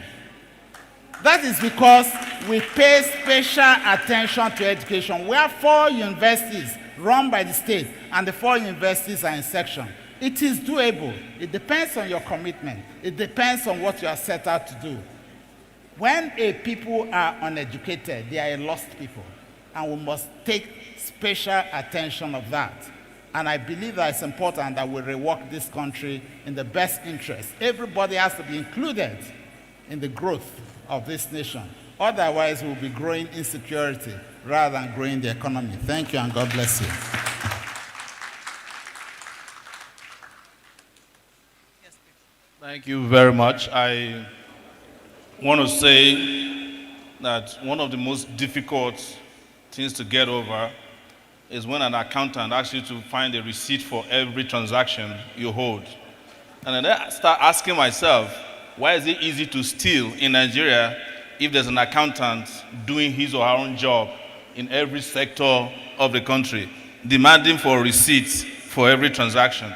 That is because we pay special attention to education. We have 4 universities run by the state, and the 4 universities are in section. It is doable. It depends on your commitment. It depends on what you are set out to do. When a people are uneducated, they are a lost people, and we must take special attention of that. And I believe that it's important that we rework this country in the best interest. Everybody has to be included in the growth of this nation. Otherwise, we'll be growing insecurity rather than growing the economy. Thank you, and God bless you. Thank you very much. I want to say that one of the most difficult things to get over is when an accountant asks you to find a receipt for every transaction you hold. And then I start asking myself, why is it easy to steal in Nigeria if there's an accountant doing his or her own job in every sector of the country, demanding for receipts for every transaction?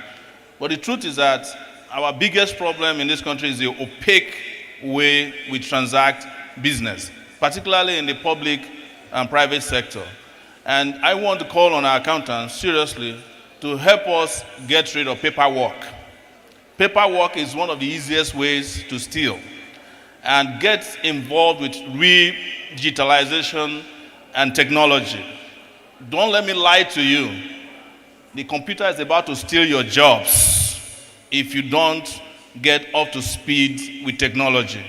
But the truth is that our biggest problem in this country is the opaque way we transact business, particularly in the public and private sector. And I want to call on our accountants seriously to help us get rid of paperwork. Paperwork is one of the easiest ways to steal. And get involved with real digitalization and technology. Don't let me lie to you. The computer is about to steal your jobs if you don't get up to speed with technology.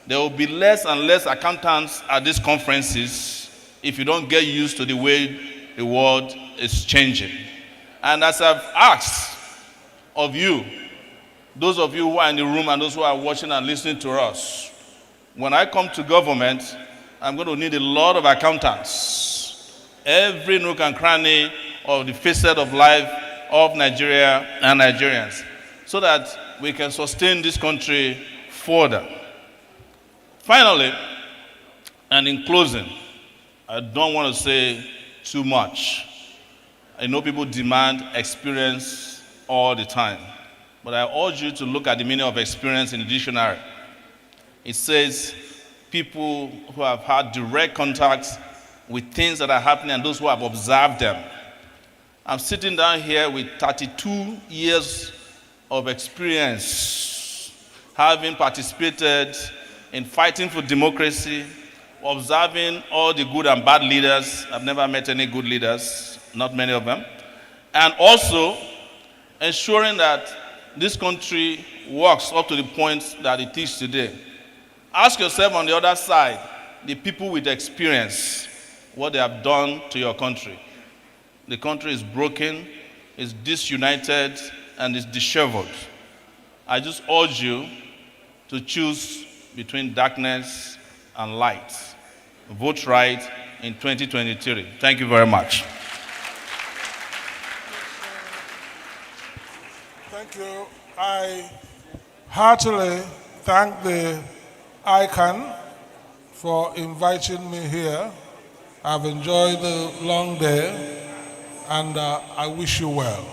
There will be less and less accountants at these conferences if you don't get used to the way the world is changing. And as I've asked of you, those of you who are in the room and those who are watching and listening to us, when I come to government, I'm going to need a lot of accountants. Every nook and cranny of the facet of life of Nigeria and Nigerians, so that we can sustain this country further. Finally, and in closing, I don't want to say too much. I know people demand experience all the time, but I urge you to look at the meaning of experience in the dictionary. It says people who have had direct contact with things that are happening and those who have observed them. I'm sitting down here with 32 years of experience, having participated in fighting for democracy, observing all the good and bad leaders. I've never met any good leaders, not many of them. And also ensuring that this country works up to the point that it is today. Ask yourself on the other side, the people with experience, what they have done to your country. The country is broken, is disunited, and is disheveled. I just urge you to choose between darkness and light. Vote right in 2023. Thank you very much. Thank you. I heartily thank the Ican for inviting me here. I've enjoyed the long day, and I wish you well.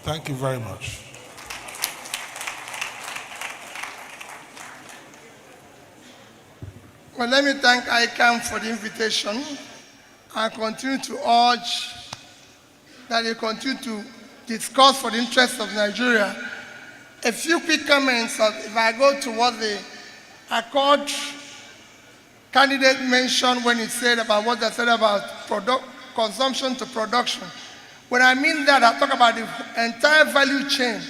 Thank you very much. Well, let me thank Ican for the invitation and continue to urge that they continue to discuss for the interest of Nigeria. A few quick comments if I go to what the Accord candidate mentioned when he said about what they said about consumption to production. When I mean that, I talk about the entire value chain.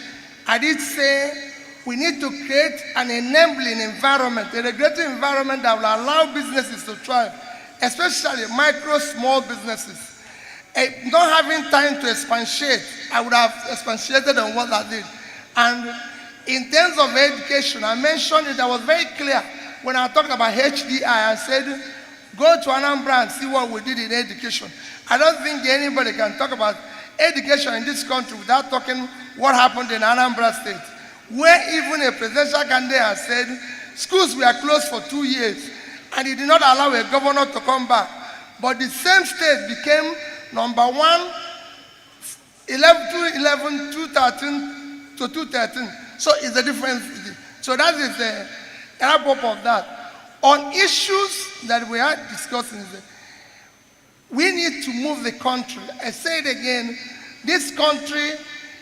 I did say we need to create an enabling environment, a regulated environment that will allow businesses to thrive, especially micro, small businesses. Not having time to expatiate, I would have expatiated on what I did. And in terms of education, I mentioned it, I was very clear when I talked about HDI. I said, go to Anambra and see what we did in education. I don't think anybody can talk about education in this country without talking what happened in Anambra State, where even a presidential candidate has said schools were closed for 2 years and he did not allow a governor to come back. But the same state became number one, 2011, 2013 to 2013. So it's a difference. So that is the wrap up of that. On issues that we are discussing, We need to move the country. I say it again, this country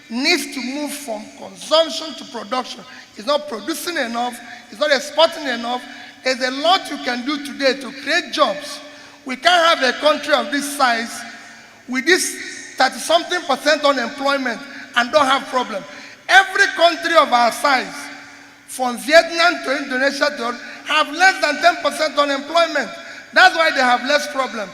needs to move from consumption to production. It's not producing enough, it's not exporting enough. There's a lot you can do today to create jobs. We can't have a country of this size with this 30-something% unemployment and don't have problem. Every country of our size, from Vietnam to Indonesia, have less than 10% unemployment. That's why they have less problem.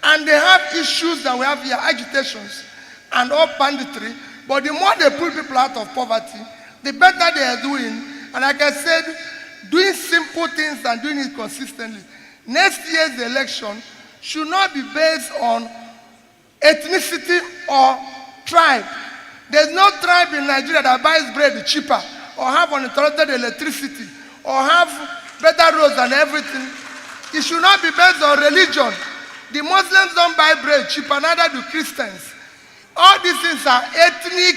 And they have issues that we have here, agitations and all banditry. But the more they pull people out of poverty, the better they are doing. And like I said, doing simple things and doing it consistently. Next year's election should not be based on ethnicity or tribe. There's no tribe in Nigeria that buys bread cheaper or have uninterrupted electricity or have better roads and everything. It should not be based on religion. The Muslims don't buy bread cheaper, neither do Christians. All these things are ethnic.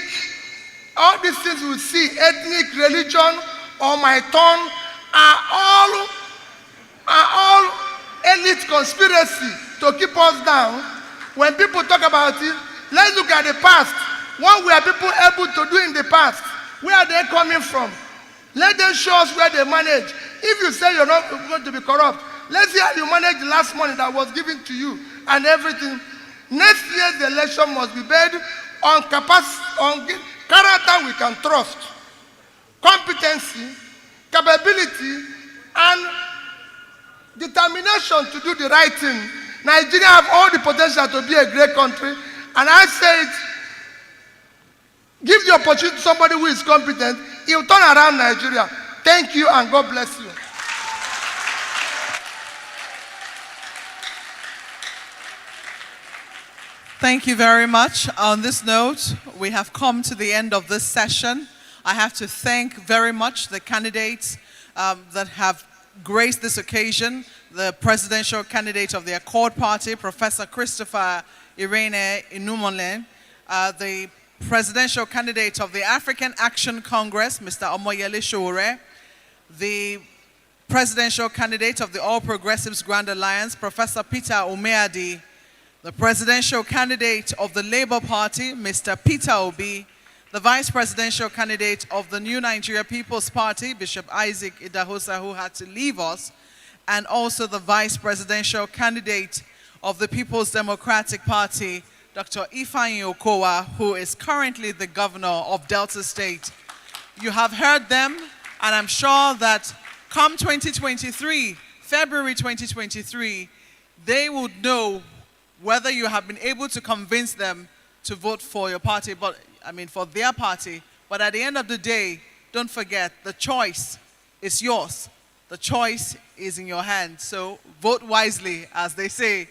All these things we see, ethnic, religion, or my tongue, are all elite conspiracy to keep us down. When people talk about it, let's look at the past. What were people able to do in the past? Where are they coming from? Let them show us where they manage. If you say you're not going to be corrupt, let's see how you manage the last money that was given to you and everything. Next year's election must be based on capacity, on character we can trust, competency, capability, and determination to do the right thing. Nigeria have all the potential to be a great country, and I say it, give the opportunity to somebody who is competent, he will turn around Nigeria. Thank you, and God bless you. Thank you very much. On this note, we have come to the end of this session. I have to thank very much the candidates that have graced this occasion. The presidential candidate of the Accord Party, Professor Christopher Irene Inumole, the presidential candidate of the African Action Congress, Mr. Omoyele Sowore, the presidential candidate of the All Progressives Grand Alliance, Professor Peter Umeadi, the presidential candidate of the Labour Party, Mr. Peter Obi, the vice presidential candidate of the New Nigeria People's Party, Bishop Isaac Idahosa, who had to leave us, and also the vice presidential candidate of the People's Democratic Party, Dr. Ifeanyi Okowa, who is currently the governor of Delta State. You have heard them, and I'm sure that come 2023, February 2023, they would know whether you have been able to convince them to vote for your party, for their party. But at the end of the day, don't forget, the choice is yours. The choice is in your hands. So vote wisely, as they say.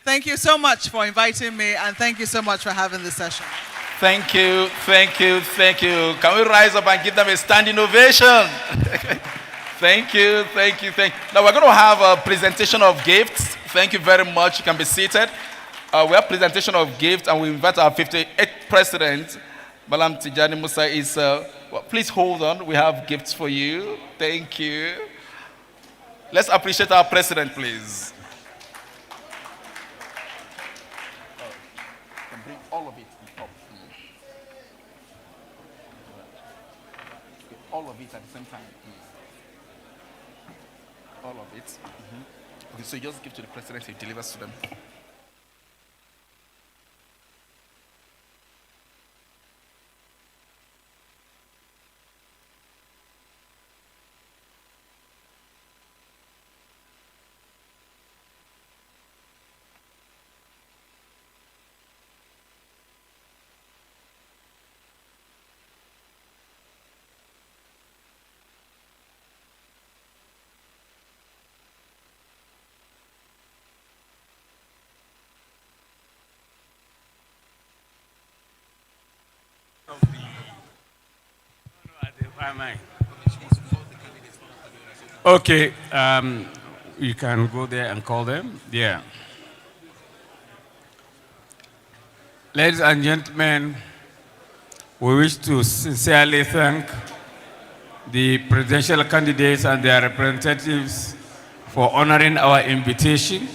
Thank you so much for inviting me, and thank you so much for having this session. Thank you, thank you, thank you. Can we rise up and give them a standing ovation? Thank you, thank you, thank you. Now we're going to have a presentation of gifts. Thank you very much. You can be seated. We have presentation of gifts, and we invite our 58th president, Malam Tijani Musa, is, please hold on. We have gifts for you. Thank you. Let's appreciate our president, please. Can bring all of it up. All of it at the same time, please. All of it. Okay, so you just give to the president, he delivers to them. Okay, you can go there and call them. Yeah. Ladies and gentlemen, we wish to sincerely thank the presidential candidates and their representatives for honoring our invitation.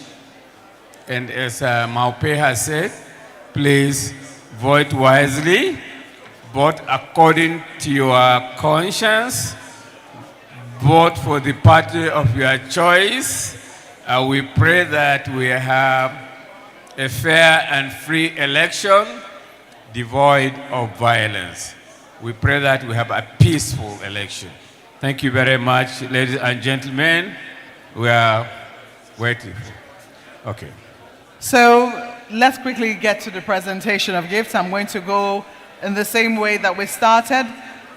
And as Maupe has said, please vote wisely, vote according to your conscience, vote for the party of your choice. We pray that we have a fair and free election devoid of violence. We pray that we have a peaceful election. Thank you very much, ladies and gentlemen. We are waiting. Okay. So let's quickly get to the presentation of gifts. I'm going to go in the same way that we started.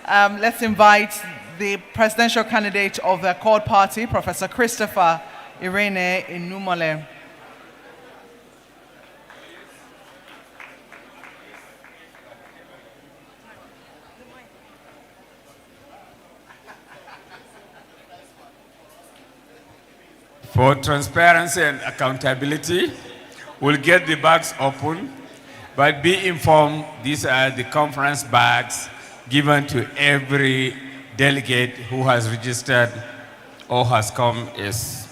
Let's invite the presidential candidate of the Accord Party, Professor Christopher Irene Inumole. For transparency and accountability, we'll get the bags open, but be informed these are the conference bags given to every delegate who has registered or has come as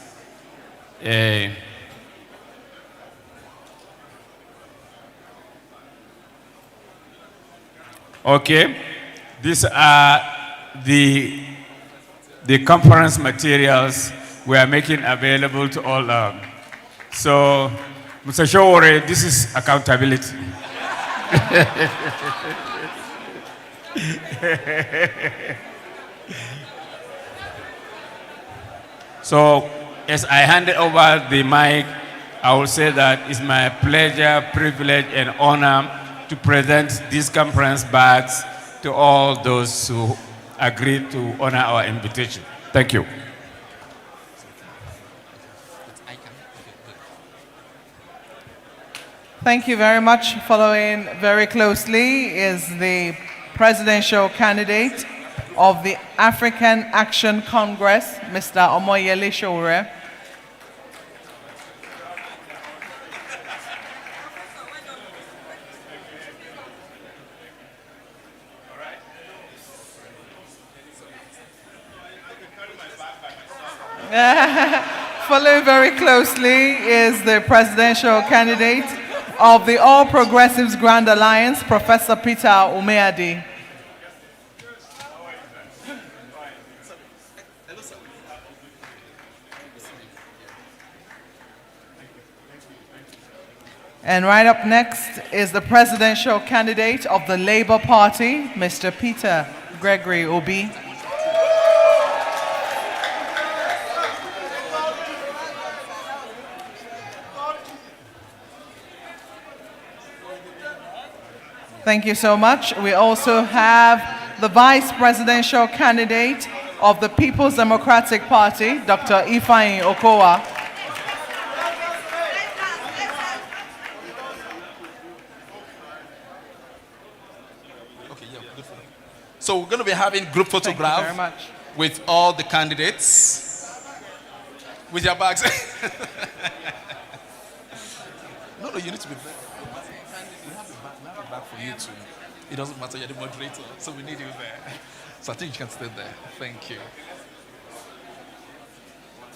a okay. These are the conference materials we are making available to all. So, Mr. Showore, this is accountability. So, as I hand over the mic, I will say that it's my pleasure, privilege, and honor to present these conference bags to all those who agreed to honor our invitation. Thank you. Thank you very much. Following very closely is the presidential candidate of the African Action Congress, Mr. Omoyele Sowore. Following very closely is the presidential candidate of the All Progressives Grand Alliance, Professor Peter Umeadi. And right up next is the presidential candidate of the Labour Party, Mr. Peter Gregory Obi. Thank you so much. We also have the vice presidential candidate of the People's Democratic Party, Dr. Ifeanyi Okowa. So we're going to be having group photograph with all the candidates. With your bags. No, you need to be there. We have a bag for you too. It doesn't matter, you're the moderator, so we need you there. So I think you can stay there. Thank you.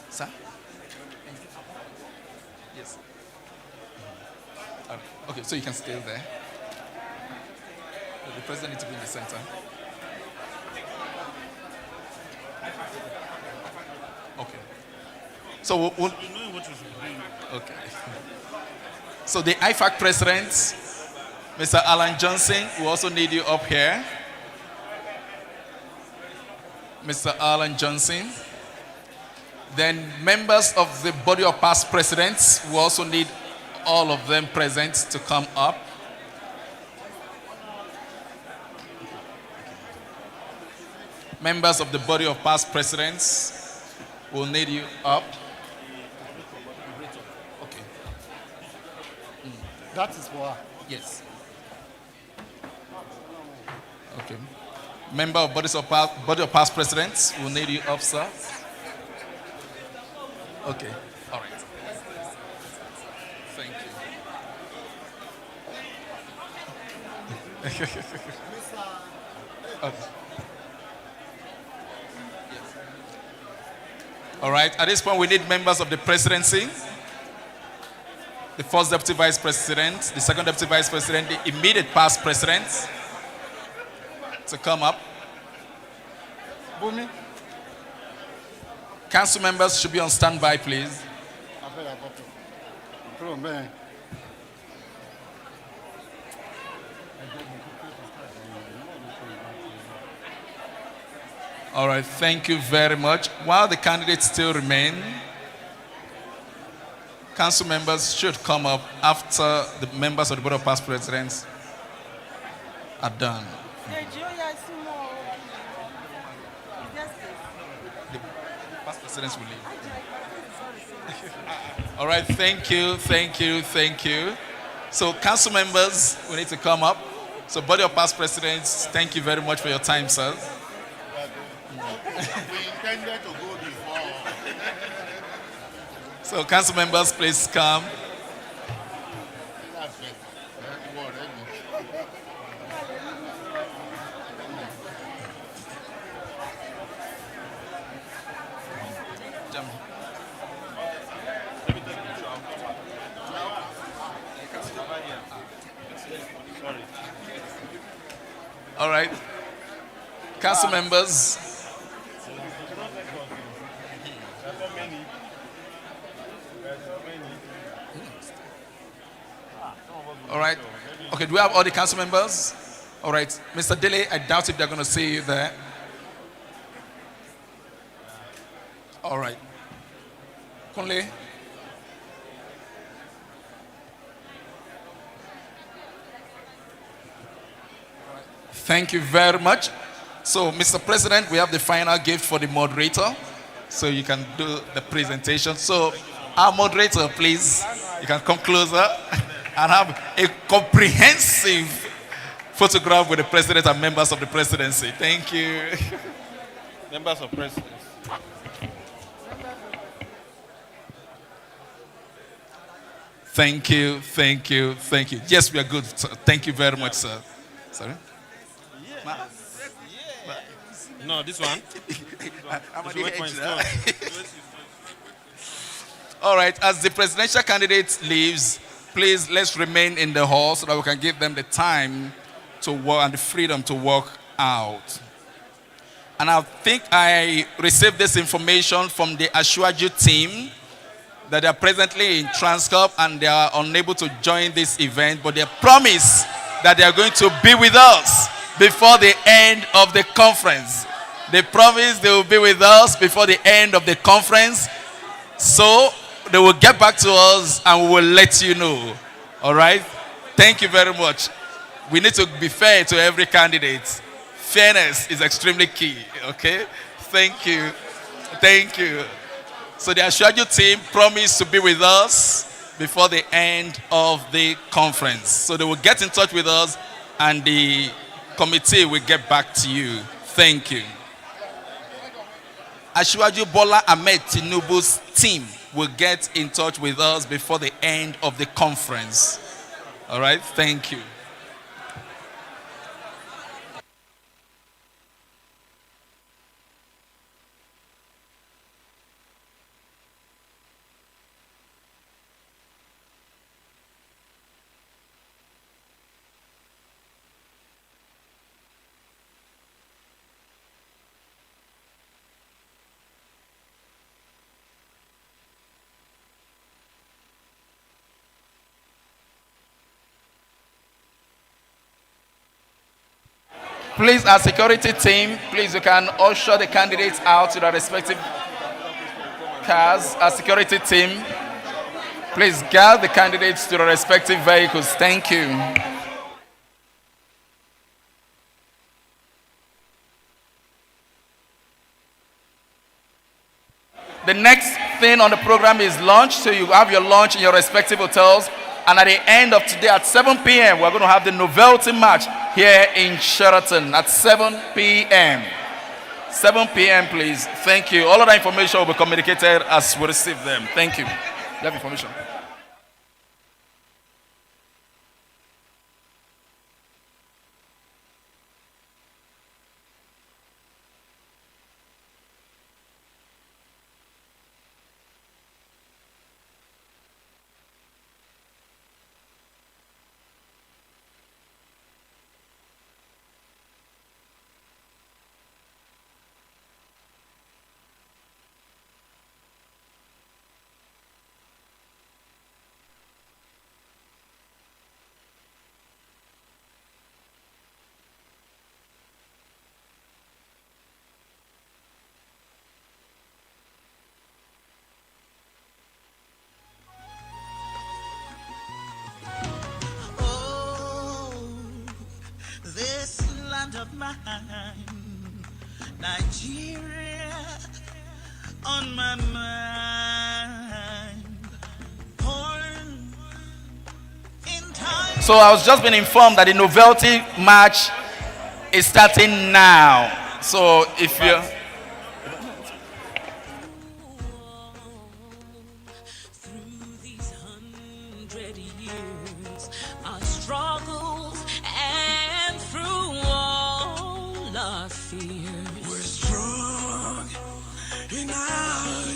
Sir? Yes. Okay, so you can stay there. The president needs to be in the center. Okay. So we'll okay. So the IFAC president, Mr. Alan Johnson, we also need you up here. Mr. Alan Johnson. Then members of the body of past presidents, we also need all of them present to come up. Members of the body of past presidents, we'll need you up. Okay. That is for her. Yes. Okay. Member of body of past presidents, we'll need you up, sir. Okay. All right. Thank you. Okay. All right. At this point, we need members of the presidency. the first deputy vice president, the second deputy vice president, the immediate past presidents to come up. Bumi. Council members should be on standby, please. All right, thank you very much. While the candidates still remain, council members should come up after the members of the Board of Past Presidents are done. The past presidents will leave. All right, thank you, thank you, thank you. So council members, we need to come up. So Board of Past Presidents, thank you very much for your time, sir. We intended to go before. So council members, please come. All right. Council members. All right. Okay, do we have all the council members? All right. Mr. Dele, I doubt if they're going to see you there. All right. Kunle. Thank you very much. So, Mr. President, we have the final gift for the moderator. So you can do the presentation. So, our moderator, please, you can come closer and have a comprehensive photograph with the president and members of the presidency. Thank you. Members of presidency. Thank you, thank you, thank you. Yes, we are good. Sir. Thank you very much, sir. Sorry? No, this one. All right, as the presidential candidate leaves, please let's remain in the hall so that we can give them the time to work and the freedom to walk out. And I think I received this information from the Ashwaju team that they are presently in Transcorp and they are unable to join this event, but they promise that they are going to be with us before the end of the conference. They promise they will be with us before the end of the conference. So they will get back to us and we will let you know. All right? Thank you very much. We need to be fair to every candidate. Fairness is extremely key. Okay? Thank you. Thank you. So the Ashwaju team promised to be with us before the end of the conference. So they will get in touch with us and the committee will get back to you. Thank you. Ashwaju Bola Ahmed Tinubu's team will get in touch with us before the end of the conference. All right, thank you. Please, our security team, please, you can usher the candidates out to their respective cars. Our security team, please guide the candidates to their respective vehicles. Thank you. The next thing on the program is lunch. So you have your lunch in your respective hotels. And at the end of today at 7 p.m., we're going to have the novelty match here in Sheraton at 7 p.m. 7 p.m., please. Thank you. All of that information will be communicated as we receive them. Thank you. You have information. mind. Nigeria on my mind. Born in time. So I was just being informed that the novelty march is starting now. So if you Through these 100 years, our struggles and through all our fears, we're strong in our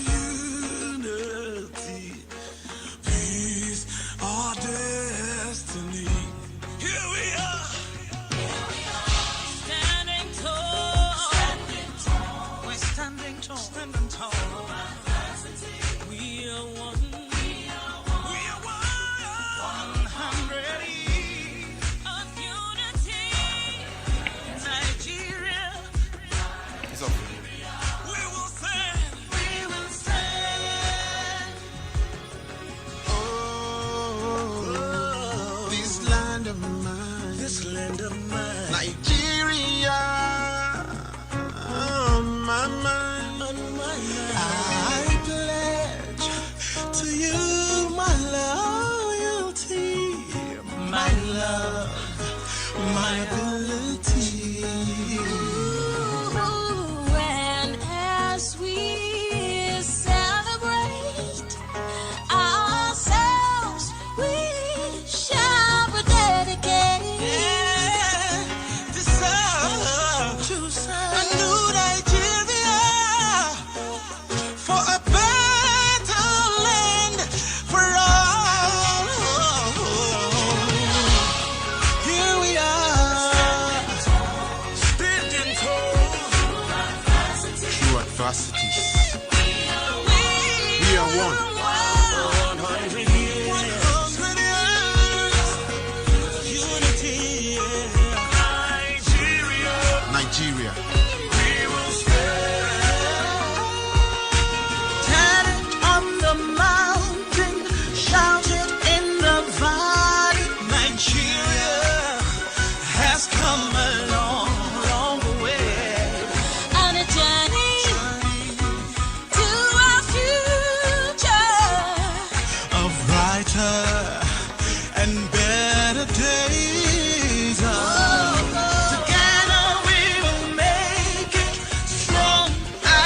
unity. Peace, our destiny. Here we are. Standing tall. We're standing tall. Standing tall. We are one. We are 100 years of unity. Nigeria. We will stand. We will stand. Oh, this land of mine. This land of mine. Nigeria. On my mind. On my mind. I pledge to you my loyalty, my love, my